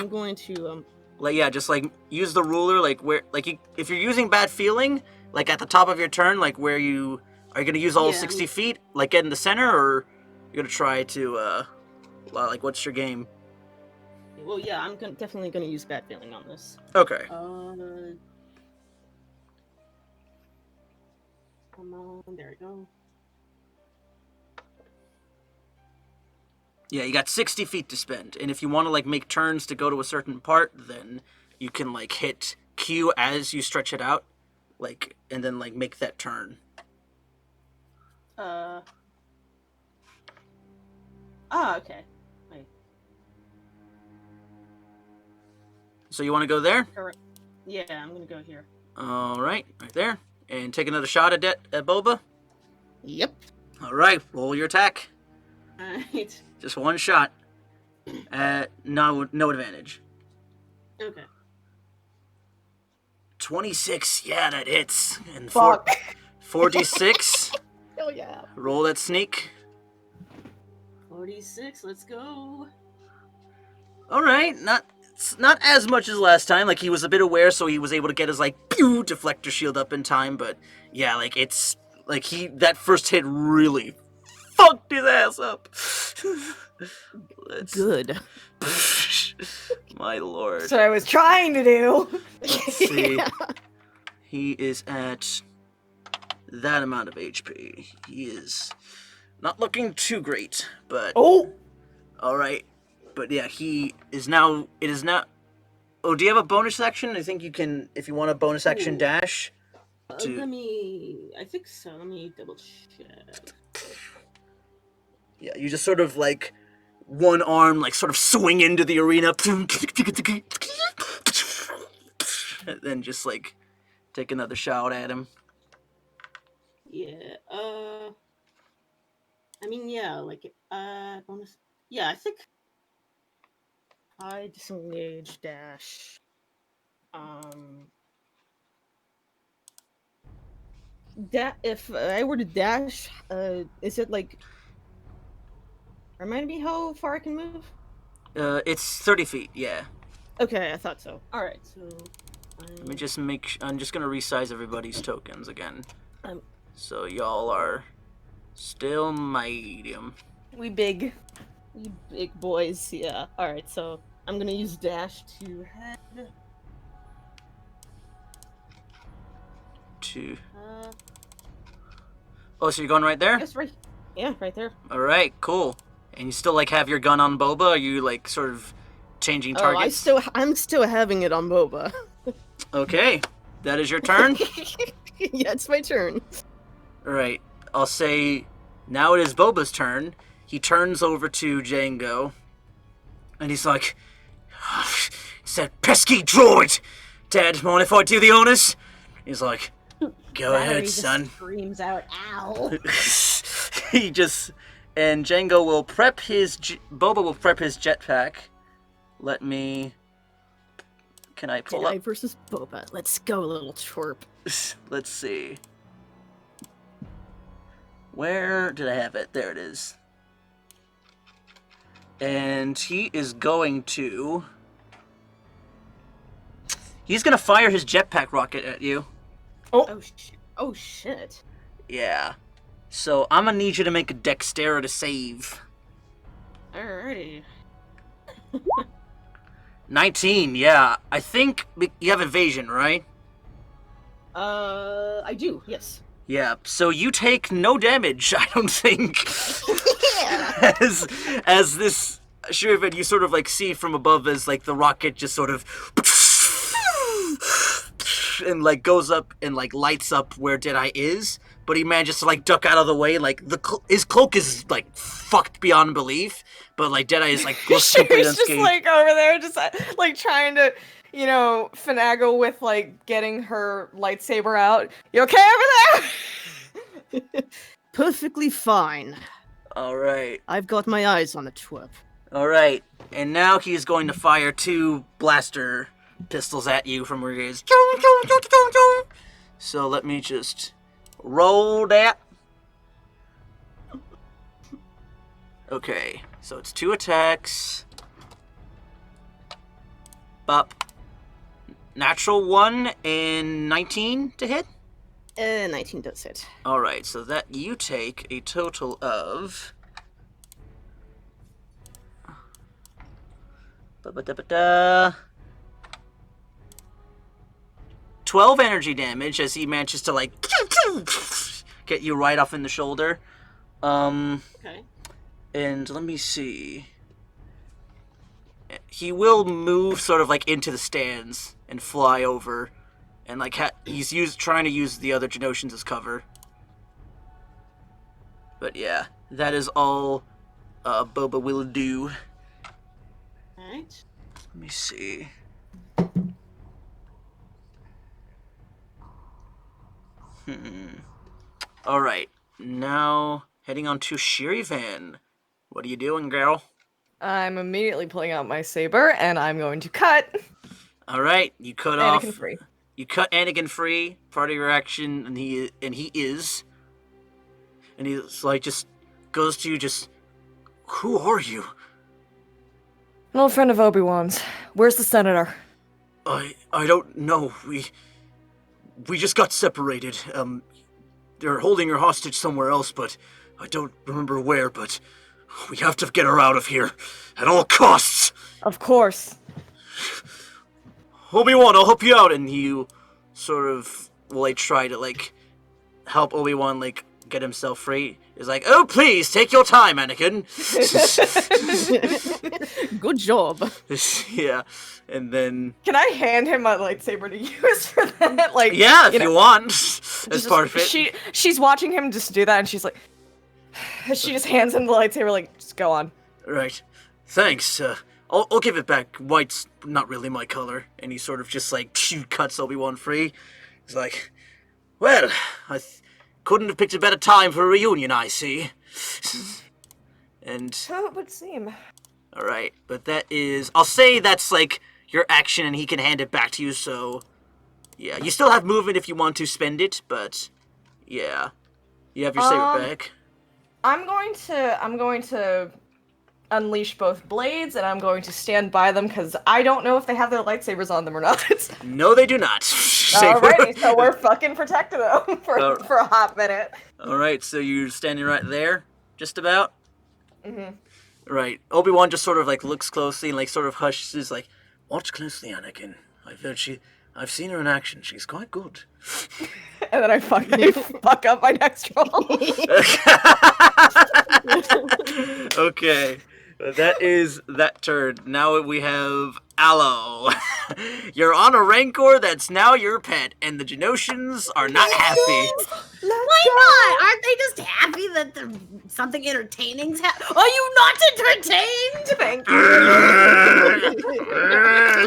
yeah, just, like, use the ruler, like, where, like, if you're using bad feeling, like, at the top of your turn, like, where you... Are you gonna use all Yeah, 60 feet, like, get in the center, or you're gonna try to, like, what's your game? well, yeah, I'm definitely gonna use bad feeling on this. Okay. Come on, there we go. Yeah, you got 60 feet to spend, and if you want to, like, make turns to go to a certain part, then you can, like, hit Q as you stretch it out, like, and then, like, make that turn. Okay. Wait. So you want to go there? Correct. Yeah, I'm gonna go here. Alright, right there. And take another shot at Boba. Yep. Alright, roll your attack. Alright. Just one shot. No advantage. Okay. 26, yeah, that hits. And Fuck. 46. Hell yeah. Roll that sneak. 46, let's go. Alright, not as much as last time. Like, he was a bit aware, so he was able to get his, like, pew deflector shield up in time, but yeah, like, it's like that first hit really fucked his ass up. Good. My lord. That's what I was trying to do. Let's see. Yeah. He is at that amount of HP. He is not looking too great, but Oh. alright. But yeah, it is now. Oh, do you have a bonus action? I think you can, if you want a bonus action Ooh. dash. I think so. Let me double check. Yeah, you just sort of like one arm, like sort of swing into the arena, and then just like take another shot at him. Yeah. I mean, yeah, like bonus. Yeah, I think. I disengage dash. If I were to dash, is it like? Remind me how far I can move. It's 30 feet. Yeah. Okay, I thought so. All right, so. Let me just I'm just gonna resize everybody's tokens again. Um, So y'all are still medium. We big. You big boys, yeah. All right, so I'm gonna use dash to head. Oh, so you're going right there? Yes, right. Yeah, right there. All right, cool. And you still like have your gun on Boba? Or are you like sort of changing Oh, targets? I'm still having it on Boba. Okay, that is your turn. Yeah, it's my turn. All right, I'll say now it is Boba's turn. He turns over to Django, and he's like, "It's that pesky droid! Dad, mind if I do the honors?" He's like, "Go ahead, son." Screams out, "Ow!" And Django will prep Boba will prep his jetpack. Can I pull Deadeye up? versus Boba. Let's go, little twerp. Let's see. Where did I have it? There it is. And he is going to... He's going to fire his jetpack rocket at you. Oh shit. Oh shit. Yeah. So I'm going to need you to make a dexterity save. Alrighty. 19, yeah. I think you have evasion, right? I do, yes. Yeah, so you take no damage, I don't think. As this Shir'iven, you sort of like see from above as like the rocket just sort of and like goes up and like lights up where Deadeye is, but he manages to like duck out of the way. Like his cloak is like fucked beyond belief, but like Deadeye is like looks completely She's just unscathed. like over there, just like trying to, you know, finagle with like getting her lightsaber out. You okay over there? Perfectly fine. All right. I've got my eyes on the twerp. All right, and now he's going to fire 2 blaster pistols at you from where he is. So let me just roll that. Okay, so it's 2 attacks. Bop. Natural 1 and 19 to hit. 19 does hit. All right, so that you take a total of... 12 energy damage as he manages to like get you right off in the shoulder. Okay. And let me see. He will move sort of like into the stands and fly over, and like he's trying to use the other Geonosians as cover. But yeah, that is all Boba will do. Alright. Let me see. Alright, now heading on to Shir'iven. What are you doing, girl? I'm immediately pulling out my saber, and I'm going to cut Alright, you cut Anakin off. free. You cut Anakin free, part of your action, and he is. And he's like, just goes to you, just, who are you? An old friend of Obi-Wan's. Where's the senator? I don't know. We just got separated. They're holding her hostage somewhere else, but I don't remember where, but we have to get her out of here at all costs. Of course. Obi-Wan, I'll help you out. And he sort of will like try to like help Obi-Wan like get himself free. He's like, oh please, take your time, Anakin. Good job. Yeah, and then Can I hand him my lightsaber to use for that? Like, yeah, if you know, want, as part of it. She's watching him just do that, and she's like, she just hands him the lightsaber, like, just go on. Right. Thanks. I'll give it back. White's not really my color. And he sort of just like cuts Obi-Wan free. He's like, well, I couldn't have picked a better time for a reunion, I see. And So it would seem. all right, but that is, I'll say that's like your action, and he can hand it back to you. So yeah, you still have movement if you want to spend it, but yeah, you have your saber back. I'm going to unleash both blades, and I'm going to stand by them because I don't know if they have their lightsabers on them or not. No, they do not. Alrighty, so we're fucking protecting them for a hot minute. All right, so you're standing right there, just about. Mm-hmm. Right. Obi-Wan just sort of like looks closely and like sort of hushes, like, watch closely, Anakin. I've seen her in action. She's quite good. And then I fuck up my next roll. Okay. That is that turn. Now we have Aloe. You're on a Rancor that's now your pet, and the Geonosians are not happy. Why not? Aren't they just happy that something entertaining's happening? Are you not entertained? Thank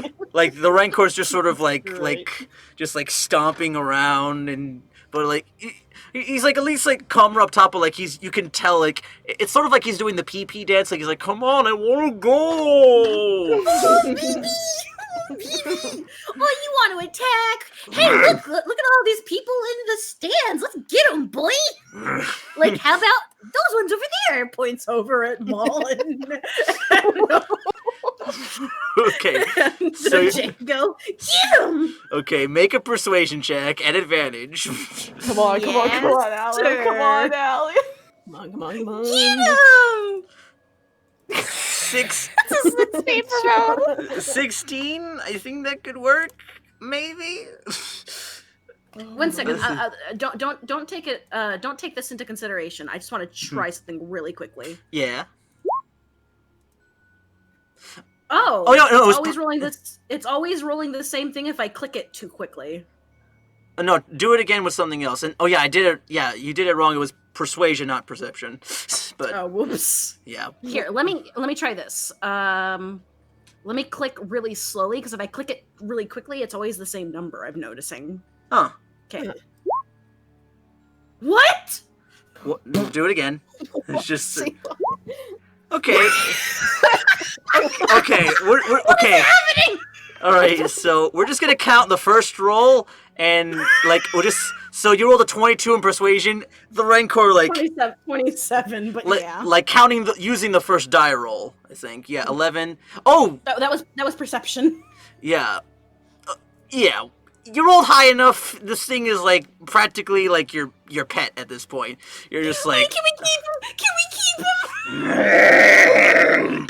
you. Like the Rancor's just sort of like Great. just like stomping around, and but like he's like at least like calmer up top, but like you can tell like it's sort of like he's doing the PP dance, like he's like, come on, I want to go. Oh, you want to attack. Hey, look at all these people in the stands. Let's get them, boy. Like, how about those ones over there? Points over at Maul and Okay. and So Django. Get him. okay, make a persuasion check at advantage. Come on, Allie. sir. Come on, Allie. Come on, come on, come on. Get him. 16. I think that could work. Maybe. 1 second. Don't take it. Don't take this into consideration. I just want to try something really quickly. Yeah. Oh. Oh no, no. It's always rolling this. It's always rolling the same thing if I click it too quickly. No, do it again with something else. And oh yeah, I did it. Yeah, you did it wrong. It was persuasion, not perception. But Oh, whoops. yeah. Here, let me try this. Let me click really slowly because if I click it really quickly, it's always the same number. I'm noticing. Huh. Okay. What? Do it again. It's just okay. Okay, we're okay. Happening. All right, so we're just gonna count the first roll, and like we'll just. So you rolled a 22 in persuasion. The Rancor 27, but yeah. like counting using the first die roll. I think 11. Oh, That was perception. yeah, yeah. You rolled high enough. This thing is like practically like your pet at this point. You're just like. Can we keep him?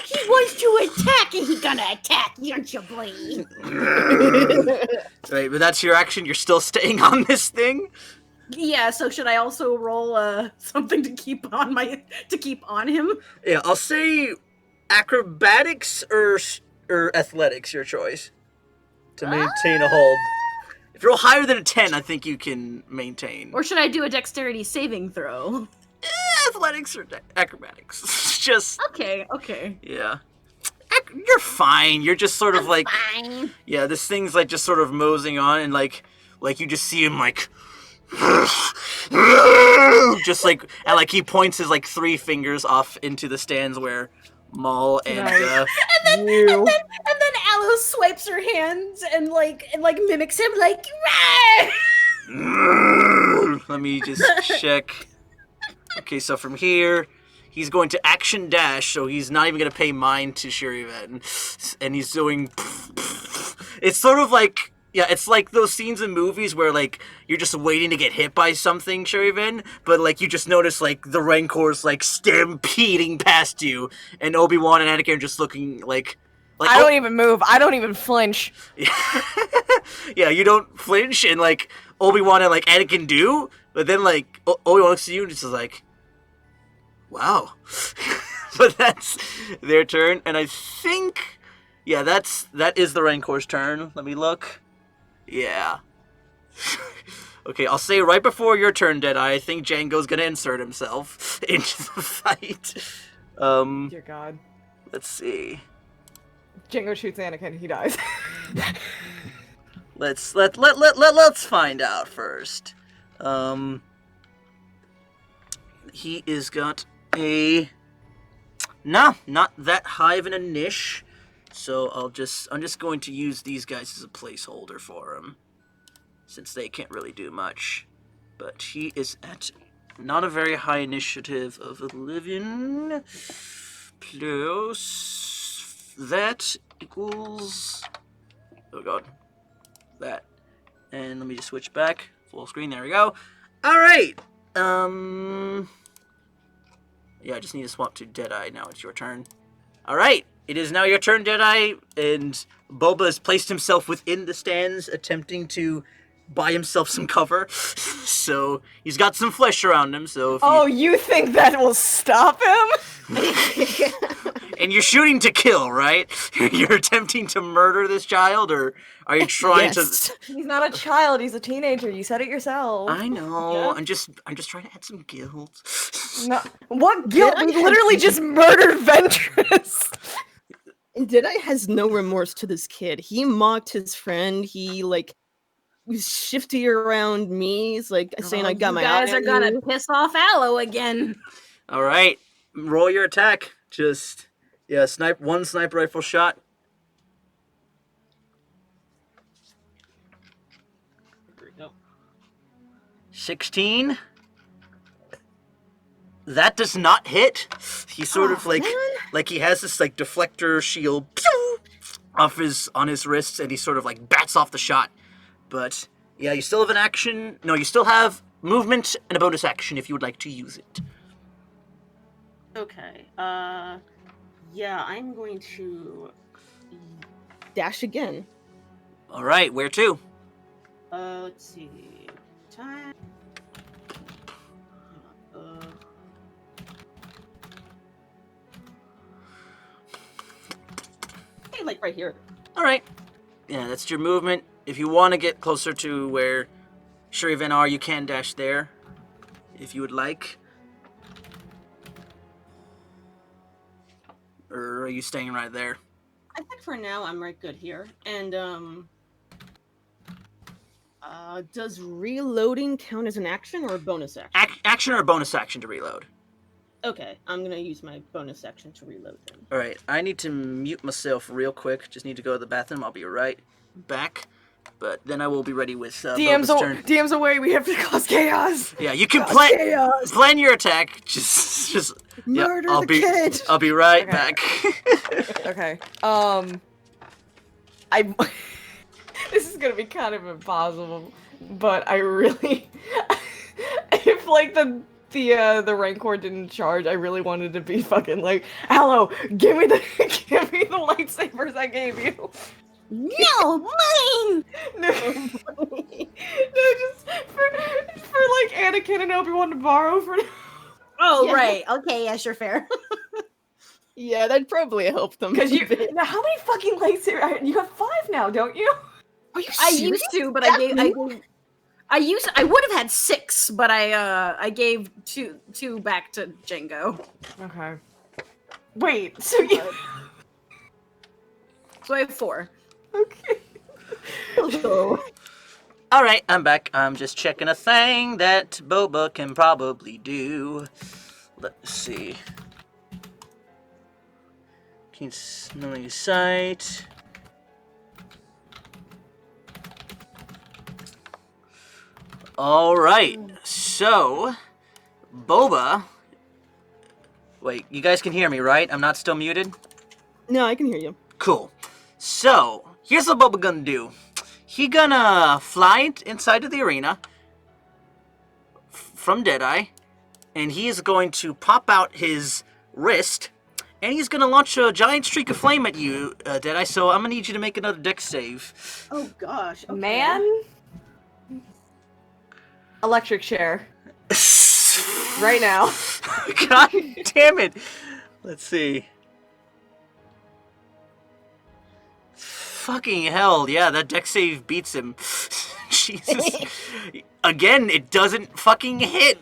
He wants to attack, and he gonna attack, aren't you, boy? Right, but that's your action. You're still staying on this thing. Yeah. So should I also roll something to keep on him? Yeah, I'll say acrobatics or athletics. Your choice to maintain a hold. If you roll higher than a 10, I think you can maintain. Or should I do a dexterity saving throw? Athletics or acrobatics. Just Okay. yeah. You're fine. You're just sort of like Fine. yeah. This thing's like just sort of moseying on, and like you just see him like. Just like and like he points his like 3 fingers off into the stands where Maul and And then Aloe swipes her hands and like mimics him like. Let me just check. Okay, so from here, he's going to action dash, so he's not even going to pay mind to Shir'iven. And he's doing... It's sort of like... Yeah, it's like those scenes in movies where, like, you're just waiting to get hit by something, Shir'iven, but, like, you just notice, like, the Rancor's, like, stampeding past you, and Obi-Wan and Anakin are just looking, like I don't even move. I don't even flinch. Yeah, you don't flinch, and, like, Obi-Wan and, like, Anakin do, but then, like, Obi-Wan looks at you and just is like, wow. But that's their turn, and I think, yeah, that is the Rancor's turn. Let me look. Yeah. Okay, I'll say right before your turn, Deadeye, I think Django's gonna insert himself into the fight. Dear God. Let's see. Django shoots Anakin, he dies. Let's find out first. He is got a not that high of an niche, so I'm just going to use these guys as a placeholder for him, since they can't really do much. But he is at not a very high initiative of 11 plus that equals that. And let me just switch back full screen. There we go. All right. Yeah, I just need to swap to Deadeye. Now it's your turn. All right. It is now your turn, Deadeye, and Boba has placed himself within the stands, attempting to buy himself some cover. So he's got some flesh around him. So if you think that will stop him? and you're shooting to kill, right? You're attempting to murder this child, or are you trying Yes. to? He's not a child, he's a teenager. You said it yourself. I know. Yeah. I'm just trying to add some guilt. No. What guilt? We literally just murdered Ventress. Deadeye has no remorse to this kid. He mocked his friend. He like was shifty around me. He's like saying, "I got my eye guys are on gonna you." piss off Aloe again. All right, roll your attack. Just one sniper rifle shot. Nope. 16. That does not hit. He sort of like he has this like deflector shield on his wrists, and he sort of like bats off the shot. But yeah, you still have an action. No, you still have movement and a bonus action if you would like to use it. Okay. Yeah, I'm going to Dash again. All right, where to? let's see. Time. Hey, like right here. All right. Yeah, that's your movement. If you want to get closer to where Shir'iven are, you can dash there, if you would like. Or are you staying right there? I think for now I'm right good here. And Does reloading count as an action or a bonus action? Action or bonus action to reload? okay, I'm gonna use my bonus action to reload then. All right, I need to mute myself real quick. Just need to go to the bathroom. I'll be right back. But then I will be ready with Boba's turn. DM's away. We have to cause chaos. Yeah, you can Chaos. plan your attack. Just Murder I'll the be kid. I'll be right Okay. back. Okay. I. This is gonna be kind of impossible, but I really, if like the Rancor didn't charge, I really wanted to be fucking like, Aloe, give me the lightsabers I gave you. No, mine! No, no, just for like Anakin and Obi-Wan to borrow for. Oh, Yeah. right. Okay, yeah, sure, fair. Yeah, that'd probably help them. Because a you bit. now, how many fucking lightsabers? You have 5 now, don't you? Are you I serious? used to, but That I would have had 6, but I gave two back to Django. Okay. Wait, so you. So I have 4. Okay. Hello. All right, I'm back. I'm just checking a thing that Boba can probably do. Let's see. Can smelling sight. All right, so Boba. Wait, you guys can hear me, right? I'm not still muted? No, I can hear you. Cool. So, here's what Boba gonna do. He gonna fly inside of the arena from Deadeye, and he is going to pop out his wrist, and he's gonna launch a giant streak of flame at you, Deadeye, so I'm gonna need you to make another dex save. Oh gosh. Okay. Man. Electric chair. Right now. God damn it. Let's see. Fucking hell, yeah, that dex save beats him. Jesus. Again, it doesn't fucking hit.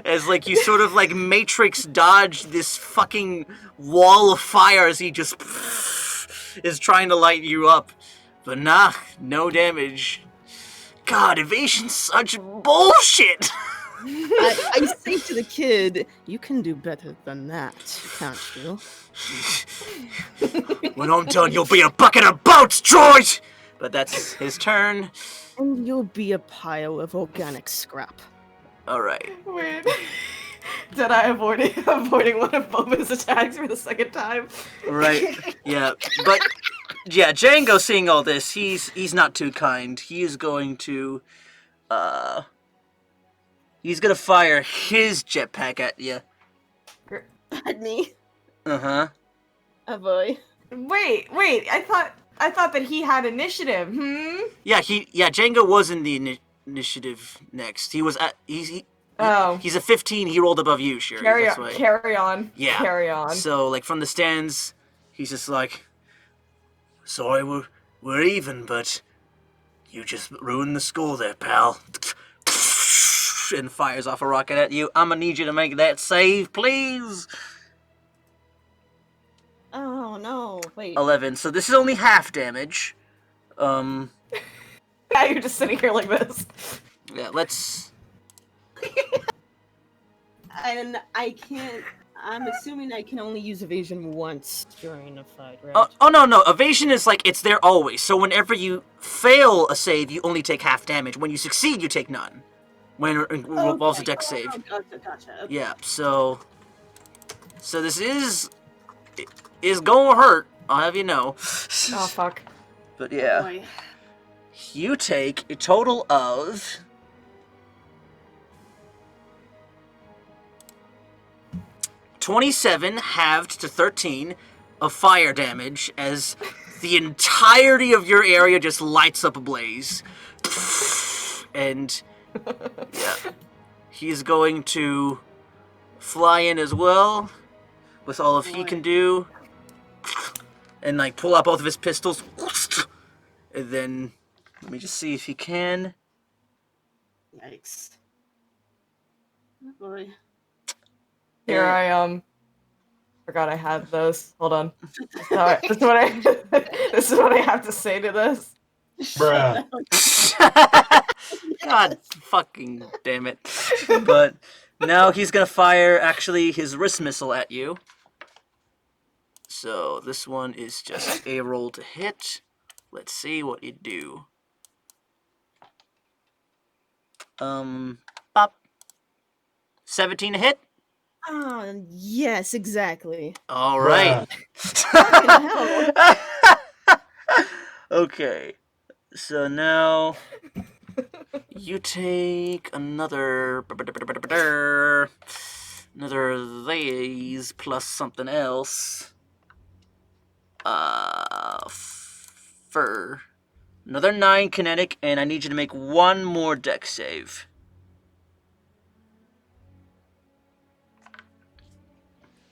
As like you sort of like Matrix dodge this fucking wall of fire as he just is trying to light you up. But nah, no damage. God, evasion's such bullshit. I say to the kid, you can do better than that, can't you? When I'm done, you'll be a bucket of boats, droid! But that's his turn. And you'll be a pile of organic scrap. Alright. Wait. Did I avoiding one of Boba's attacks for the second time? Right. Yeah. But yeah, Django seeing all this, he's not too kind. He is going to he's gonna fire his jetpack at you. At me. Uh-huh. Oh boy. Wait. I thought that he had initiative. Yeah, Django was in the initiative next. He was at he's a 15, he rolled above you, Sherry. Carry that's on. why. Carry on. Yeah. Carry on. So like from the stands, he's just like, sorry, we're even, but you just ruined the score there, pal. And fires off a rocket at you. I'm gonna need you to make that save, please. Oh no. Wait. 11. So this is only half damage. Yeah, you're just sitting here like this. Yeah, let's. And I can't. I'm assuming I can only Use evasion once during a fight, right? No. Evasion is like, it's there always. So whenever you fail a save, you only take half damage. When you succeed, you take none. When it involves a dex save. Gotcha. Okay. Yeah, so this is gonna hurt, I'll have you know. Oh fuck. But yeah. Boy. You take a total of 27 halved to 13 of fire damage as the entirety of your area just lights up ablaze. And yeah, he's going to fly in as well with all of he can do and like pull out both of his pistols. And then let me just see if he can. Yikes. Oh boy. Here I forgot I had those. Hold on. This is what I have to say to this. Bruh. God fucking damn it. But now he's gonna fire actually his wrist missile at you. So this one is just a roll to hit. Let's see what you do. Pop. 17 to hit. Yes, exactly. All right. Bruh. Okay. So now you take another these plus something else. For another 9 kinetic, and I need you to make one more dex save.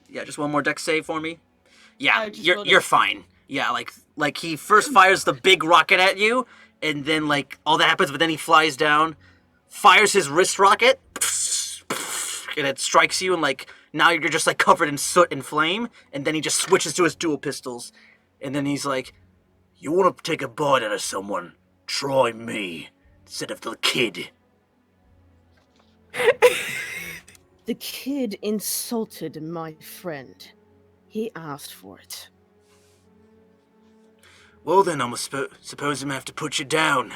Yeah, just one more dex save for me. Yeah, you're fine. Yeah, like he first fires the big rocket at you, and then like all that happens, but then he flies down, fires his wrist rocket, and it strikes you, and like now you're just like covered in soot and flame, and then he just switches to his dual pistols, and then he's like, "You want to take a bite out of someone? Try me instead of the kid." The kid insulted my friend. He asked for it. Well then, I'm suppose I'm gonna have to put you down.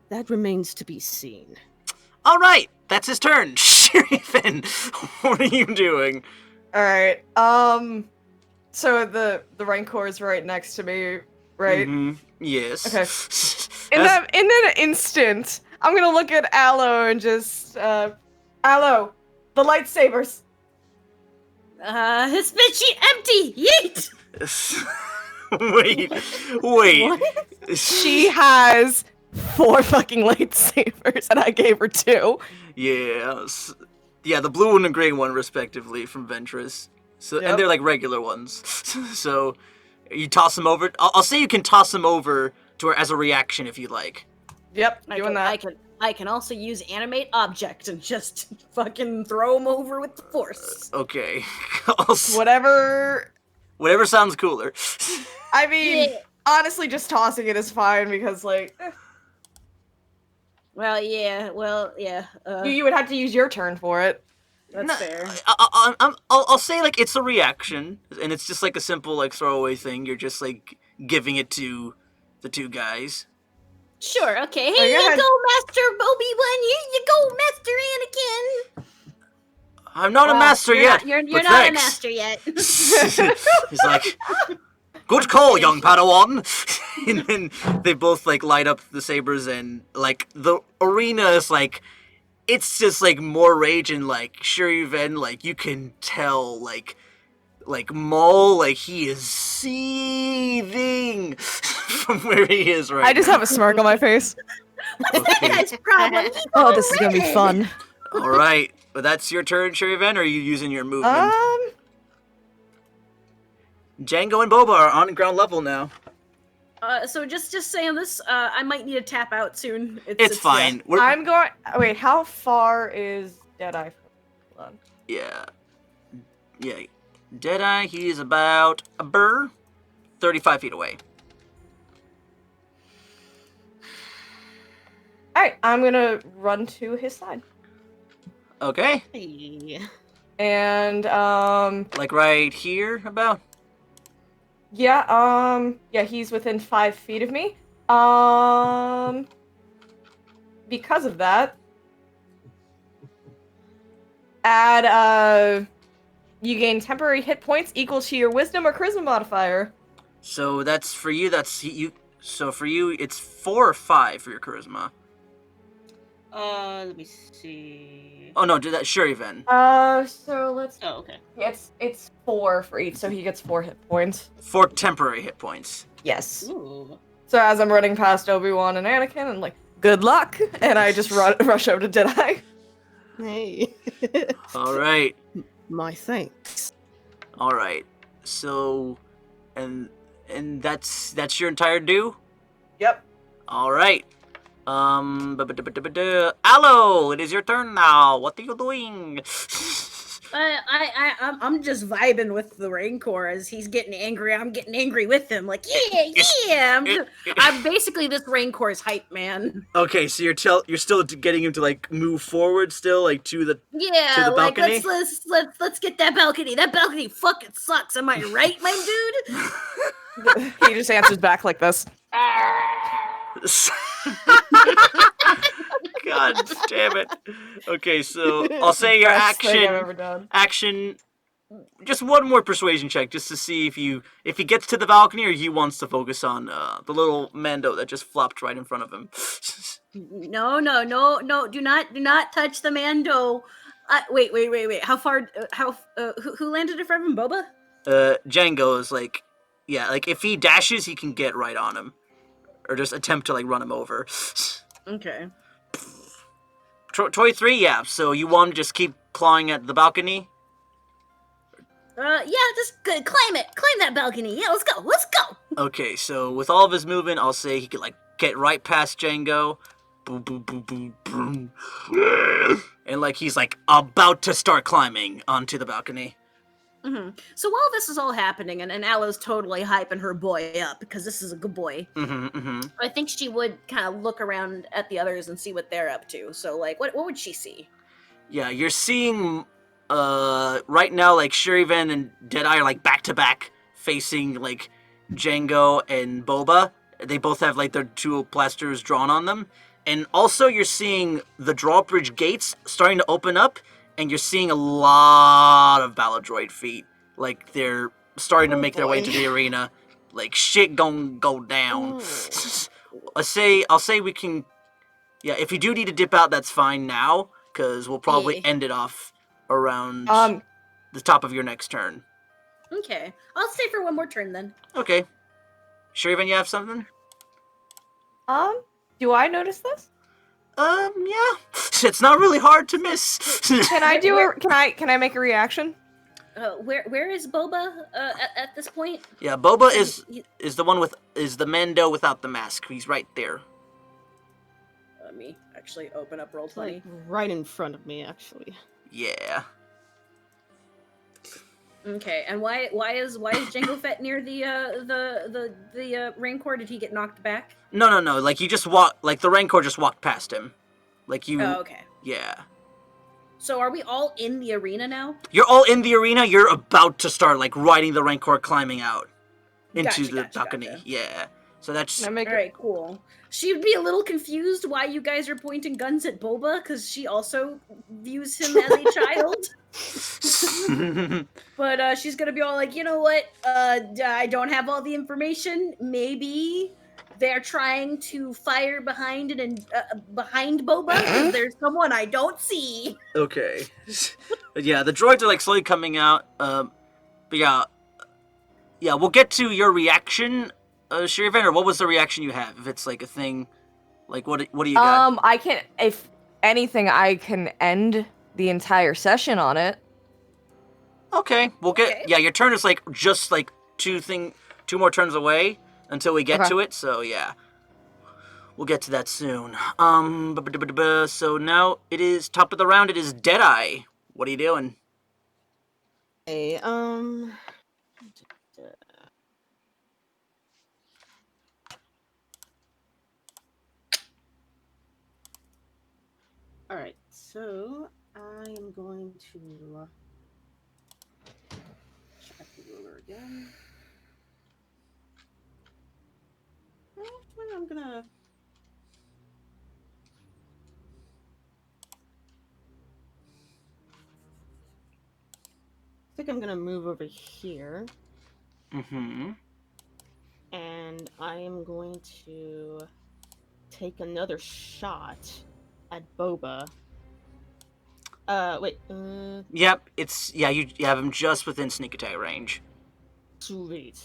That remains to be seen. All right, that's his turn. Shir'iven, what are you doing? All right. So the Rancor is right next to me, right? Mm-hmm. Yes. Okay. In that instant, I'm gonna look at Aloe and just Aloe, the lightsabers. His spit sheet empty. Yeet. wait. What? She has 4 fucking lightsabers, and I gave her 2. Yeah, the blue one and gray one, respectively, from Ventress. So, Yep. and they're like regular ones. So, you toss them over. I'll say you can toss them over to her as a reaction if you like. Yep, doing that. I can also use animate object and just fucking throw him over with the force. Okay. Whatever sounds cooler. I mean, Yeah. honestly, just tossing it is fine because, like, Well, yeah. you would have to use your turn for it. That's fair. I'll say like it's a reaction, and it's just like a simple like throwaway thing. You're just like giving it to the 2 guys. Sure. Okay. Oh, Here go you ahead. go, Master Obi-Wan. Here you go, Master Anakin. I'm not a master yet. You're but not a thanks. master yet. He's like, good call, young Padawan. And then they both like light up the sabers, and like the arena is like, it's just like more rage, and like Shir'iven, like you can tell like Maul, like he is seething from where he is right I just now. have a smirk on my face. What's that guy's problem? He's Oh, this is gonna be red. fun. All right, but that's your turn, Shir'iven, or are you using your movement? Django and Boba are on ground level now. So just saying this, I might need to tap out soon. It's fine. We're- I'm going. Wait, how far is Deadeye from? Hold on. Yeah. Deadeye, he's about 35 feet away. All right, I'm gonna run to his side. Okay. Hey. And Like right here, about? yeah, he's within 5 feet of me. Because of that, add you gain temporary hit points equal to your wisdom or charisma modifier. So that's for you. That's you. So for you, it's 4 or 5 for your charisma. Let me see. Oh no, do that. Shir'iven. So let's. Oh, okay. It's 4 for each, so he gets 4 hit points. 4 temporary hit points. Yes. Ooh. So as I'm running past Obi-Wan and Anakin, I'm like, good luck, and I just rush over to Deadeye. Hey. All right. My thanks. All right. So, and that's your entire do. Yep. All right. Aloe, it is your turn now. What are you doing? I'm just vibing with the Rancor as he's getting angry. I'm getting angry with him. Like, yeah. I'm basically this Rancor's hype man. Okay, so you're still getting him to like move forward, still like to the Yeah, the like balcony? let's get that balcony. That balcony fucking sucks. Am I right, my dude? He just answers back like this. God damn it. Okay, so I'll say your Best thing I've action. ever done. Action. Just one more persuasion check, just to see if he gets to the balcony or he wants to focus on the little Mando that just flopped right in front of him. No. Do not touch the Mando. Wait. How far? Who landed in front of him? Boba? Django is like, yeah, like if he dashes, he can get right on him, or just attempt to like run him over. Okay. Troy 3, yeah. So you want to just keep clawing at the balcony? Yeah, just climb it. Climb that balcony. Yeah, let's go. Okay, so with all of his movement, I'll say he could like get right past Django. Boom, boom, boom, boom, boom. And like he's like about to start climbing onto the balcony. Mm-hmm. So while this is all happening, and Aloe's totally hyping her boy up because this is a good boy, I think she would kind of look around at the others and see what they're up to. So, like, what would she see? Yeah, you're seeing right now like Shir'iven and Deadeye are like back to back facing like Django and Boba. They both have like their dual blasters drawn on them. And also you're seeing the drawbridge gates starting to open up, and you're seeing a lot of Baladroid feet. Like they're starting to make their way into the arena. Like shit gonna go down. I'll say we can. Yeah, if you do need to dip out, that's fine now, because we'll probably Yeah. end it off around the top of your next turn. Okay, I'll stay for one more turn then. Okay. Shir'iven, you have something? Do I notice this? Yeah. It's not really hard to miss. Can I do a can I make a reaction? Where is Boba at this point? Yeah, Boba is the one is the Mando without the mask. He's right there. Let me actually open up Roll20. Like right in front of me, actually. Yeah. Okay, and why is Jango Fett near the Rancor? Did he get knocked back? No. Like you just like the Rancor just walked past him. Like you. Oh, okay. Yeah. So are we all in the arena now? You're all in the arena. You're about to start like riding the Rancor climbing out into the balcony. Gotcha. Yeah. So that's All right, cool. She'd be a little confused why you guys are pointing guns at Boba, because she also views him as a child. But she's gonna be all like, you know what? I don't have all the information. Maybe they're trying to fire behind behind Boba. 'Cause there's someone I don't see. okay. But yeah, the droids are like slowly coming out. But yeah, we'll get to your reaction, Shir'iven, or what was the reaction you have? If it's like a thing, like what do you got? I can, if anything, I can end the entire session on it. Okay, we'll get. Okay. Yeah, your turn is like just like two more turns away until we get to it. So yeah, we'll get to that soon. So now it is top of the round. It is Deadeye. What are you doing? Hey, Alright, so I am going to again. I'm gonna. I think I'm gonna move over here. Mm-hmm. And I am going to take another shot at Boba. Wait. Yep, you have him just within sneak attack range. Sweet.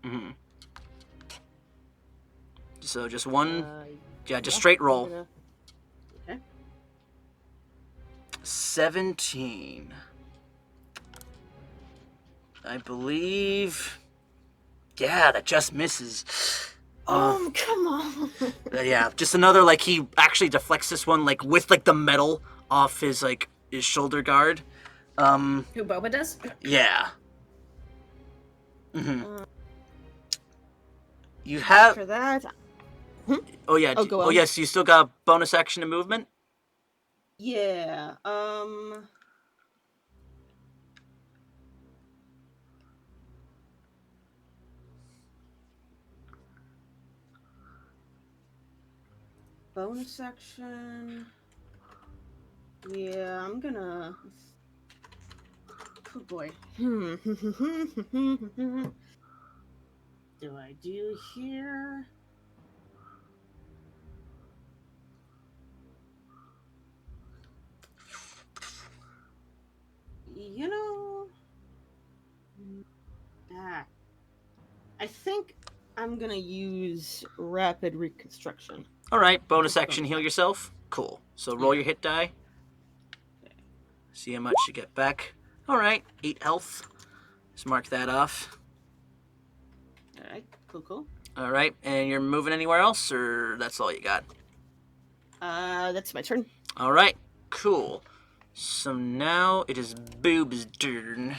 Mm-hmm. So just one, just Yeah, straight roll. Okay. 17. I believe. Yeah, that just misses. Come on. Yeah, just another, like, he actually deflects this one, like, with, like, the metal off his, like, his shoulder guard. Who Boba does? Yeah. Mm-hmm. You have... For that... Oh, yeah. go on. Yes, you still got bonus action and movement? Yeah, bonus action. Yeah, I'm gonna. Oh boy. Do I do here? You know. I think I'm gonna use rapid reconstruction. Alright, bonus action, heal yourself. Cool. So roll your hit die. See how much you get back. Alright, 8 health. Just mark that off. Alright, cool. Alright, and you're moving anywhere else, or that's all you got? That's my turn. Alright, cool. So now it is Boob's turn.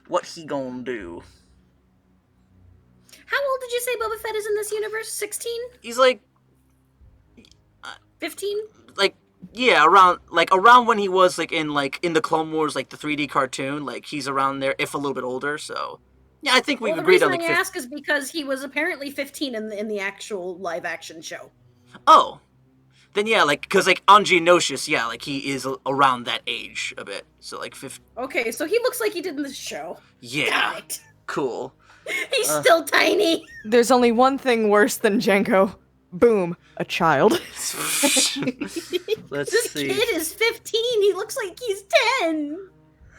What he gonna do? How old did you say Boba Fett is in this universe? 16? He's like 15? like yeah, around when he was in the Clone Wars, like the 3D cartoon, like he's around there, if a little bit older. So yeah, I think we've agreed on The reason I ask is because he was apparently 15 in the actual live action show. Oh, then yeah, because on Geonosis, yeah, like he is around that age a bit. So 15. Okay, so he looks like he did in the show. Yeah, Got it. cool. He's still tiny. There's only one thing worse than Jango. Boom, a child. Let's This see. kid is 15. He looks like he's 10.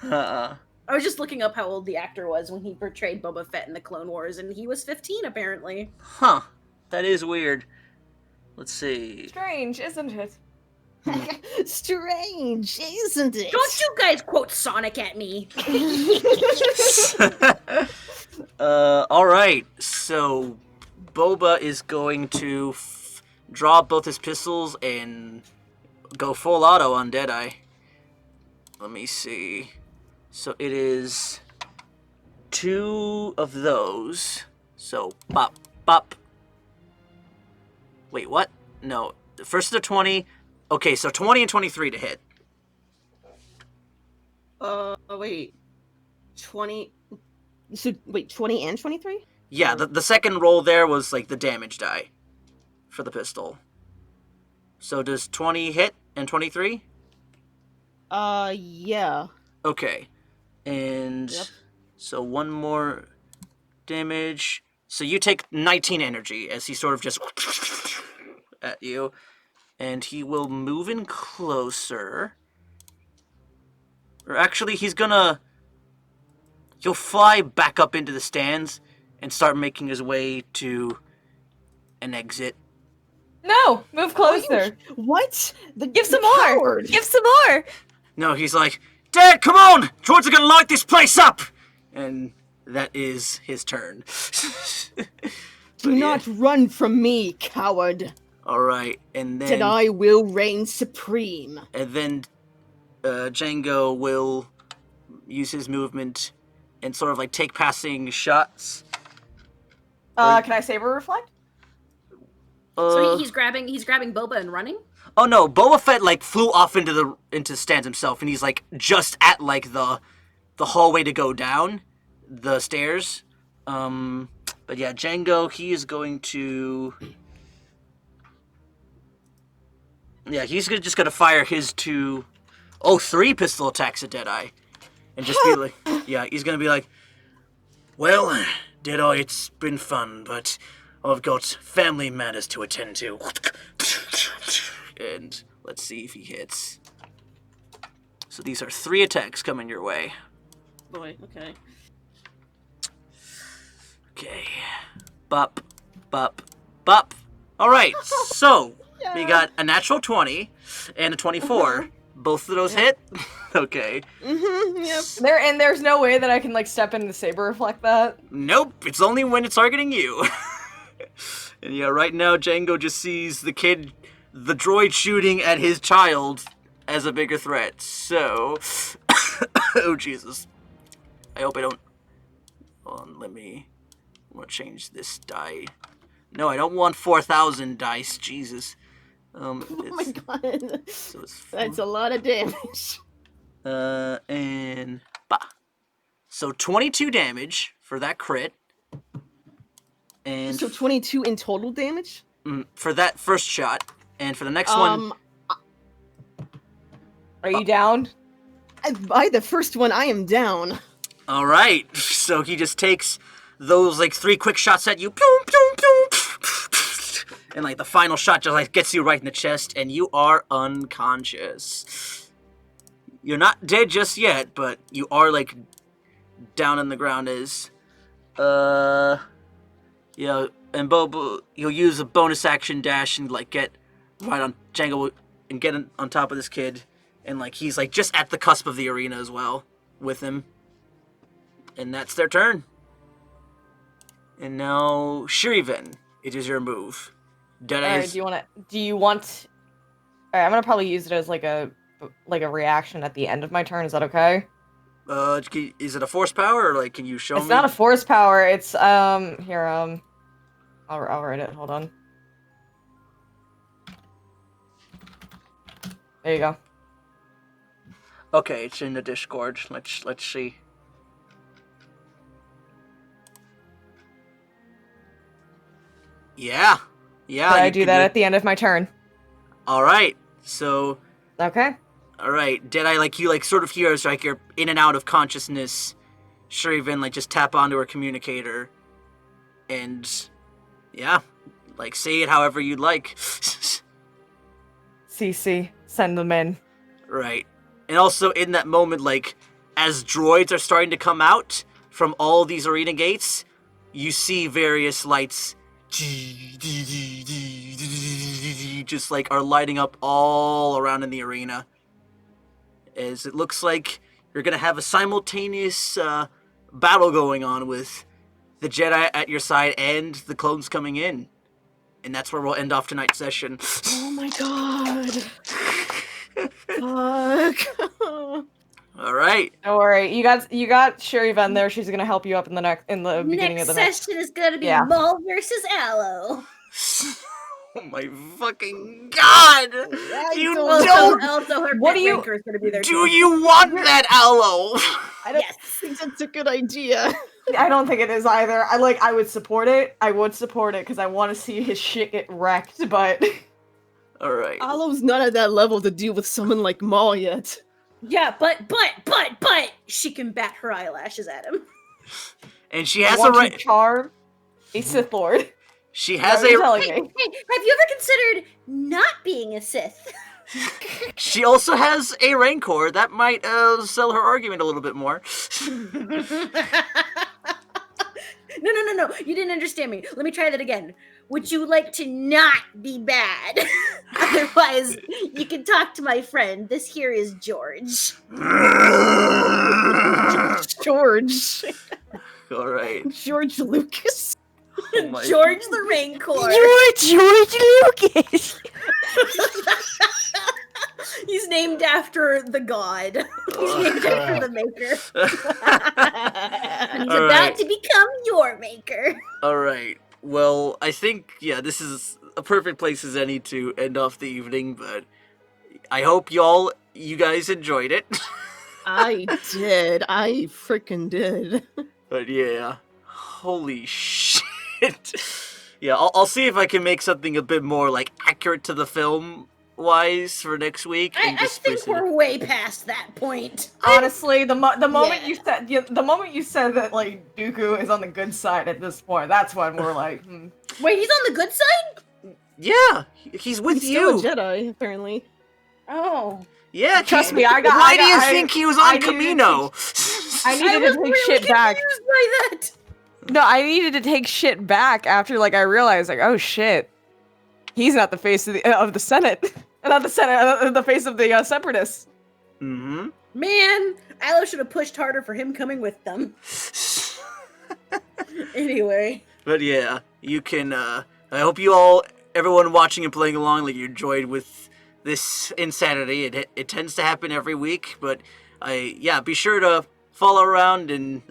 I was just looking up how old the actor was when he portrayed Boba Fett in the Clone Wars, and he was 15 apparently. Huh. That is weird. Let's see. Strange, isn't it? Strange, isn't it? Don't you guys quote Sonic at me. Alright. So, Boba is going to draw both his pistols and go full auto on Deadeye. Let me see. So it is 2 of those. So, bop, bop. Wait, what? No. The first of the 20. Okay, so 20 and 23 to hit. Wait. 20. So, wait, 20 and 23? Yeah, the second roll there was the damage die for the pistol. So does 20 hit and 23? Yeah. Okay. And Yep. so one more damage. So you take 19 energy as he sort of just at you. And he will move in closer. Or actually, he'll fly back up into the stands and start making his way to an exit. No, move closer. What? Give some more. Give some more. No, he's like, Dad, come on! Droids are gonna light this place up! And that is his turn. Do not run from me, coward. Alright, and then... Deadeye will reign supreme. And then Django will use his movement and sort of take passing shots. Can I saber reflect? So he's grabbing Boba and running? Oh no, Boba Fett flew off into stands himself, and he's just at the hallway to go down. the stairs. But yeah, Django, he is going to... Yeah, he's just gonna fire his three pistol attacks at Deadeye. And just be like... Yeah, he's gonna be like, well, Deadeye, it's been fun, but I've got family matters to attend to. And let's see if he hits. So these are 3 attacks coming your way. Boy, okay. Okay. Bop, bop, bop. Alright, so we got a natural 20 and a 24. Both of those hit? Okay. Yep. There's no way that I can, like, step in the saber reflect that? Nope, it's only when it's targeting you. And yeah, right now Django just sees the droid shooting at his child as a bigger threat. So, oh Jesus. I hope I don't, hold on, I want to change this die. No, I don't want 4,000 dice, Jesus. Oh my god. So That's a lot of damage. And, bah. So 22 damage for that crit. And So 22 in total damage? for that first shot. And for the next one... Are you down? By the first one, I am down. All right, so he just takes those like 3 quick shots at you, pew, pew, pew, and like the final shot just like gets you right in the chest, and you are unconscious. You're not dead just yet, but you are like down on the ground. Yeah, and Bobo, you'll use a bonus action dash and like get right on Django and get on top of this kid, and like he's like just at the cusp of the arena as well with him. And that's their turn. And now, Shir'iven, it is your move. Alright, do you want... Alright, I'm gonna probably use it as like a reaction at the end of my turn, is that okay? Is it a force power, or like, can you show me? It's not a force power, it's, here, I'll write it, hold on. There you go. Okay, it's in the Discord. Let's see. Yeah. I do that at the end of my turn. Alright, so... Okay. Alright, Deadeye, like, you, like, sort of hear as, like, you're in and out of consciousness. Shir'iven, like, just tap onto her communicator. And, yeah, like, say it however you'd like. Ceecee, send them in. Right. And also, in that moment, like, as droids are starting to come out from all these arena gates, you see various lights just like are lighting up all around in the arena, as it looks like you're gonna have a simultaneous battle going on with the Jedi at your side and the clones coming in, and that's where we'll end off tonight's session. Oh my god. Fuck. All right. Don't worry, you got Shir'iven there. She's gonna help you up in the beginning of the next session is gonna be Yeah. Maul versus Aloe. Oh my fucking god! You don't. Also, her What pet do you- Ranker is gonna be there. Do you want that aloe? I don't Yes. think that's a good idea. I don't think it is either. I would support it. I would support it because I want to see his shit get wrecked. But All right. Aloe's not at that level to deal with someone like Maul yet. Yeah, but she can bat her eyelashes at him. And she I has a want to right. charm a Sith Lord. She That's has what you're a. telling Hey, me. have you ever considered not being a Sith? She also has a Rancor that might sell her argument a little bit more. No. You didn't understand me. Let me try that again. Would you like to not be bad? Otherwise, you can talk to my friend. This here is George. George. All right. George Lucas. Oh my- George the Rancor. George Lucas. He's named after the god. He's named after the maker. And he's All about right. to become your maker. All right. Well, I think this is a perfect place as any to end off the evening. But I hope you guys enjoyed it. I did. I freaking did. But yeah, holy shit. Yeah, I'll see if I can make something a bit more like accurate to the film wise for next week. I And just think present it. we're way past that point. Honestly, the moment Yeah. the moment you said that like Dooku is on the good side at this point, that's when we're like, Wait, he's on the good side? Yeah, he's with He's still a you. Jedi, apparently. Oh. Yeah, Trust he- me, I got. Why I do you got- I- think he was I on needed to Camino? I needed to take really shit back. confused by that. No, I needed to take shit back after like I realized like, oh shit, he's not the face of the Senate, not the Senate, the face of the Separatists. Mm-hmm. Man, Aloe should have pushed harder for him coming with them. Anyway. But yeah, you can, I hope you all, everyone watching and playing along, like you enjoyed with this insanity. It tends to happen every week, but be sure to follow around, and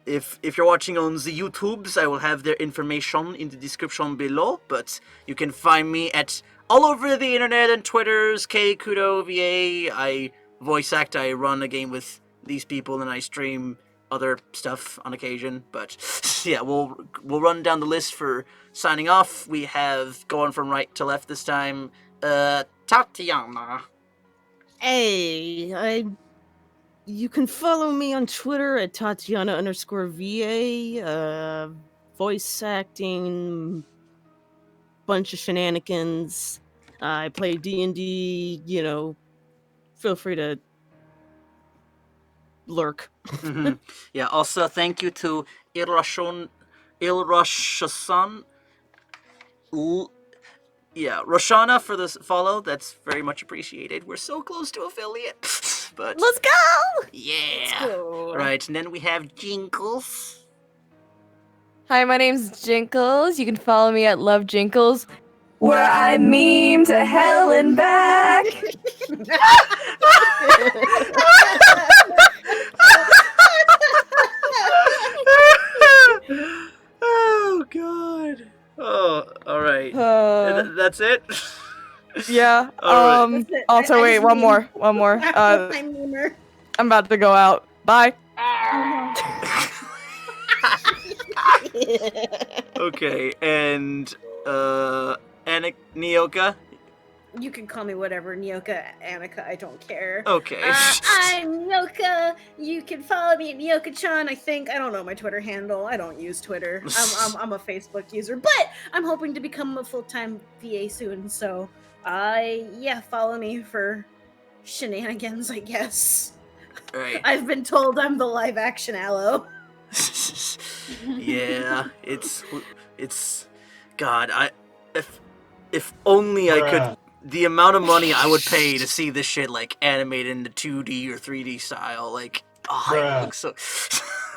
if you're watching on the YouTubes, I will have their information in the description below, but you can find me at all over the internet and Twitters, Couto, VA. I voice act, I run a game with these people, and I stream other stuff on occasion. But yeah, we'll run down the list for signing off. We have going from right to left this time. Tatianna. Hey, you can follow me on Twitter at Tatianna_VA. Voice acting, bunch of shenanigans. I play D&D. Feel free to lurk. Mhm. Yeah. Also, thank you to Ilrashan. Roshana for this follow. That's very much appreciated. We're so close to affiliate. But Let's go! yeah. Right, and then we have Jinkles. Hi, my name's Jinkles. You can follow me at Love Jinkles, where I meme to hell and back. Oh god. Oh, all right. That's it. Yeah. All right. That's it. Also, I wait, just one meme. more. I'm memer. I'm about to go out. Bye. Okay, and Neoka. You can call me whatever, Neoka, Annika, I don't care. Okay. I'm Neoka. You can follow me at Neoka-chan, I think. I don't know my Twitter handle. I don't use Twitter. I'm a Facebook user, but I'm hoping to become a full-time VA soon, so follow me for shenanigans, I guess. Right. I've been told I'm the live-action Aloe. Yeah, it's God, if only I could, the amount of money I would pay to see this shit like animated into 2D or 3D style, like it looks so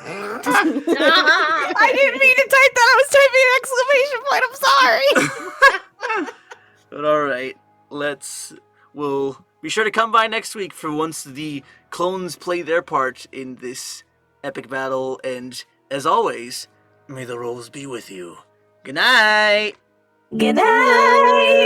I didn't mean to type that. I was typing an exclamation point. I'm sorry. But alright, we'll be sure to come by next week for once the clones play their part in this epic battle, and as always, may the rolls be with you. Good night! Good night.